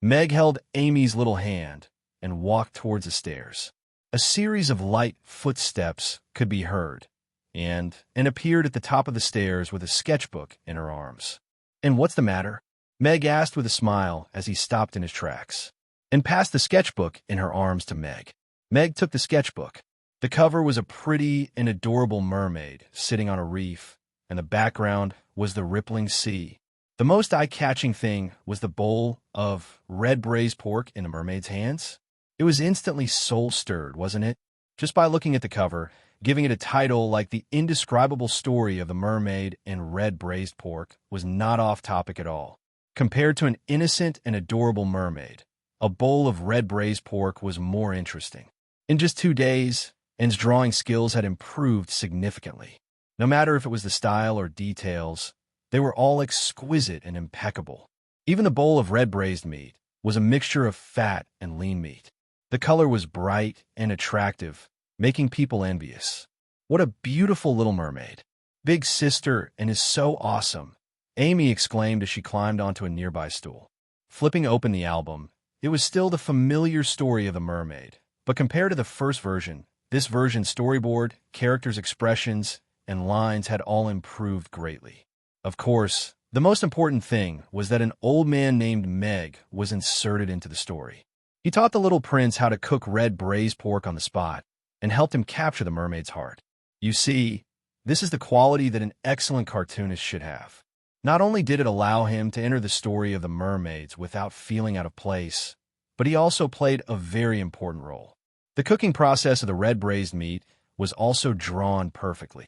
Meg held Amy's little hand and walked towards the stairs. A series of light footsteps could be heard, and appeared at the top of the stairs with a sketchbook in her arms. "And what's the matter?" Meg asked with a smile as he stopped in his tracks, and passed the sketchbook in her arms to Meg. Meg took the sketchbook. The cover was a pretty and adorable mermaid sitting on a reef, and the background was the rippling sea. The most eye-catching thing was the bowl of red braised pork in the mermaid's hands. It was instantly soul-stirred, wasn't it? Just by looking at the cover, giving it a title like The Indescribable Story of the Mermaid and Red Braised Pork was not off-topic at all. Compared to an innocent and adorable mermaid, a bowl of red braised pork was more interesting. In just 2 days, Anne's drawing skills had improved significantly. No matter if it was the style or details, they were all exquisite and impeccable. Even the bowl of red braised meat was a mixture of fat and lean meat. The color was bright and attractive, making people envious. "What a beautiful little mermaid. Big sister and is so awesome," Amy exclaimed as she climbed onto a nearby stool. Flipping open the album, it was still the familiar story of the mermaid, but compared to the first version, this version's storyboard, characters' expressions, and lines had all improved greatly. Of course, the most important thing was that an old man named Meg was inserted into the story. He taught the little prince how to cook red braised pork on the spot and helped him capture the mermaid's heart. You see, this is the quality that an excellent cartoonist should have. Not only did it allow him to enter the story of the mermaids without feeling out of place, but he also played a very important role. The cooking process of the red braised meat was also drawn perfectly.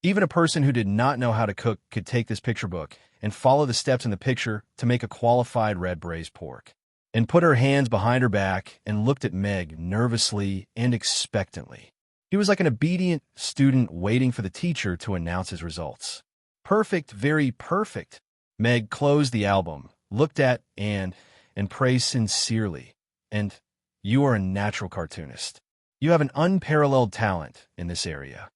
Even a person who did not know how to cook could take this picture book and follow the steps in the picture to make a qualified red braised pork. And put her hands behind her back and looked at Meg nervously and expectantly. He was like an obedient student waiting for the teacher to announce his results. "Perfect, very perfect." Meg closed the album, looked at Anne, and praised sincerely. "And you are a natural cartoonist. You have an unparalleled talent in this area."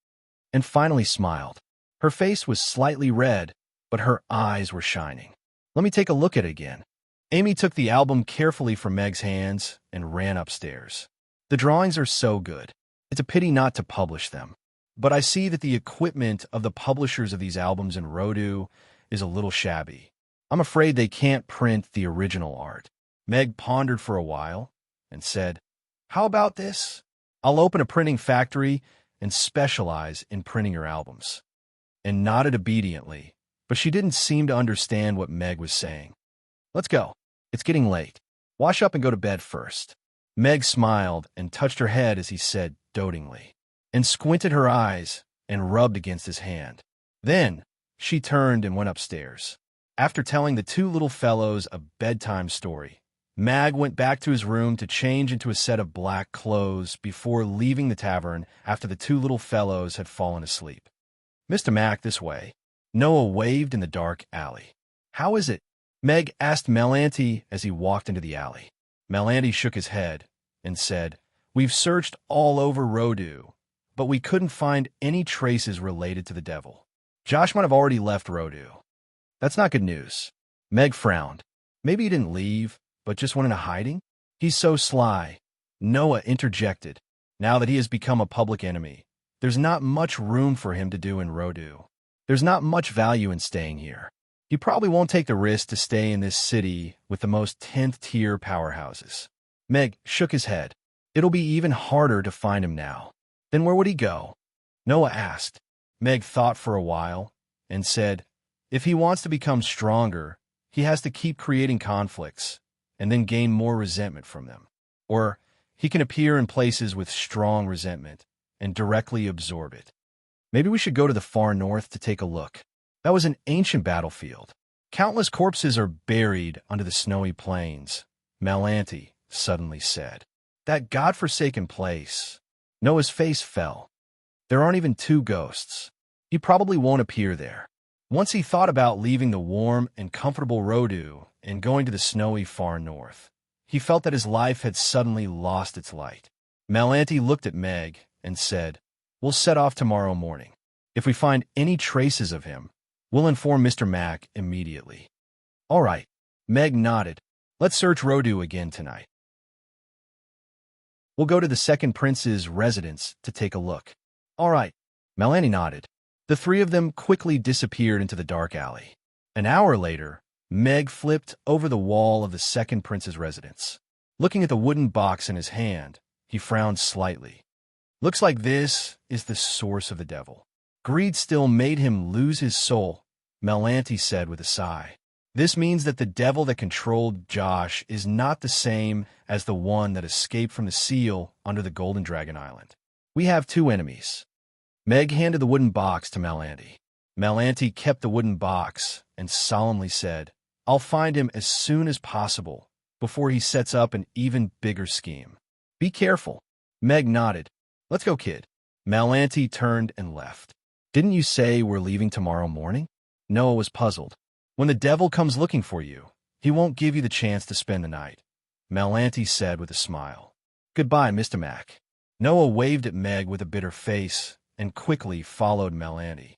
And finally smiled. Her face was slightly red, but her eyes were shining. "Let me take a look at it again." Amy took the album carefully from Meg's hands and ran upstairs. "The drawings are so good. It's a pity not to publish them. But I see that the equipment of the publishers of these albums in Rodu is a little shabby. I'm afraid they can't print the original art." Meg pondered for a while and said, "How about this? I'll open a printing factory and specialize in printing your albums." And nodded obediently, but she didn't seem to understand what Meg was saying. "Let's go. It's getting late. Wash up and go to bed first." Meg smiled and touched her head as he said dotingly, and squinted her eyes and rubbed against his hand. Then she turned and went upstairs. After telling the two little fellows a bedtime story, Mag went back to his room to change into a set of black clothes before leaving the tavern after the two little fellows had fallen asleep. "Mr. Mac, this way." Noah waved in the dark alley. "How is it?" Meg asked Melanti as he walked into the alley. Melanti shook his head and said, "We've searched all over Rodu, but we couldn't find any traces related to the devil. Josh might have already left Rodu." "That's not good news." Meg frowned. "Maybe he didn't leave, but just went into hiding?" "He's so sly," Noah interjected. "Now that he has become a public enemy, there's not much room for him to do in Rodu. There's not much value in staying here." He probably won't take the risk to stay in this city with the most 10th-tier powerhouses. Meg shook his head. It'll be even harder to find him now. Then where would he go? Noah asked. Meg thought for a while and said, if he wants to become stronger, he has to keep creating conflicts and then gain more resentment from them. Or he can appear in places with strong resentment and directly absorb it. Maybe we should go to the far north to take a look. That was an ancient battlefield. Countless corpses are buried under the snowy plains, Melanthe suddenly said. That godforsaken place. Noah's face fell. There aren't even 2 ghosts. He probably won't appear there. Once he thought about leaving the warm and comfortable Rodu and going to the snowy far north, he felt that his life had suddenly lost its light. Melanthe looked at Meg and said, we'll set off tomorrow morning. If we find any traces of him, we'll inform Mr. Mack immediately. All right. Meg nodded. Let's search Rodu again tonight. We'll go to the second prince's residence to take a look. All right. Melanthe nodded. The 3 of them quickly disappeared into the dark alley. An hour later, Meg flipped over the wall of the second prince's residence. Looking at the wooden box in his hand, he frowned slightly. Looks like this is the source of the devil. Greed still made him lose his soul, Melanthe said with a sigh. This means that the devil that controlled Josh is not the same as the one that escaped from the seal under the Golden Dragon Island. We have 2 enemies. Meg handed the wooden box to Melanthe. Melanthe kept the wooden box and solemnly said, I'll find him as soon as possible before he sets up an even bigger scheme. Be careful. Meg nodded. Let's go, kid. Melanthe turned and left. Didn't you say we're leaving tomorrow morning? Noah was puzzled. When the devil comes looking for you, he won't give you the chance to spend the night, Melanthe said with a smile. Goodbye, Mr. Mack. Noah waved at Meg with a bitter face and quickly followed Melanthe.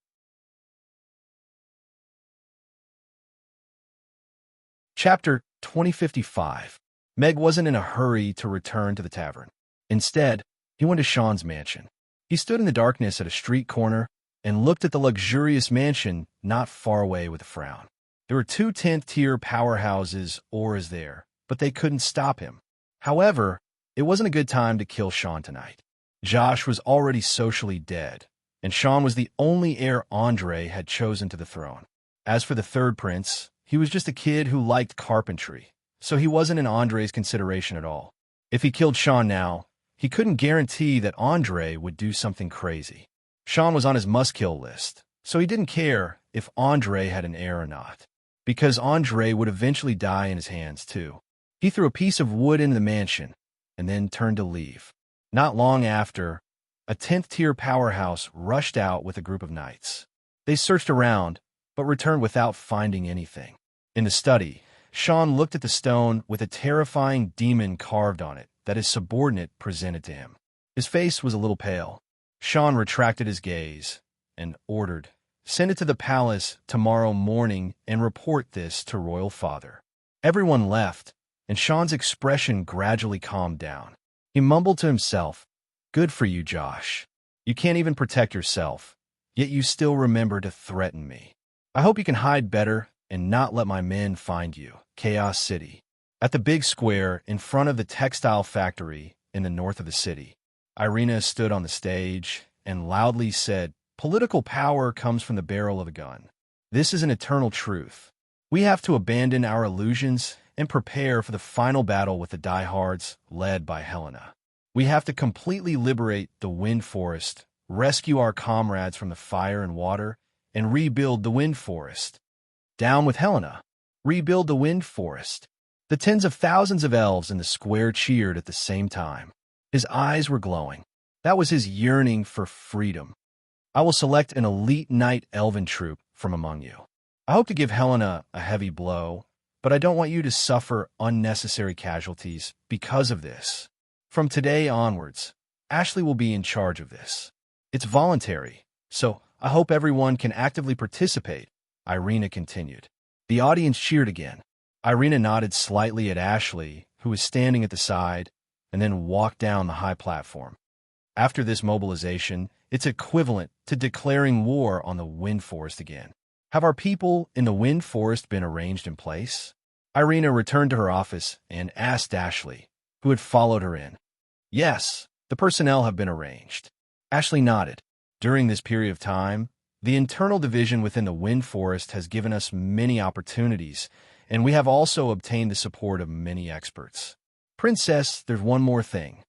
Chapter 2055. Meg wasn't in a hurry to return to the tavern. Instead, he went to Sean's mansion. He stood in the darkness at a street corner and looked at the luxurious mansion not far away with a frown. There were 2 10th-tier powerhouses auras there, but they couldn't stop him. However, it wasn't a good time to kill Sean tonight. Josh was already socially dead, and Sean was the only heir Andre had chosen to the throne. As for the third prince, he was just a kid who liked carpentry, so he wasn't in Andre's consideration at all. If he killed Sean now, he couldn't guarantee that Andre would do something crazy. Sean was on his must-kill list, so he didn't care if Andre had an heir or not, because Andre would eventually die in his hands too. He threw a piece of wood into the mansion and then turned to leave. Not long after, a 10th-tier powerhouse rushed out with a group of knights. They searched around, but returned without finding anything. In the study, Sean looked at the stone with a terrifying demon carved on it that his subordinate presented to him. His face was a little pale. Sean retracted his gaze and ordered, "Send it to the palace tomorrow morning and report this to Royal Father." Everyone left, and Sean's expression gradually calmed down. He mumbled to himself, "Good for you, Josh. You can't even protect yourself, yet you still remember to threaten me. I hope you can hide better and not let my men find you." Chaos City. At the big square in front of the textile factory in the north of the city, Irina stood on the stage and loudly said, "Political power comes from the barrel of a gun. This is an eternal truth. We have to abandon our illusions and prepare for the final battle with the diehards led by Helena. We have to completely liberate the Wind Forest, rescue our comrades from the fire and water, and rebuild the Wind Forest. Down with Helena. Rebuild the Wind Forest." The tens of thousands of elves in the square cheered at the same time. His eyes were glowing. That was his yearning for freedom. "I will select an elite knight elven troop from among you. I hope to give Helena a heavy blow, but I don't want you to suffer unnecessary casualties because of this. From today onwards, Ashley will be in charge of this. It's voluntary, so I hope everyone can actively participate," Irina continued. The audience cheered again. Irina nodded slightly at Ashley, who was standing at the side, and then walked down the high platform. After this mobilization, it's equivalent to declaring war on the Wind Forest again. Have our people in the wind forest been arranged in place? Irina returned to her office and asked Ashley, who had followed her in. Yes, the personnel have been arranged. Ashley nodded. During this period of time, the internal division within the wind forest has given us many opportunities, and we have also obtained the support of many experts. Princess, there's one more thing.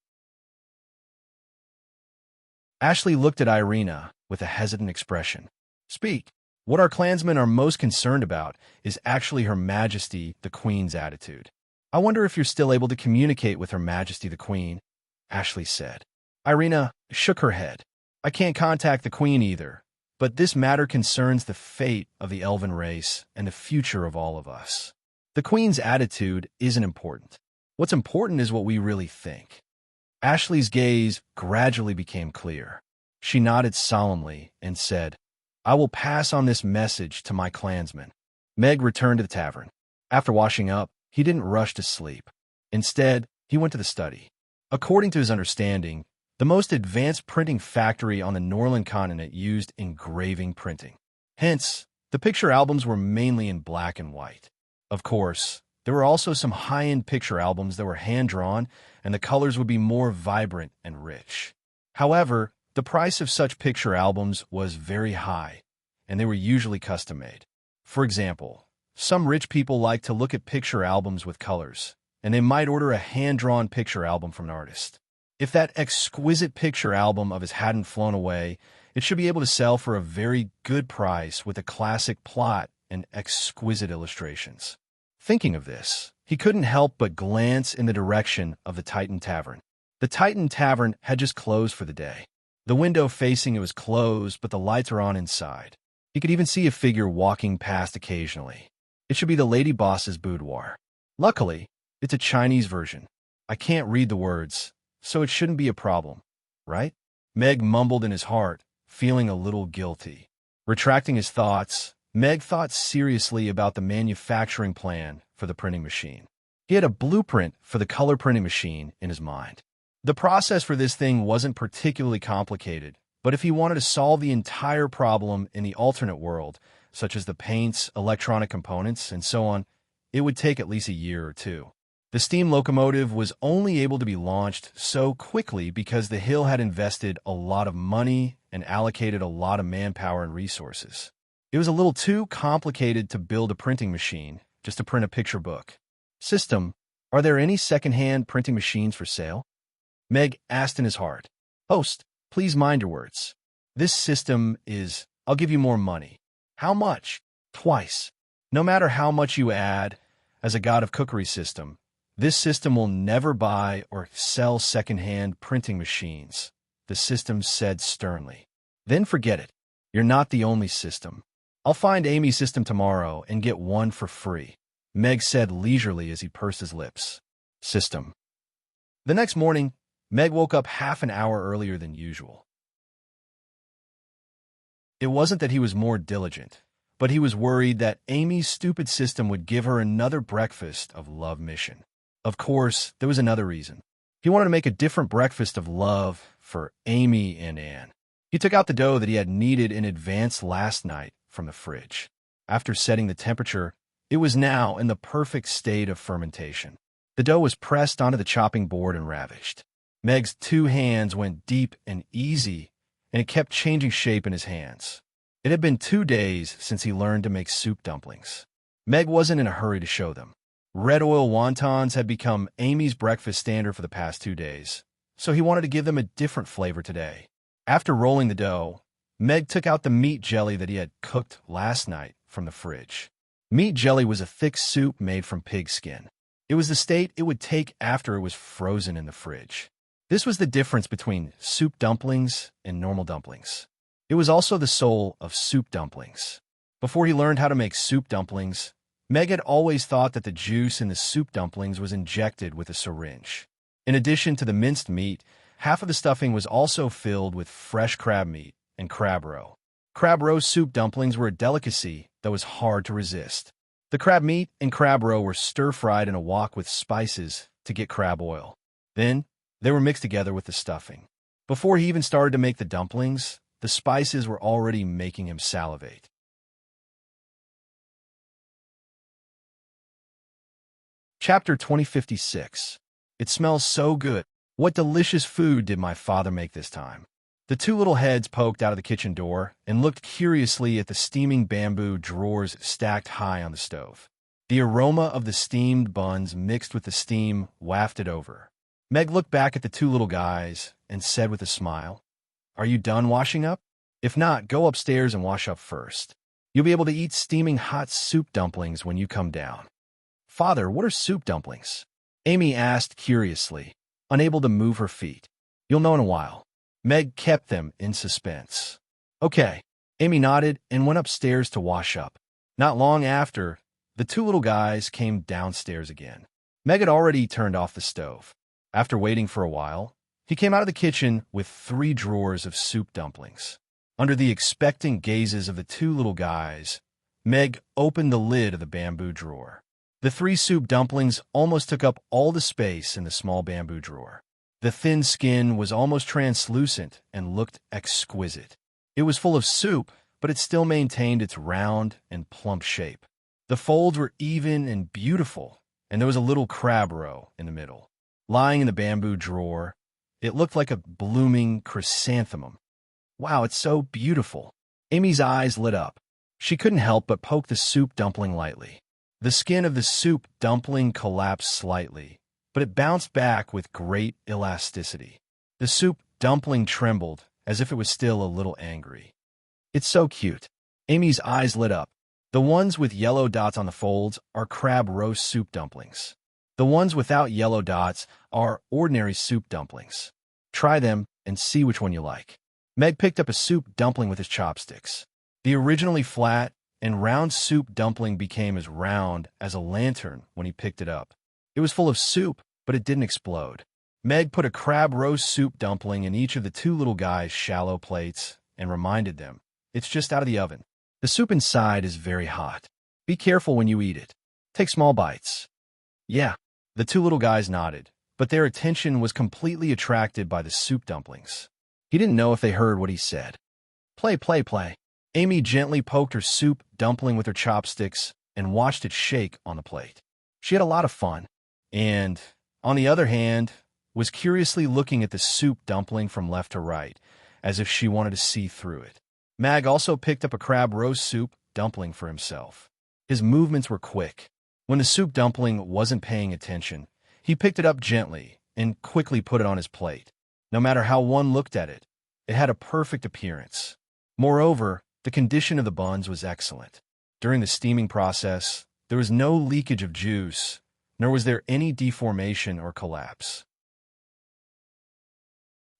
Ashley looked at Irina with a hesitant expression. Speak. What our clansmen are most concerned about is actually Her Majesty the Queen's attitude. I wonder if you're still able to communicate with Her Majesty the Queen, Ashley said. Irina shook her head. I can't contact the Queen either, but this matter concerns the fate of the elven race and the future of all of us. The Queen's attitude isn't important. What's important is what we really think. Ashley's gaze gradually became clear. She nodded solemnly and said, I will pass on this message to my clansmen. Meg returned to the tavern. After washing up, he didn't rush to sleep. Instead, he went to the study. According to his understanding, the most advanced printing factory on the Norland continent used engraving printing. Hence, the picture albums were mainly in black and white. Of course, there were also some high-end picture albums that were hand-drawn, and the colors would be more vibrant and rich. However, the price of such picture albums was very high, and they were usually custom-made. For example, some rich people like to look at picture albums with colors, and they might order a hand-drawn picture album from an artist. If that exquisite picture album of his hadn't flown away, it should be able to sell for a very good price with a classic plot and exquisite illustrations. Thinking of this, he couldn't help but glance in the direction of the Titan Tavern. The Titan Tavern had just closed for the day. The window facing it was closed, but the lights were on inside. He could even see a figure walking past occasionally. It should be the lady boss's boudoir. Luckily, it's a Chinese version. I can't read the words, so it shouldn't be a problem, right? Meg mumbled in his heart, feeling a little guilty. Retracting his thoughts, Meg thought seriously about the manufacturing plan for the printing machine. He had a blueprint for the color printing machine in his mind. The process for this thing wasn't particularly complicated, but if he wanted to solve the entire problem in the alternate world, such as the paints, electronic components, and so on, it would take at least a year or two. The steam locomotive was only able to be launched so quickly because the Hill had invested a lot of money and allocated a lot of manpower and resources. It was a little too complicated to build a printing machine just to print a picture book. System, are there any second-hand printing machines for sale? Meg asked in his heart. Host, please mind your words. This system is, I'll give you more money. How much? Twice. No matter how much you add, as a god of cookery system, this system will never buy or sell second-hand printing machines, the system said sternly. Then forget it. You're not the only system. I'll find Amy's system tomorrow and get one for free, Meg said leisurely as he pursed his lips. System. The next morning, Meg woke up half an hour earlier than usual. It wasn't that he was more diligent, but he was worried that Amy's stupid system would give her another breakfast of love mission. Of course, there was another reason. He wanted to make a different breakfast of love for Amy and Anne. He took out the dough that he had kneaded in advance last night from the fridge. After setting the temperature, it was now in the perfect state of fermentation. The dough was pressed onto the chopping board and ravished. Meg's two hands went deep and easy, and it kept changing shape in his hands. It had been 2 days since he learned to make soup dumplings. Meg wasn't in a hurry to show them. Red oil wontons had become Amy's breakfast standard for the past 2 days, so he wanted to give them a different flavor today. After rolling the dough, Meg took out the meat jelly that he had cooked last night from the fridge. Meat jelly was a thick soup made from pig skin. It was the state it would take after it was frozen in the fridge. This was the difference between soup dumplings and normal dumplings. It was also the soul of soup dumplings. Before he learned how to make soup dumplings, Meg had always thought that the juice in the soup dumplings was injected with a syringe. In addition to the minced meat, half of the stuffing was also filled with fresh crab meat and crab roe. Crab roe soup dumplings were a delicacy that was hard to resist. The crab meat and crab roe were stir-fried in a wok with spices to get crab oil. Then, they were mixed together with the stuffing. Before he even started to make the dumplings, the spices were already making him salivate. Chapter 2056. It smells so good. What delicious food did my father make this time? The two little heads poked out of the kitchen door and looked curiously at the steaming bamboo drawers stacked high on the stove. The aroma of the steamed buns mixed with the steam wafted over. Meg looked back at the two little guys and said with a smile, "Are you done washing up? If not, go upstairs and wash up first. You'll be able to eat steaming hot soup dumplings when you come down." "Father, what are soup dumplings?" Amy asked curiously, unable to move her feet. "You'll know in a while." Meg kept them in suspense. "Okay." Amy nodded and went upstairs to wash up. Not long after, the two little guys came downstairs again. Meg had already turned off the stove. After waiting for a while, he came out of the kitchen with 3 drawers of soup dumplings. Under the expectant gazes of the two little guys, Meg opened the lid of the bamboo drawer. The 3 soup dumplings almost took up all the space in the small bamboo drawer. The thin skin was almost translucent and looked exquisite. It was full of soup, but it still maintained its round and plump shape. The folds were even and beautiful, and there was a little crab roe in the middle. Lying in the bamboo drawer, it looked like a blooming chrysanthemum. "Wow, it's so beautiful." Amy's eyes lit up. She couldn't help but poke the soup dumpling lightly. The skin of the soup dumpling collapsed slightly, but it bounced back with great elasticity. The soup dumpling trembled as if it was still a little angry. "It's so cute." Amy's eyes lit up. The ones with yellow dots on the folds are crab roast soup dumplings. The ones without yellow dots are ordinary soup dumplings. Try them and see which one you like. Meg picked up a soup dumpling with his chopsticks. The originally flat and round soup dumpling became as round as a lantern when he picked it up. It was full of soup, but it didn't explode. Meg put a crab roast soup dumpling in each of the two little guys' shallow plates and reminded them, "It's just out of the oven. The soup inside is very hot. Be careful when you eat it. Take small bites." "Yeah." The two little guys nodded, but their attention was completely attracted by the soup dumplings. He didn't know if they heard what he said. "Play, play, play." Amy gently poked her soup dumpling with her chopsticks and watched it shake on the plate. She had a lot of fun, and, on the other hand, was curiously looking at the soup dumpling from left to right, as if she wanted to see through it. Mag also picked up a crab roast soup dumpling for himself. His movements were quick. When the soup dumpling wasn't paying attention, he picked it up gently and quickly put it on his plate. No matter how one looked at it, it had a perfect appearance. Moreover, the condition of the buns was excellent. During the steaming process, there was no leakage of juice, nor was there any deformation or collapse.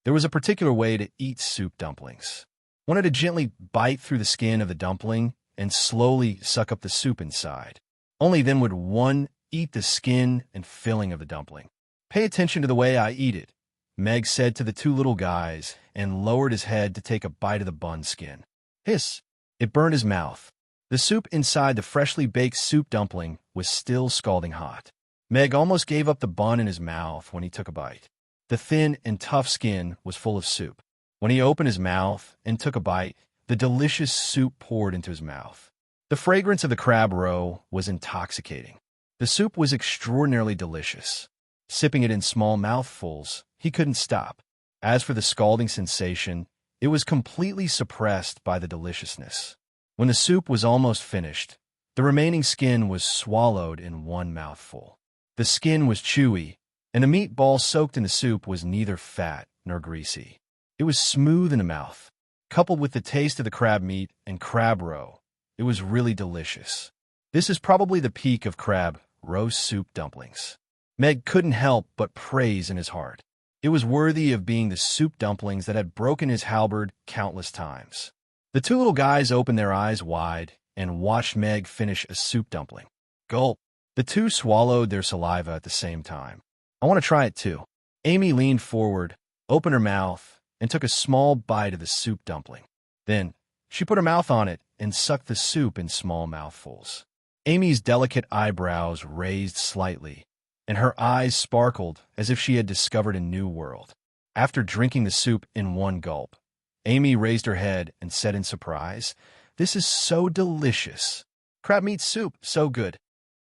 There was a particular way to eat soup dumplings. One had to gently bite through the skin of the dumpling and slowly suck up the soup inside. Only then would one eat the skin and filling of the dumpling. "Pay attention to the way I eat it," Meg said to the two little guys and lowered his head to take a bite of the bun skin. Hiss! It burned his mouth. The soup inside the freshly baked soup dumpling was still scalding hot. Meg almost gave up the bun in his mouth when he took a bite. The thin and tough skin was full of soup. When he opened his mouth and took a bite, the delicious soup poured into his mouth. The fragrance of the crab roe was intoxicating. The soup was extraordinarily delicious. Sipping it in small mouthfuls, he couldn't stop. As for the scalding sensation, it was completely suppressed by the deliciousness. When the soup was almost finished, the remaining skin was swallowed in one mouthful. The skin was chewy, and the meatball soaked in the soup was neither fat nor greasy. It was smooth in the mouth. Coupled with the taste of the crab meat and crab roe, it was really delicious. This is probably the peak of crab roast soup dumplings. Meg couldn't help but praise in his heart. It was worthy of being the soup dumplings that had broken his halberd countless times. The two little guys opened their eyes wide and watched Meg finish a soup dumpling. Gulp! The two swallowed their saliva at the same time. "I want to try it too." Amy leaned forward, opened her mouth, and took a small bite of the soup dumpling. Then, she put her mouth on it and sucked the soup in small mouthfuls. Amy's delicate eyebrows raised slightly, and her eyes sparkled as if she had discovered a new world. After drinking the soup in one gulp, Amy raised her head and said in surprise, "This is so delicious. Crab meat soup, so good."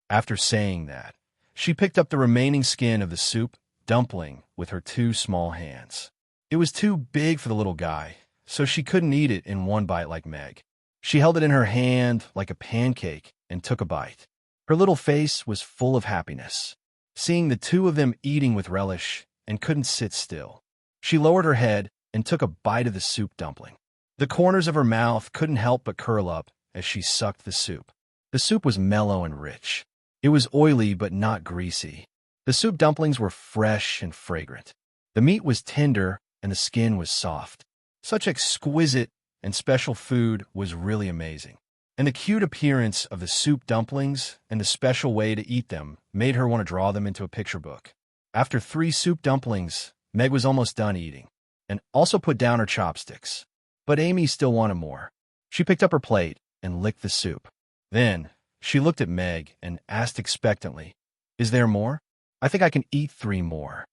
After saying that, She picked up the remaining skin of the soup dumpling with her two small hands. It was too big for the little guy, so she couldn't eat it in one bite like Meg. She held it in her hand like a pancake and took a bite. Her little face was full of happiness, seeing the two of them eating with relish, and couldn't sit still. She lowered her head and took a bite of the soup dumpling. The corners of her mouth couldn't help but curl up as she sucked the soup. The soup was mellow and rich. It was oily but not greasy. The soup dumplings were fresh and fragrant. The meat was tender and the skin was soft. Such exquisite and special food was really amazing. And the cute appearance of the soup dumplings and the special way to eat them made her want to draw them into a picture book. After 3 soup dumplings, Meg was almost done eating, and also put down her chopsticks. But Amy still wanted more. She picked up her plate and licked the soup. Then, she looked at Meg and asked expectantly, "Is there more? I think I can eat 3 more."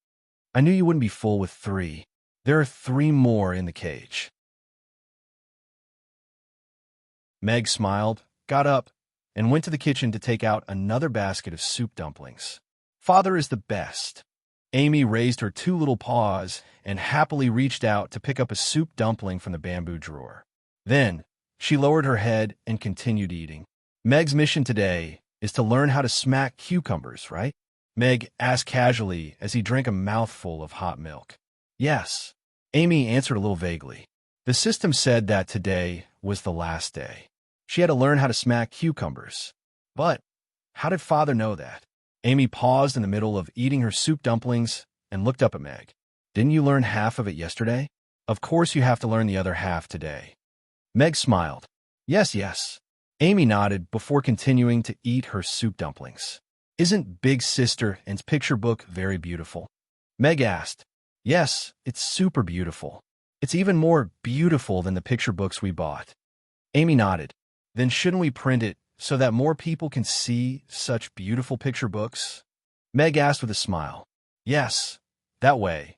"I knew you wouldn't be full with 3. There are 3 more in the cage." Meg smiled, got up, and went to the kitchen to take out another basket of soup dumplings. "Father is the best." Amy raised her 2 little paws and happily reached out to pick up a soup dumpling from the bamboo drawer. Then, she lowered her head and continued eating. "Meg's mission today is to learn how to smack cucumbers, right?" Meg asked casually as he drank a mouthful of hot milk. "Yes," Amy answered a little vaguely. The system said that today was the last day. She had to learn how to smack cucumbers. But how did Father know that? Amy paused in the middle of eating her soup dumplings and looked up at Meg. "Didn't you learn half of it yesterday? Of course you have to learn the other half today." Meg smiled. Yes. Amy nodded before continuing to eat her soup dumplings. "Isn't Big Sister and's picture book very beautiful?" Meg asked. "Yes, it's super beautiful. It's even more beautiful than the picture books we bought." Amy nodded. "Then shouldn't we print it so that more people can see such beautiful picture books?" Meg asked with a smile. "Yes, that way,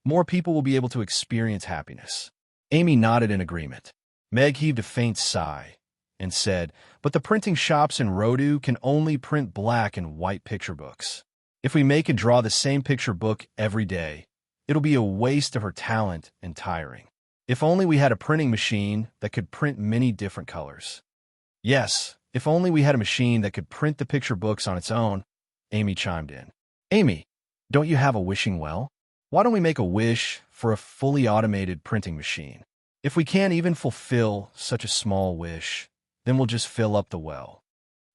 more people will be able to experience happiness." Amy nodded in agreement. Meg heaved a faint sigh and said, "But the printing shops in Rodu can only print black and white picture books. If we make and draw the same picture book every day, it'll be a waste of her talent and tiring. If only we had a printing machine that could print many different colors." "Yes, if only we had a machine that could print the picture books on its own," Amy chimed in. "Amy, don't you have a wishing well? Why don't we make a wish for a fully automated printing machine? If we can't even fulfill such a small wish, then we'll just fill up the well."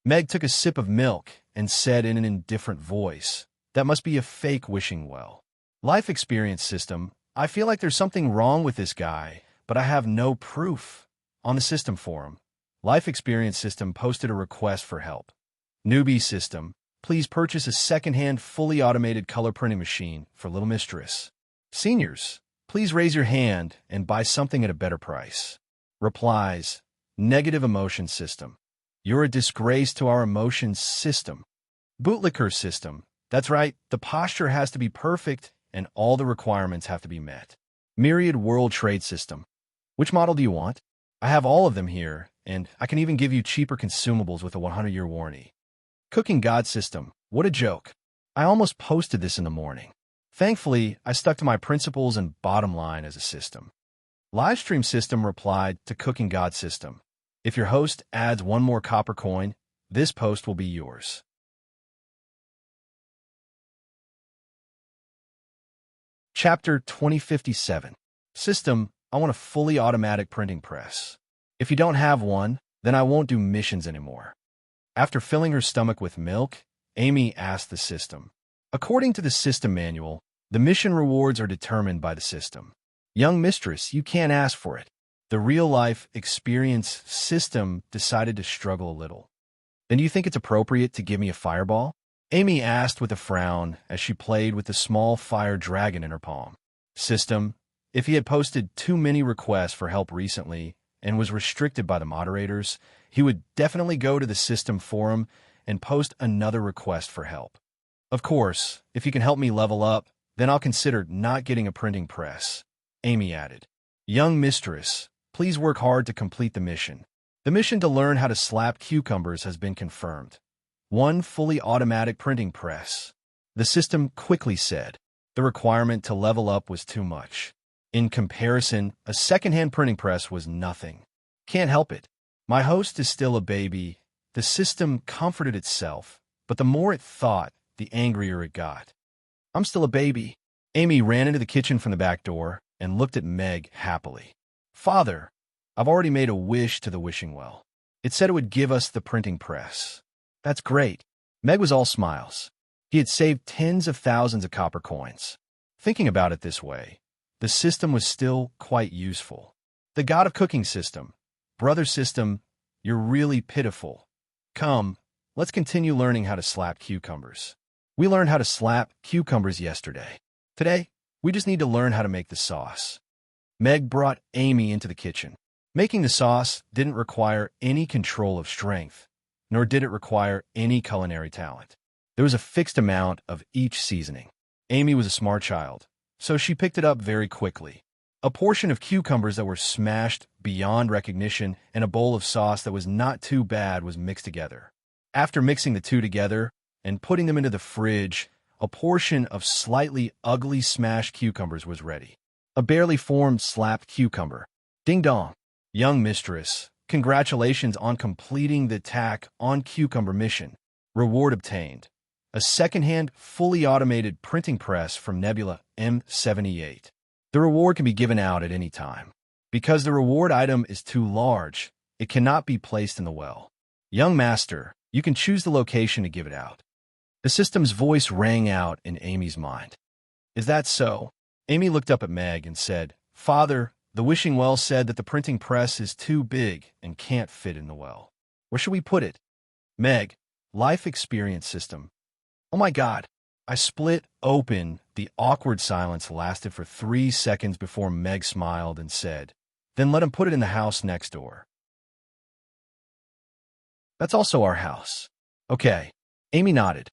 Meg took a sip of milk and said in an indifferent voice, "That must be a fake wishing well. Life experience system, I feel like there's something wrong with this guy, but I have no proof." On the system forum, Life Experience System posted a request for help. "Newbie system, please purchase a second-hand fully automated color printing machine for Little Mistress. Seniors, please raise your hand and buy something at a better price." Replies, Negative Emotion System. "You're a disgrace to our emotions system." Bootlicker System. That's right, the posture has to be perfect and all the requirements have to be met. Myriad World Trade System. "Which model do you want? I have all of them here, and I can even give you cheaper consumables with a 100-year warranty." Cooking God System. What a joke. I almost posted this in the morning. Thankfully, I stuck to my principles and bottom line as a system. Livestream System replied to Cooking God System. "If your host adds 1 more copper coin, this post will be yours." Chapter 2057. System, I want a fully automatic printing press. If you don't have one, then I won't do missions anymore. After filling her stomach with milk, Amy asked the system. According to the system manual, the mission rewards are determined by the system. "Young mistress, you can't ask for it." The real-life experience system decided to struggle a little. "Then do you think it's appropriate to give me a fireball?" Amy asked with a frown as she played with the small fire dragon in her palm. System, if he had posted too many requests for help recently and was restricted by the moderators, he would definitely go to the system forum and post another request for help. "Of course, if you can help me level up, then I'll consider not getting a printing press," Amy added. "Young mistress, please work hard to complete the mission. The mission to learn how to slap cucumbers has been confirmed. One fully automatic printing press. The system quickly said. The requirement to level up was too much. In comparison, a second-hand printing press was nothing. Can't help it. My host is still a baby. The system comforted itself, but the more it thought, the angrier it got. I'm still a baby. Amy ran into the kitchen from the back door and looked at Meg happily. Father, I've already made a wish to the wishing well. It said it would give us the printing press. That's great. Meg was all smiles. He had saved tens of thousands of copper coins. Thinking about it this way, the system was still quite useful. The god of cooking system. Brother system, you're really pitiful. Come, let's continue learning how to slap cucumbers. We learned how to slap cucumbers yesterday. Today, we just need to learn how to make the sauce. Meg brought Amy into the kitchen. Making the sauce didn't require any control of strength, nor did it require any culinary talent. There was a fixed amount of each seasoning. Amy was a smart child, so she picked it up very quickly. A portion of cucumbers that were smashed beyond recognition and a bowl of sauce that was not too bad was mixed together. After mixing the two together and putting them into the fridge, a portion of slightly ugly smashed cucumbers was ready. A barely formed slapped cucumber. Ding dong. Young mistress, congratulations on completing the tack on cucumber mission. Reward obtained. A second-hand, fully automated printing press from Nebula M78. The reward can be given out at any time. Because the reward item is too large, it cannot be placed in the well. Young master, you can choose the location to give it out. The system's voice rang out in Amy's mind. Is that so? Amy looked up at Meg and said, Father, the wishing well said that the printing press is too big and can't fit in the well. Where should we put it? Meg, life experience system. Oh my God. I split open. The awkward silence lasted for 3 seconds before Meg smiled and said, Then let him put it in the house next door. That's also our house. Okay. Amy nodded.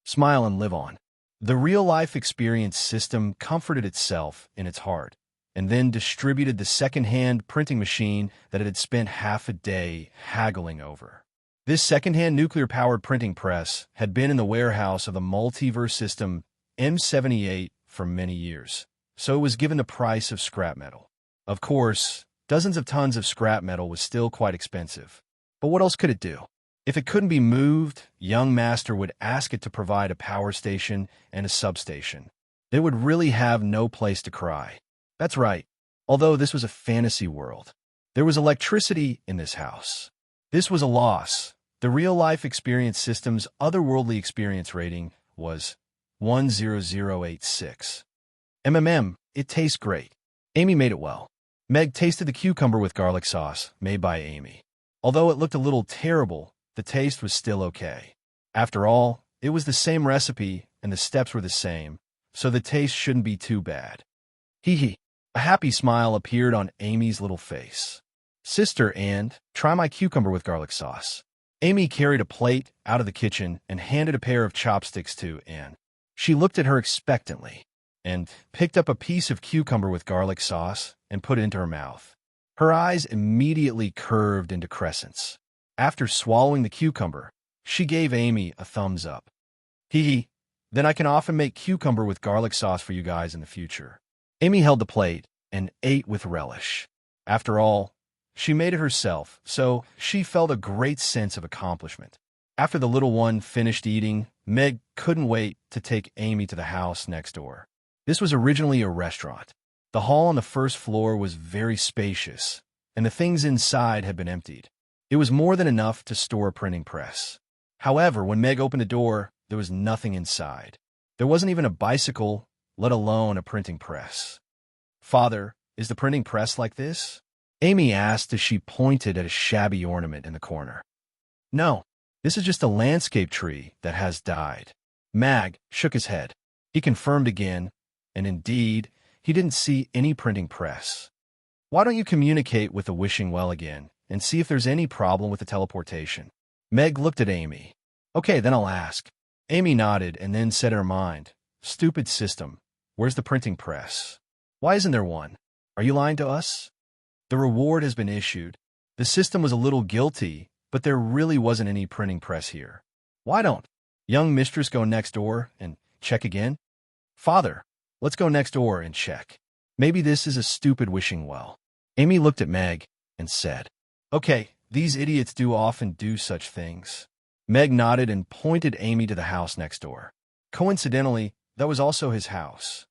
Smile and live on. The real-life experience system comforted itself in its heart, and then distributed the second-hand printing machine that it had spent half a day haggling over. This second-hand nuclear-powered printing press had been in the warehouse of the multiverse system M78 for many years, so it was given the price of scrap metal. Of course, dozens of tons of scrap metal was still quite expensive. But what else could it do? If it couldn't be moved, young master would ask it to provide a power station and a substation. It would really have no place to cry. That's right. Although this was a fantasy world, there was electricity in this house. This was a loss. The real-life experience system's otherworldly experience rating was 10086. It tastes great. Amy made it well. Meg tasted the cucumber with garlic sauce made by Amy. Although it looked a little terrible, the taste was still okay. After all, it was the same recipe and the steps were the same, so the taste shouldn't be too bad. Hee hee. A happy smile appeared on Amy's little face. Sister, and try my cucumber with garlic sauce. Amy carried a plate out of the kitchen and handed a pair of chopsticks to Anne. She looked at her expectantly and picked up a piece of cucumber with garlic sauce and put it into her mouth. Her eyes immediately curved into crescents. After swallowing the cucumber, she gave Amy a thumbs up. Hee hee, then I can often make cucumber with garlic sauce for you guys in the future. Amy held the plate and ate with relish. After all, she made it herself, so she felt a great sense of accomplishment. After the little one finished eating, Meg couldn't wait to take Amy to the house next door. This was originally a restaurant. The hall on the first floor was very spacious, and the things inside had been emptied. It was more than enough to store a printing press. However, when Meg opened the door, there was nothing inside. There wasn't even a bicycle, let alone a printing press. Father, is the printing press like this? Amy asked as she pointed at a shabby ornament in the corner. No, this is just a landscape tree that has died. Mag shook his head. He confirmed again, and indeed, he didn't see any printing press. Why don't you communicate with the wishing well again and see if there's any problem with the teleportation? Meg looked at Amy. Okay, then I'll ask. Amy nodded and then said in her mind, Stupid system, where's the printing press? Why isn't there one? Are you lying to us? The reward has been issued. The system was a little guilty, but there really wasn't any printing press here. Why don't young mistress go next door and check again? Father, let's go next door and check. Maybe this is a stupid wishing well. Amy looked at Meg and said, Okay, these idiots do often do such things. Meg nodded and pointed Amy to the house next door. Coincidentally, that was also his house.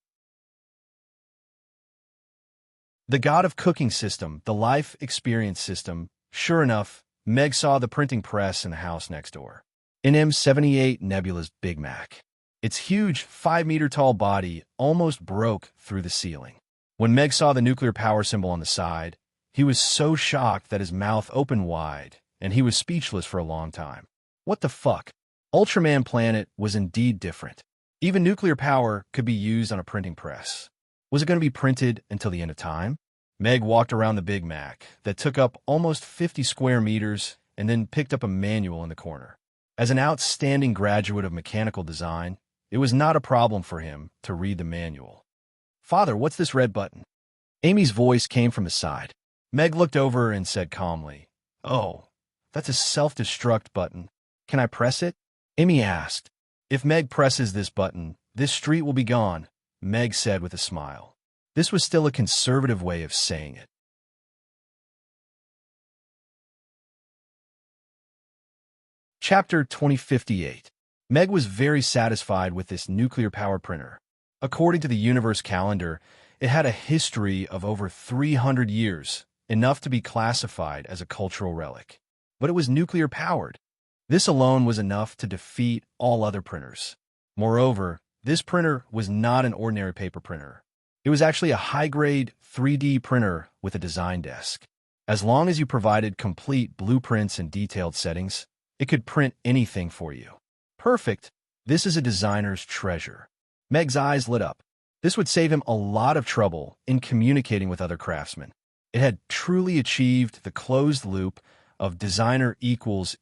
The God of Cooking system, the Life Experience system. Sure enough, Meg saw the printing press in the house next door. An M78 Nebula's Big Mac. Its huge 5-meter-tall body almost broke through the ceiling. When Meg saw the nuclear power symbol on the side, he was so shocked that his mouth opened wide, and he was speechless for a long time. What the fuck? Ultraman Planet was indeed different. Even nuclear power could be used on a printing press. Was it going to be printed until the end of time? Meg walked around the Big Mac that took up almost 50 square meters and then picked up a manual in the corner. As an outstanding graduate of mechanical design, it was not a problem for him to read the manual. Father, what's this red button? Amy's voice came from his side. Meg looked over and said calmly, Oh, that's a self-destruct button. Can I press it? Amy asked. If Meg presses this button, this street will be gone, Meg said with a smile. This was still a conservative way of saying it. Chapter 2058. Meg was very satisfied with this nuclear power printer. According to the universe calendar, it had a history of over 300 years, enough to be classified as a cultural relic. But it was nuclear powered. This alone was enough to defeat all other printers. Moreover, this printer was not an ordinary paper printer. It was actually a high-grade 3D printer with a design desk. As long as you provided complete blueprints and detailed settings, it could print anything for you. Perfect. This is a designer's treasure. Meg's eyes lit up. This would save him a lot of trouble in communicating with other craftsmen. It had truly achieved the closed loop of designer equals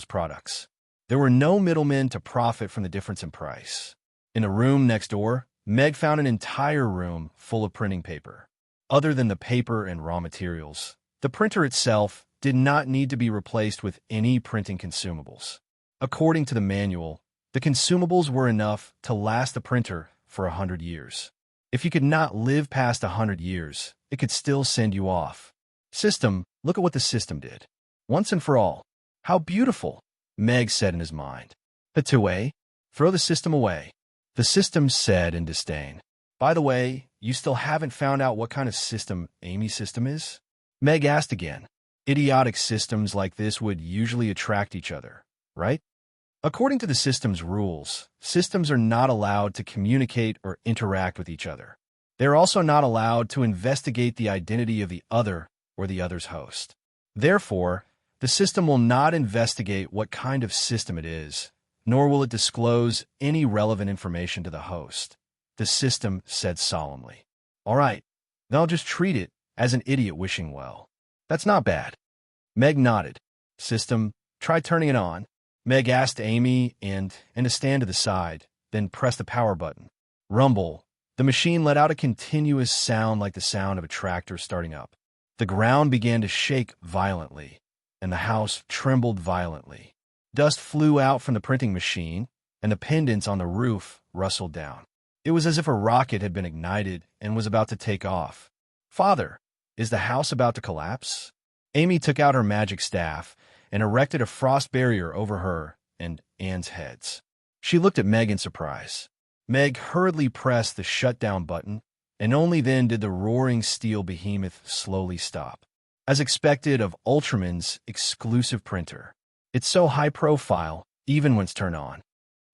products. There were no middlemen to profit from the difference in price. In a room next door, Meg found an entire room full of printing paper. Other than the paper and raw materials, the printer itself did not need to be replaced with any printing consumables. According to the manual, the consumables were enough to last the printer for 100 years. If you could not live past 100 years, it could still send you off. System, look at what the system did. Once and for all. How beautiful, Meg said in his mind. Put away? Throw the system away. The system said in disdain. By the way, you still haven't found out what kind of system Amy's system is? Meg asked again. Idiotic systems like this would usually attract each other, right? According to the system's rules, systems are not allowed to communicate or interact with each other. They're also not allowed to investigate the identity of the other or the other's host. Therefore, the system will not investigate what kind of system it is, nor will it disclose any relevant information to the host. The system said solemnly. All right, then I'll just treat it as an idiot wishing well. That's not bad. Meg nodded. System, try turning it on. Meg asked Amy and to stand to the side, then press the power button. Rumble. The machine let out a continuous sound like the sound of a tractor starting up. The ground began to shake violently, and the house trembled violently. Dust flew out from the printing machine, and the pendants on the roof rustled down. It was as if a rocket had been ignited and was about to take off. Father, is the house about to collapse? Amy took out her magic staff and erected a frost barrier over her and Anne's heads. She looked at Meg in surprise. Meg hurriedly pressed the shutdown button, and only then did the roaring steel behemoth slowly stop. As expected of Ultraman's exclusive printer. It's so high profile, even when it's turned on.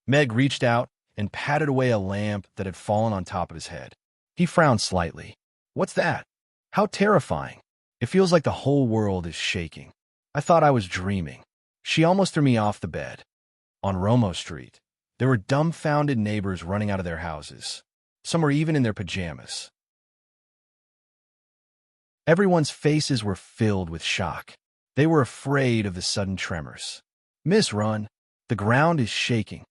Meg reached out and patted away a lamp that had fallen on top of his head. He frowned slightly. What's that? How terrifying. It feels like the whole world is shaking. I thought I was dreaming. She almost threw me off the bed. On Romo Street, there were dumbfounded neighbors running out of their houses. Some were even in their pajamas. Everyone's faces were filled with shock. They were afraid of the sudden tremors. Miss, run. The ground is shaking.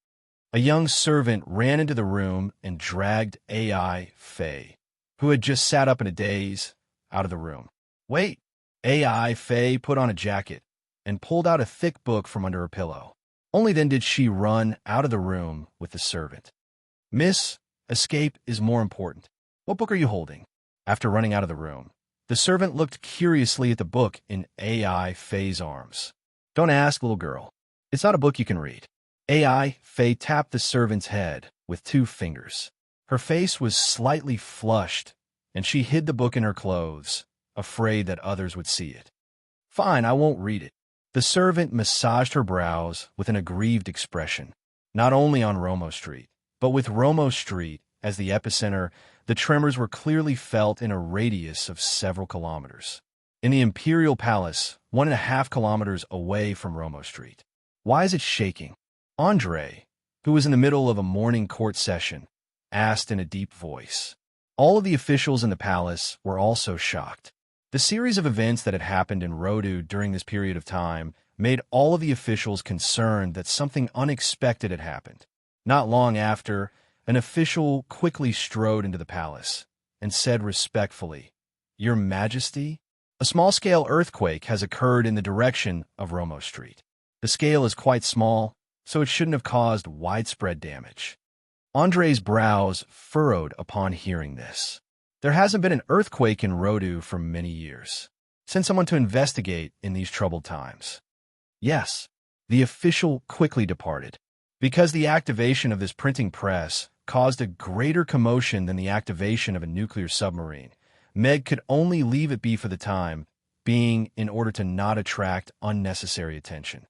A young servant ran into the room and dragged A.I. Faye, who had just sat up in a daze, out of the room. Wait. A.I. Faye put on a jacket and pulled out a thick book from under her pillow. Only then did she run out of the room with the servant. "Miss, escape is more important. What book are you holding?" After running out of the room, the servant looked curiously at the book in AI Faye's arms. "Don't ask, little girl. It's not a book you can read." AI Faye tapped the servant's head with 2 fingers. Her face was slightly flushed, and she hid the book in her clothes, afraid that others would see it. "Fine, I won't read it." The servant massaged her brows with an aggrieved expression. Not only on Romo Street, but with Romo Street as the epicenter, the tremors were clearly felt in a radius of several kilometers. In the Imperial Palace, 1.5 kilometers away from Romo Street. "Why is it shaking?" Andre, who was in the middle of a morning court session, asked in a deep voice. All of the officials in the palace were also shocked. The series of events that had happened in Rodu during this period of time made all of the officials concerned that something unexpected had happened. Not long after, an official quickly strode into the palace and said respectfully, "Your Majesty, a small-scale earthquake has occurred in the direction of Romo Street. The scale is quite small, so it shouldn't have caused widespread damage." Andre's brows furrowed upon hearing this. There hasn't been an earthquake in Rodu for many years. Send someone to investigate in these troubled times. Yes, the official quickly departed. Because the activation of this printing press caused a greater commotion than the activation of a nuclear submarine, Meg could only leave it be for the time being in order to not attract unnecessary attention.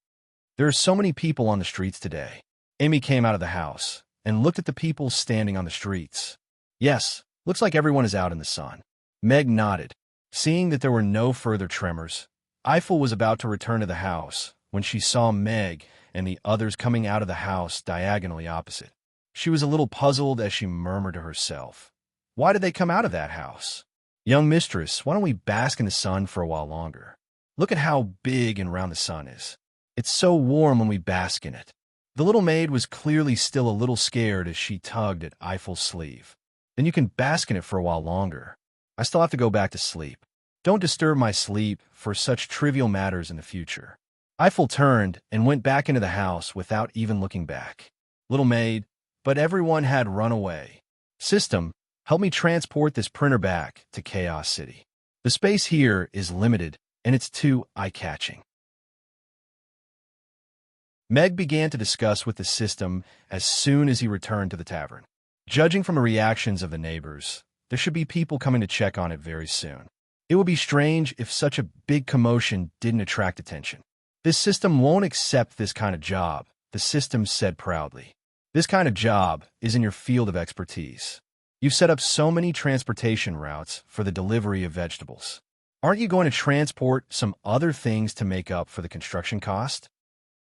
There are so many people on the streets today. Amy came out of the house and looked at the people standing on the streets. "Yes, looks like everyone is out in the sun." Meg nodded. Seeing that there were no further tremors, Eiffel was about to return to the house when she saw Meg and the others coming out of the house diagonally opposite. She was a little puzzled as she murmured to herself, "Why did they come out of that house?" "Young mistress, why don't we bask in the sun for a while longer? Look at how big and round the sun is. It's so warm when we bask in it." The little maid was clearly still a little scared as she tugged at Eiffel's sleeve. "Then you can bask in it for a while longer. I still have to go back to sleep. Don't disturb my sleep for such trivial matters in the future." Eiffel turned and went back into the house without even looking back. "Little maid," but everyone had run away. "System, help me transport this printer back to Chaos City. The space here is limited, and it's too eye-catching." Meg began to discuss with the system as soon as he returned to the tavern. Judging from the reactions of the neighbors, there should be people coming to check on it very soon. It would be strange if such a big commotion didn't attract attention. "This system won't accept this kind of job," the system said proudly. "This kind of job is in your field of expertise. You've set up so many transportation routes for the delivery of vegetables. Aren't you going to transport some other things to make up for the construction cost?"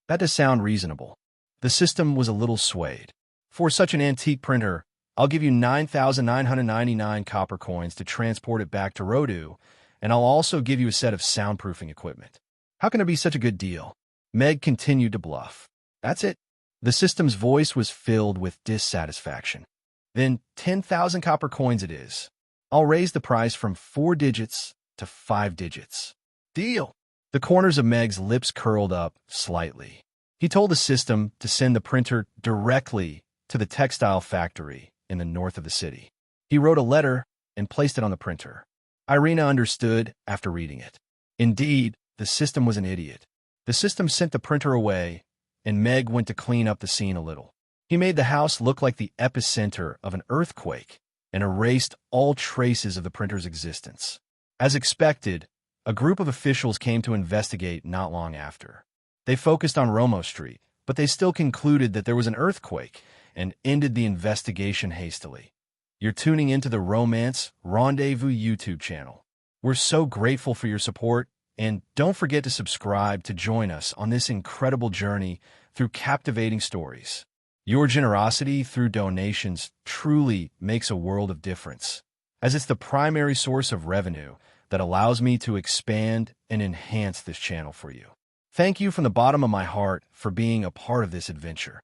That does sound reasonable. The system was a little swayed. "For such an antique printer, I'll give you 9,999 copper coins to transport it back to Rodu, and I'll also give you a set of soundproofing equipment." "How can it be such a good deal?" Meg continued to bluff. "That's it." The system's voice was filled with dissatisfaction. "Then 10,000 copper coins it is. I'll raise the price from 4 digits to 5 digits. Deal." The corners of Meg's lips curled up slightly. He told the system to send the printer directly to the textile factory in the north of the city. He wrote a letter and placed it on the printer. Irina understood after reading it. Indeed, the system was an idiot. The system sent the printer away, and Meg went to clean up the scene a little. He made the house look like the epicenter of an earthquake and erased all traces of the printer's existence. As expected, a group of officials came to investigate not long after. They focused on Romo Street, but they still concluded that there was an earthquake and ended the investigation hastily. You're tuning into the Romance Rendezvous YouTube channel. We're so grateful for your support, and don't forget to subscribe to join us on this incredible journey through captivating stories. Your generosity through donations truly makes a world of difference, as it's the primary source of revenue that allows me to expand and enhance this channel for you. Thank you from the bottom of my heart for being a part of this adventure.